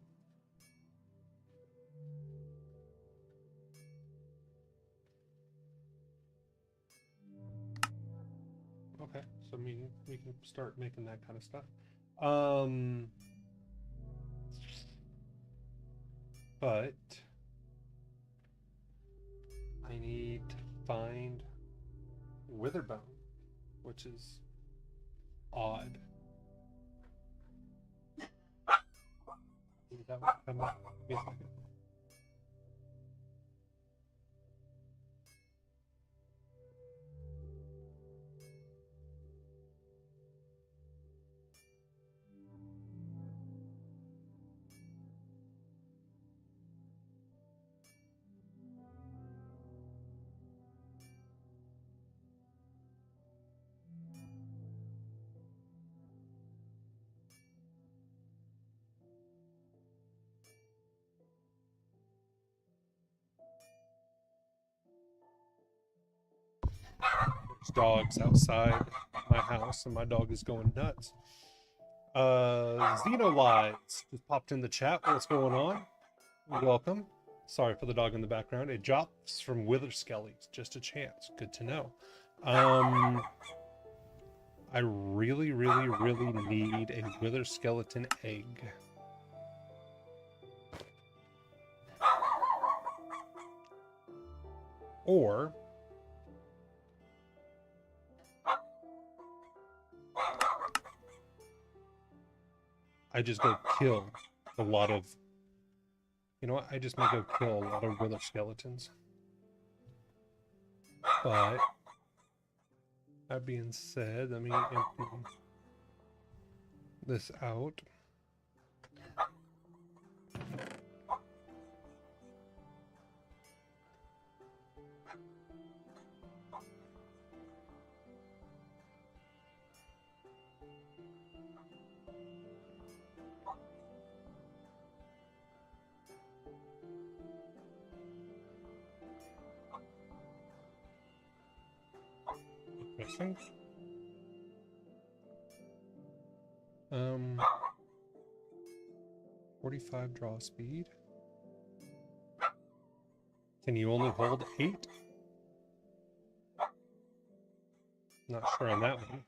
Okay, so I mean we can start making that kind of stuff. But I need to find Witherbone, which is odd. That would come up. Give me a second. dogs outside my house, and my dog is going nuts. Xenolides just popped in the chat. What's going on? Welcome. Sorry for the dog in the background. It drops from Wither Skellies. Just a chance. Good to know. I really, really, really need a Wither Skeleton egg. Or I just go kill a lot of, you know what? I just may go kill a lot of Wither Skeletons. But that being said, let me empty this out. Interesting. 45 draw speed. Can you only hold 8? Not sure on that one.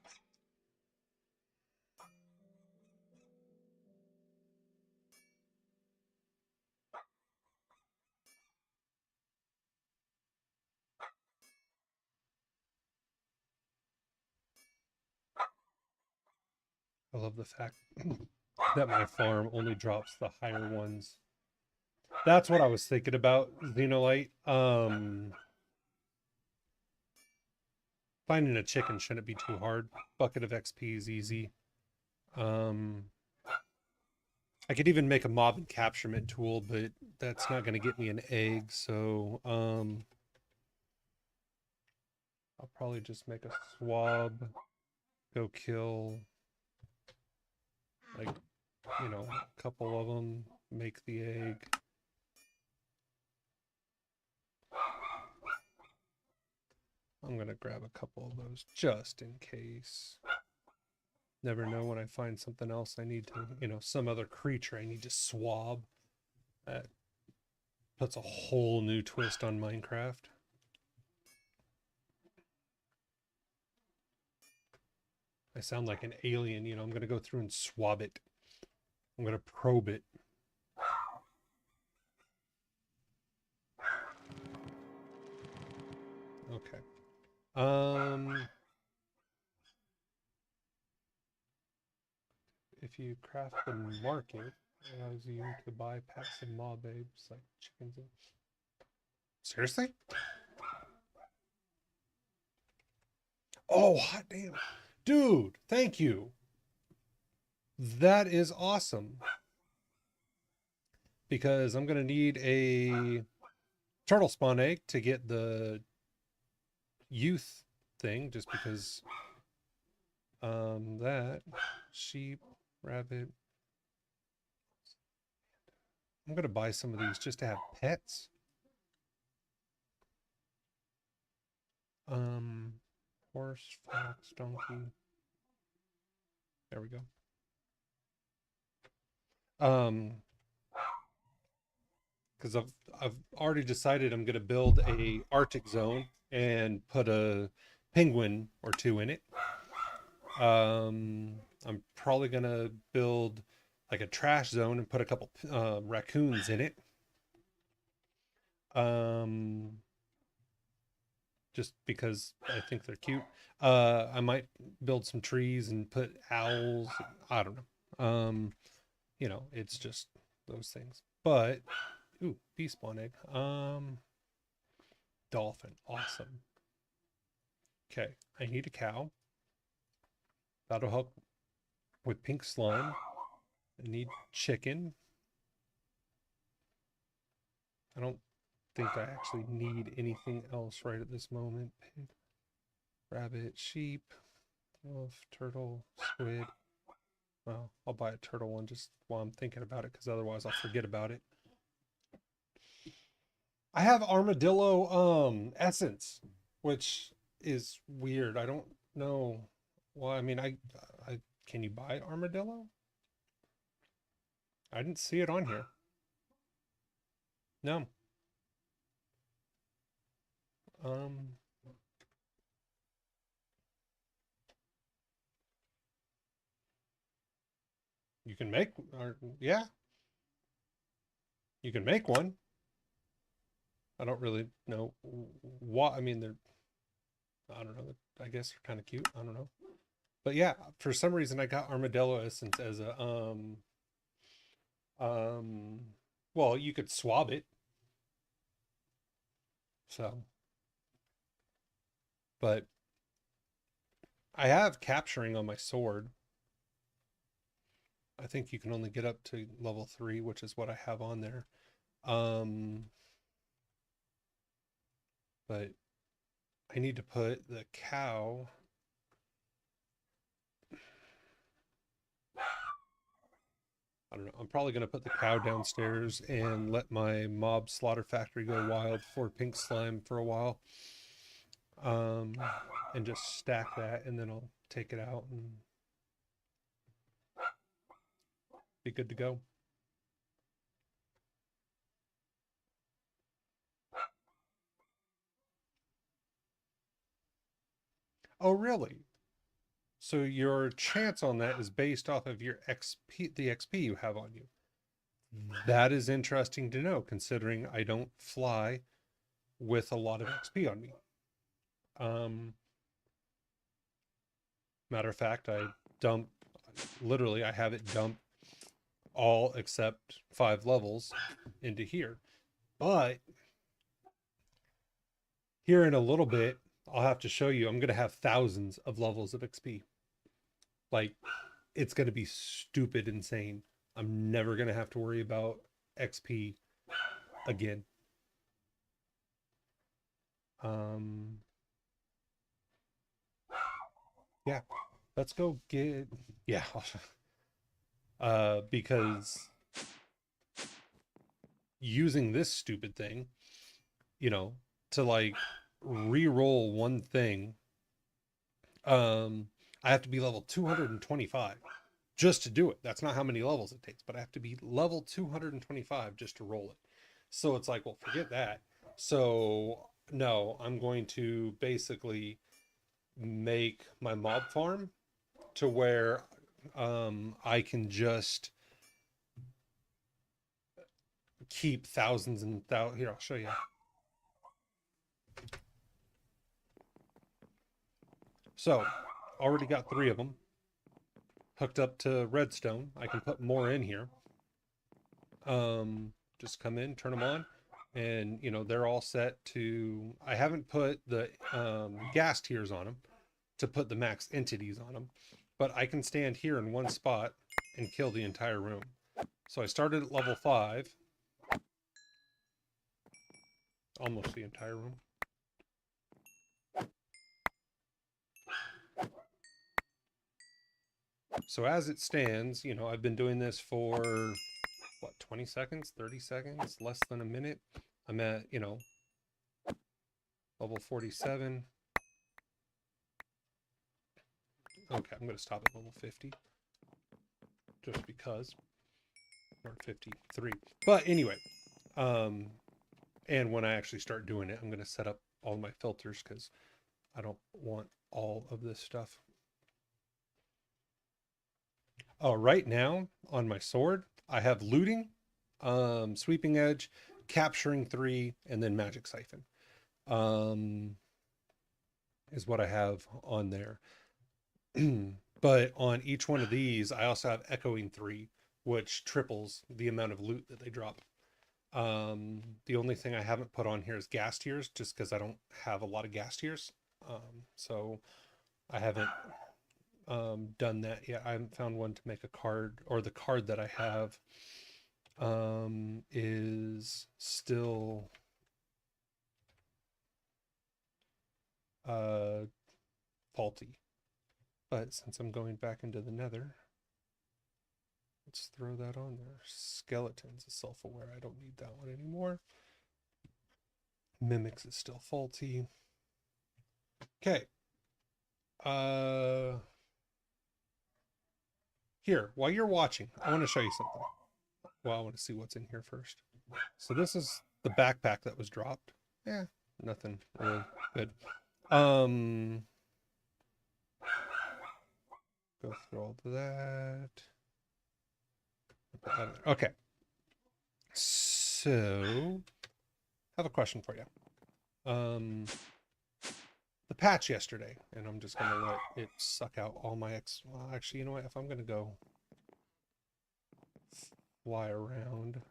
I love the fact that my farm only drops the higher ones. That's what I was thinking about, Xenolite. Finding a chicken shouldn't be too hard. Bucket of XP is easy. I could even make a mob encapturement tool, but that's not going to get me an egg, so I'll probably just make a swab, go kill, like, you know, a couple of them, make the egg. I'm going to grab a couple of those just in case. Never know when I find something else I need to, you know, some other creature I need to swab. That puts a whole new twist on Minecraft. I sound like an alien, you know, I'm going to go through and swab it. I'm going to probe it. Okay. If you craft the market, it allows you to buy packs of mob babes like chickens. Seriously? Oh, hot damn. Dude, thank you. That is awesome. Because I'm going to need a turtle spawn egg to get the youth thing, just because that sheep, rabbit. I'm going to buy some of these just to have pets. Horse, fox, donkey. There we go. Because I've already decided I'm going to build a Arctic zone and put a penguin or two in it. I'm probably going to build like a trash zone and put a couple raccoons in it. Just because I think they're cute. I might build some trees and put owls. I don't know. You know, it's just those things. But ooh, bee spawn egg. Dolphin, awesome. Okay, I need a cow. That'll help with pink slime. I need chicken. I don't think I actually need anything else right at this moment. Pig, rabbit, sheep, wolf, turtle, squid. Well, I'll buy a turtle one just while I'm thinking about it, because otherwise I'll forget about it. I have armadillo essence, which is weird. I don't know. Well, I mean, I can you buy armadillo? I didn't see it on here. No. Um, you can make, or yeah, you can make one. I don't really know what. I mean, they're. I don't know. I guess they're kind of cute. I don't know. But yeah, for some reason I got armadillo essence as a um well, you could swab it. So, but I have capturing on my sword. I think you can only get up to level 3, which is what I have on there. Um but I need to put the cow. I don't know. I'm probably going to put the cow downstairs and let my mob slaughter factory go wild for pink slime for a while. Um, and just stack that, and then I'll take it out and be good to go. Oh, really? So your chance on that is based off of your XP, the XP you have on you. That is interesting to know, considering I don't fly with a lot of XP on me. Matter of fact, literally, I have it dump all except 5 levels into here. But here in a little bit, I'll have to show you, I'm going to have thousands of levels of XP. Like, it's going to be stupid insane. I'm never going to have to worry about XP again. Yeah, let's go get, yeah, because using this stupid thing, to like re-roll one thing, I have to be level 225 just to do it. That's not how many levels it takes, but I have to be level 225 just to roll it. So it's like, well, forget that. So no, I'm going to basically make my mob farm to where I can just keep thousands and thousands. Here, I'll show you. So already got 3 of them hooked up to redstone. I can put more in here. Just come in, turn them on, and they're all set to. I haven't put the gas tiers on them to put the max entities on them, but I can stand here in one spot and kill the entire room. So I started at level 5, almost the entire room. So as it stands, I've been doing this for what, 20 seconds, 30 seconds, less than a minute. I'm at, level 47. Okay, I'm going to stop at level 50 just because, or 53. But anyway, and when I actually start doing it, I'm going to set up all my filters because I don't want all of this stuff. Oh, right now on my sword, I have looting, sweeping edge, capturing 3, and then magic siphon. Is what I have on there. But on each one of these, I also have echoing 3, which triples the amount of loot that they drop. The only thing I haven't put on here is gas tiers, just because I don't have a lot of gas tiers. So I haven't done that yet. I haven't found one to make a card, or the card that I have is still faulty. But since I'm going back into the nether, let's throw that on there. Skeletons is self-aware. I don't need that one anymore. Mimics is still faulty. Okay. Here, while you're watching, I want to show you something. Well, I want to see what's in here first. So this is the backpack that was dropped. Yeah, nothing really good. Um, go through all of that. Okay. So, I have a question for you. The patch yesterday, and I'm just gonna let it suck out all my well, actually, you know what? If I'm gonna go fly around,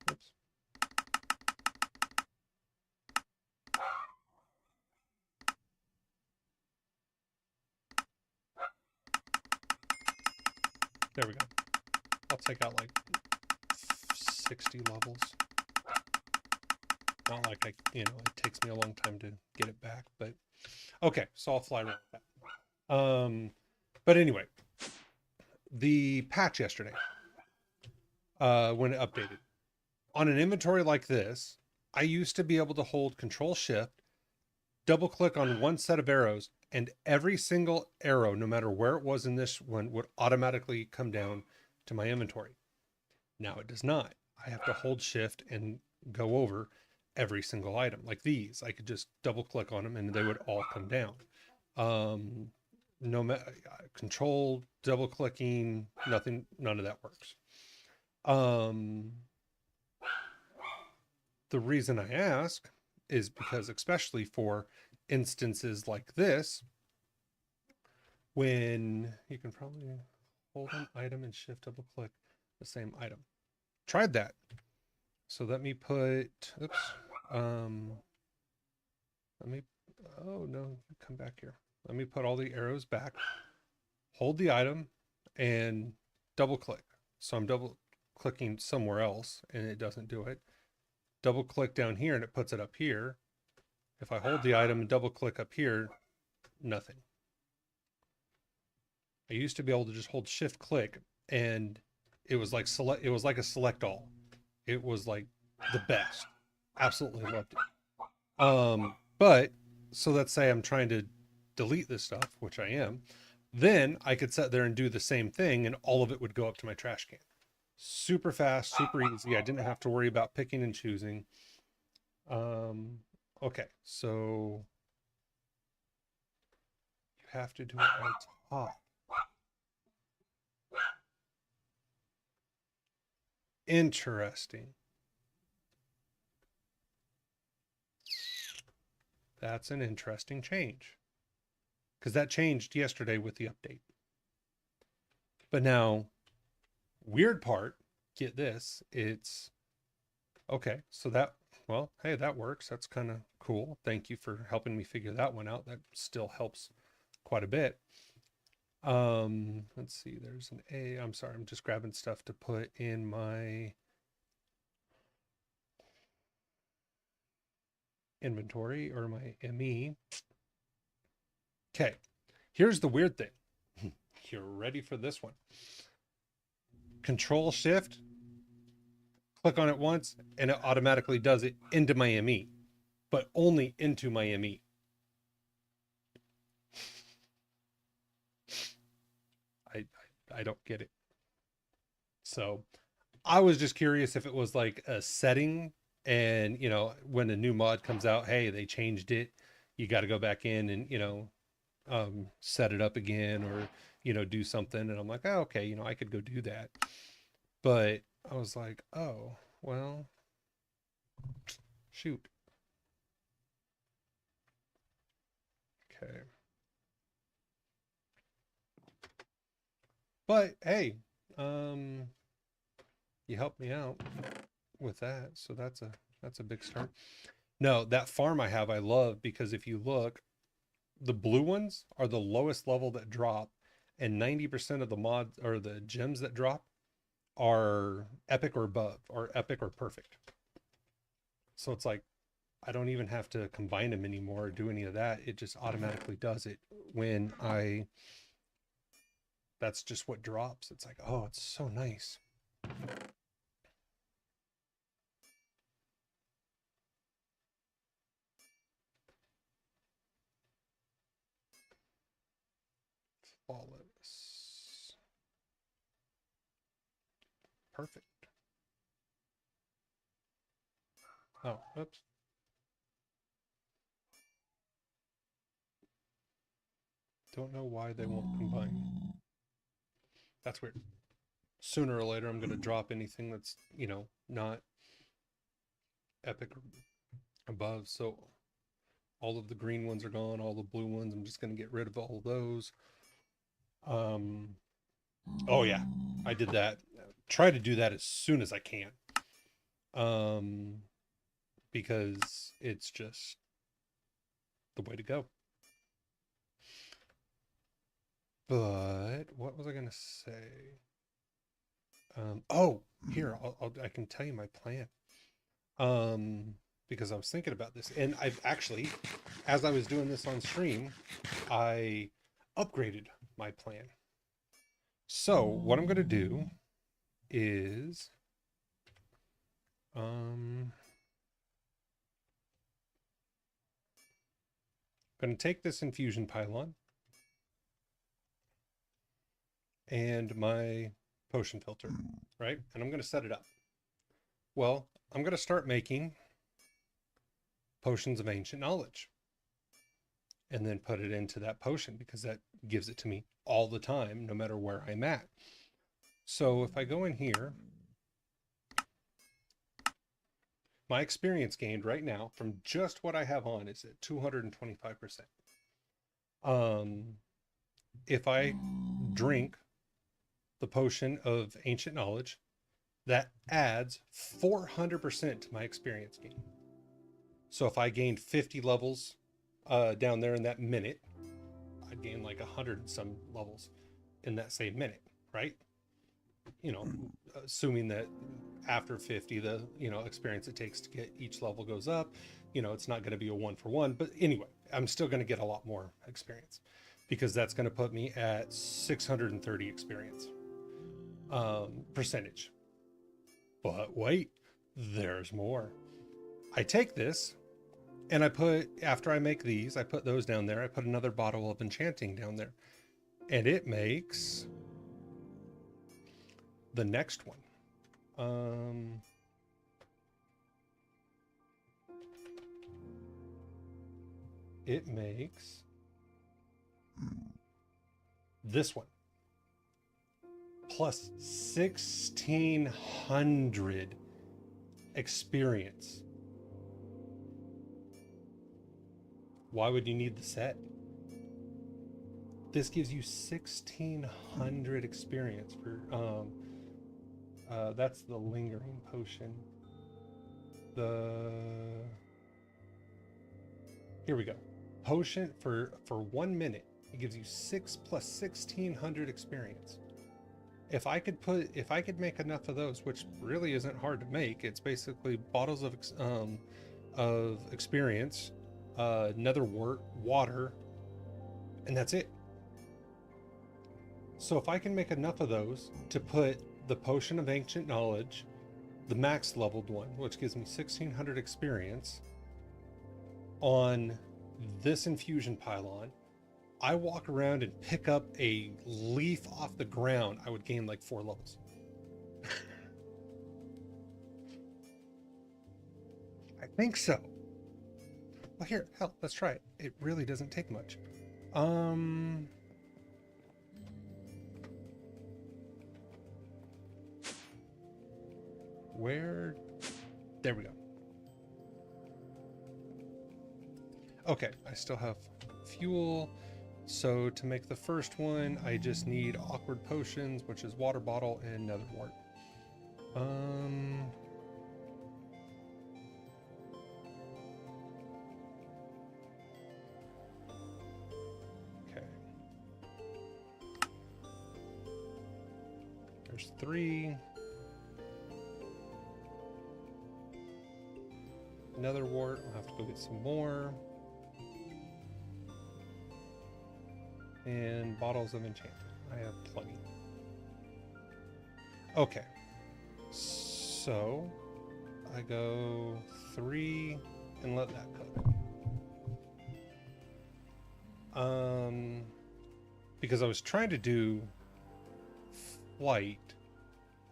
oops. There we go. I'll take out like 60 levels. Not like it takes me a long time to get it back, but okay, so I'll fly around with that. But anyway, the patch yesterday, when it updated, on an inventory like this, I used to be able to hold Control Shift, double click on one set of arrows, and every single arrow, no matter where it was in this one, would automatically come down to my inventory. Now it does not. I have to hold Shift and go over every single item. Like these, I could just double click on them and they would all come down. No matter control, double clicking, nothing, none of that works. The reason I ask is because, especially for instances like this, when you can probably hold an item and shift double click the same item. Tried that. So let me put, oops, let me, oh no, come back here. Let me put all the arrows back, hold the item and double click. So I'm double clicking somewhere else and it doesn't do it. Double click down here and it puts it up here. If I hold the item and double click up here, nothing. I used to be able to just hold shift click and it was like select, it was like a select all. It was like the best. Absolutely loved it. But so let's say I'm trying to delete this stuff, which I am, then I could sit there and do the same thing and all of it would go up to my trash can. Super fast, super easy. I didn't have to worry about picking and choosing. Okay, so you have to do it on top. Interesting. That's an interesting change. Because that changed yesterday with the update. But now, weird part, get this, it's okay. So that, well, hey, that works. That's kind of cool. Thank you for helping me figure that one out. That still helps quite a bit. Let's see, there's an A. I'm sorry, I'm just grabbing stuff to put in my inventory or my ME. Okay, here's the weird thing. You're ready for this one. Control Shift, click on it once, and it automatically does it into my ME, but only into my ME. I don't get it. So I was just curious if it was like a setting and, when a new mod comes out, hey, they changed it. You got to go back in and, set it up again or, do something. And I'm like, oh, okay, I could go do that. But I was like, oh, well, shoot. Okay. But hey, you helped me out with that. So that's a big start. No, that farm I have, I love because if you look, the blue ones are the lowest level that drop, and 90% of the mods or the gems that drop are epic or above, or epic or perfect. So it's like I don't even have to combine them anymore or do any of that. It just automatically does it when that's just what drops. It's like, oh, it's so nice. Flawless. Perfect. Oh, oops. Don't know why they won't combine. That's weird. Sooner or later, I'm going to drop anything that's, you know, not epic above. So all of the green ones are gone. All the blue ones, I'm just going to get rid of all of those. Oh yeah, I did that. Try to do that as soon as I can. Because it's just the way to go. But what was I going to say? Oh, here, I can tell you my plan. Because I was thinking about this, and I've actually, as I was doing this on stream, I upgraded my plan. So what I'm going to do is, going to take this infusion pylon and my potion filter, right? And I'm going to set it up. Well, I'm going to start making potions of ancient knowledge and then put it into that potion because that gives it to me all the time, no matter where I'm at. So if I go in here, my experience gained right now from just what I have on is at 225%. If I drink the potion of ancient knowledge, that adds 400% to my experience gain. So if I gained 50 levels down there in that minute, I'd gain like 100 and some levels in that same minute, right? You know, assuming that after 50, the, you know, experience it takes to get each level goes up. You know, it's not going to be a 1-for-1, but anyway, I'm still going to get a lot more experience because that's going to put me at 630 experience percentage. But wait, there's more. I take this and I put, after I make these, I put those down there. I put another bottle of enchanting down there and it makes the next one. It makes this one plus 1600 experience. Why would you need the set? This gives you 1600 experience for that's the lingering potion. Here we go. Potion for 1 minute. It gives you 6 plus 1600 experience. If I could make enough of those, which really isn't hard to make, it's basically bottles of experience, nether wart, water, and that's it. So if I can make enough of those to put the potion of ancient knowledge, the max leveled one, which gives me 1600 experience, on this infusion pylon, I walk around and pick up a leaf off the ground, I would gain like 4 levels. I think so. Well, here, hell, let's try it. It really doesn't take much. Where? There we go. Okay, I still have fuel. So to make the first one, I just need awkward potions, which is water bottle and nether wart. Okay. There's 3. Nether wart, I'll have to go get some more. And bottles of enchanting. I have plenty. Okay. So I go 3 and let that cook. Because I was trying to do flight.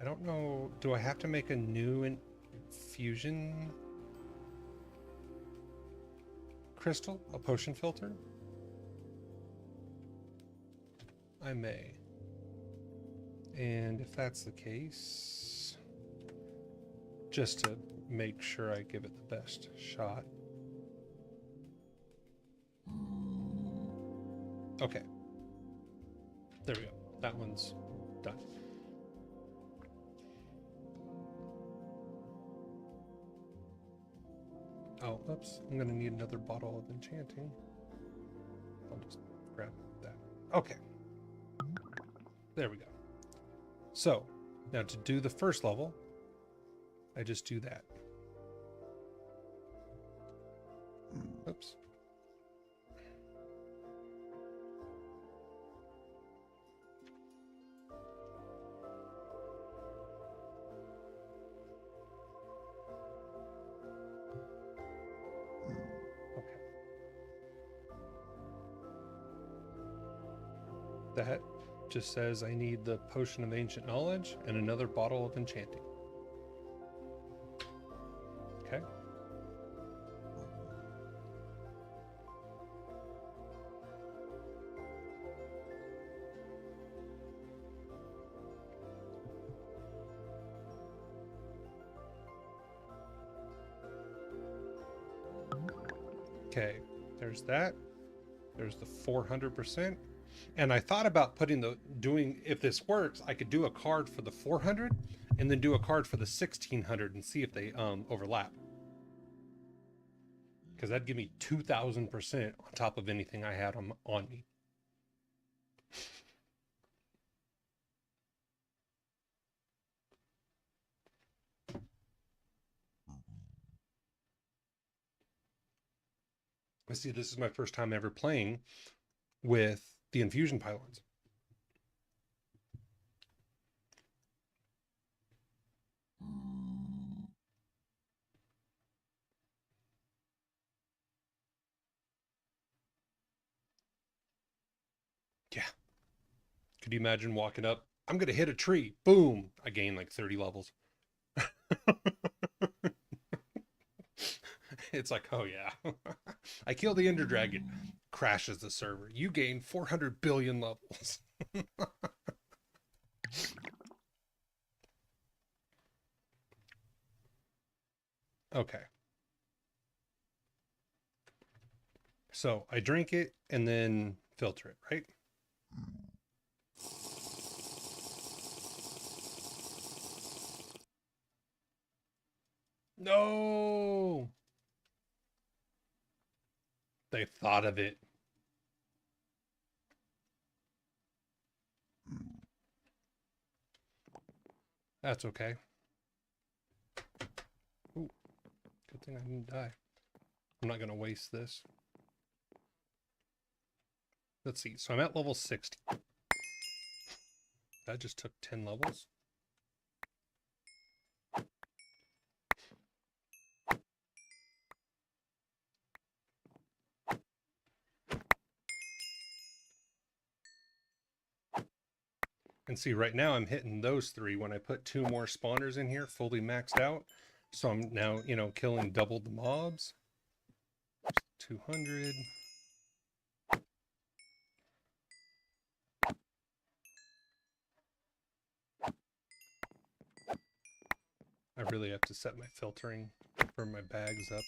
I don't know. Do I have to make a new infusion crystal? A potion filter? I may. And if that's the case, just to make sure I give it the best shot. Okay. There we go. That one's done. Oh, oops. I'm going to need another bottle of enchanting. I'll just grab that. Okay. There we go. So, now to do the first level, I just do that. Oops. That just says I need the potion of ancient knowledge and another bottle of enchanting. Okay. Okay, there's that. There's the 400%. And I thought about if this works, I could do a card for the 400 and then do a card for the 1600 and see if they overlap. Because that'd give me 2000% on top of anything I had on me. I see this is my first time ever playing with the infusion pylons. Yeah. Could you imagine walking up? I'm going to hit a tree. Boom. I gain like 30 levels. It's like, oh yeah. I kill the Ender Dragon. Crashes the server. You gain 400 billion levels. Okay. So I drink it and then filter it, right? No. They thought of it. That's okay. Ooh, good thing I didn't die. I'm not going to waste this. Let's see. So I'm at level 60. That just took 10 levels. And see, right now I'm hitting those 3 when I put 2 more spawners in here, fully maxed out. So I'm now, killing double the mobs. 200. I really have to set my filtering for my bags up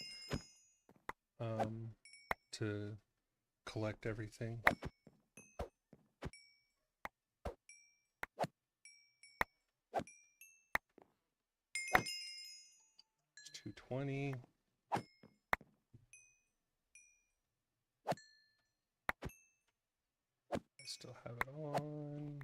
to collect everything. 220. I still have it on.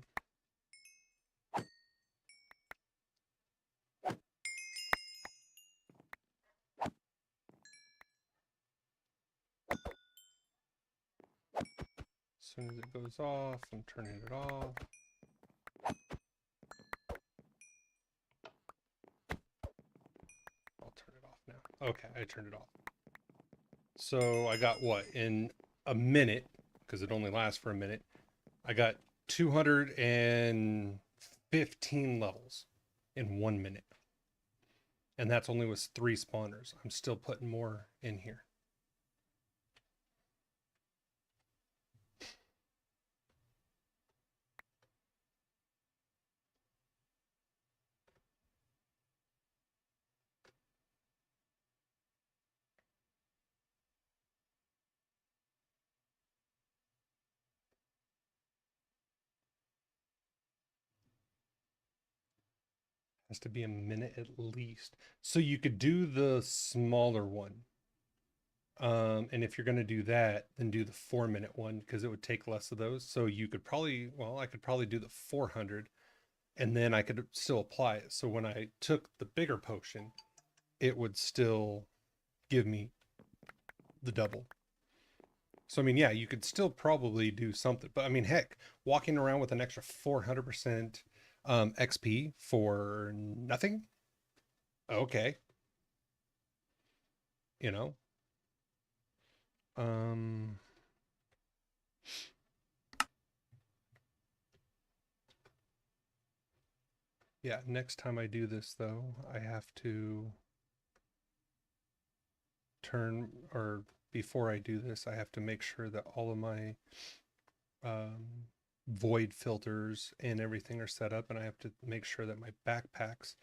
As soon as it goes off, I'm turning it off. Okay, I turned it off. So I got what in a minute, because it only lasts for a minute. I got 215 levels in 1 minute. And that's only with 3 spawners. I'm still putting more in here. Has to be a minute at least. So you could do the smaller one. And if you're going to do that, then do the 4 minute one because it would take less of those. So you could probably, well, I could probably do the 400 and then I could still apply it. So when I took the bigger potion, it would still give me the double. So, I mean, yeah, you could still probably do something. But I mean, heck, walking around with an extra 400% XP for nothing? Okay. You know? Um, yeah, next time I do this, though, I have to turn, or before I do this, I have to make sure that all of my void filters and everything are set up, and I have to make sure that my backpacks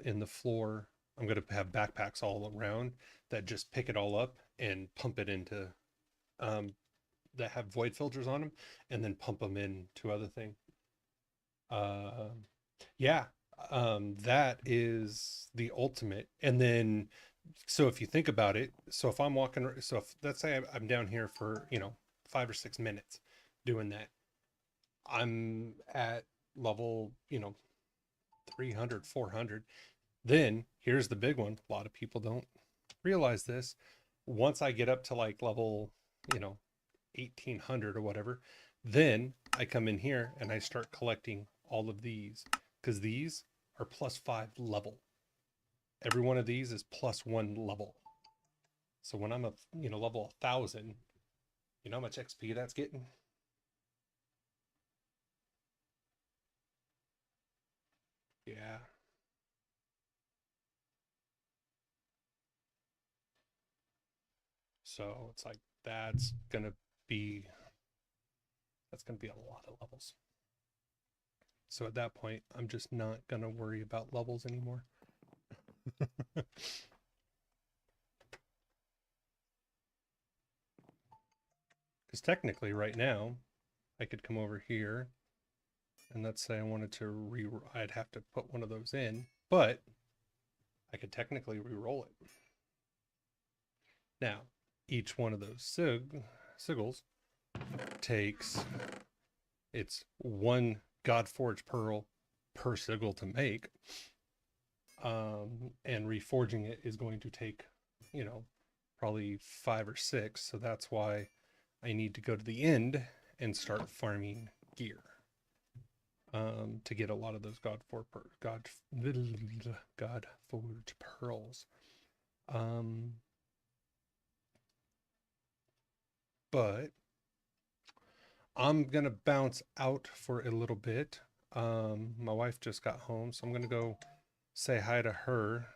in the floor, I'm going to have backpacks all around that just pick it all up and pump it into that have void filters on them, and then pump them into other thing. Yeah, that is the ultimate. And then, so if you think about it, so if I'm walking, so if let's say I'm down here for 5 or 6 minutes doing that, I'm at level 300, 400. Then here's the big one. A lot of people don't realize this. Once I get up to like level 1800 or whatever, then I come in here and I start collecting all of these because these are +5 level. Every one of these is +1 level. So when I'm a level 1000, you know how much XP that's getting? Yeah. So it's like be that's gonna be a lot of levels. So at that point, I'm just not gonna worry about levels anymore. Because technically, right now, I could come over here, and let's say I wanted to I'd have to put one of those in, but I could technically re-roll it. Now, each one of those sigils takes it's 1 Godforged pearl per sigil to make. And reforging it is going to take, probably 5 or 6. So that's why I need to go to the end and start farming gear to get a lot of those Godforged pearls. But I'm gonna bounce out for a little bit. My wife just got home, so I'm gonna go say hi to her.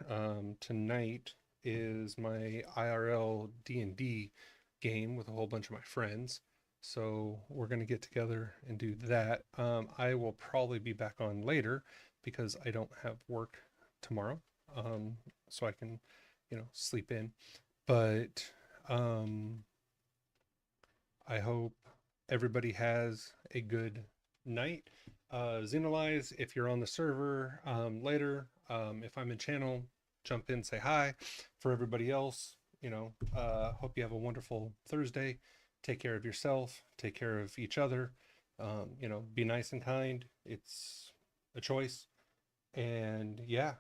Tonight is my IRL D&D game with a whole bunch of my friends. So we're going to get together and do that. I will probably be back on later because I don't have work tomorrow. So I can, sleep in. But I hope everybody has a good night. Xenolize, if you're on the server later, if I'm in channel, jump in, say hi. For everybody else, hope you have a wonderful Thursday. Take care of yourself, take care of each other. Be nice and kind. It's a choice. And yeah,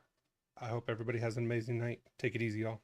I hope everybody has an amazing night. Take it easy, y'all.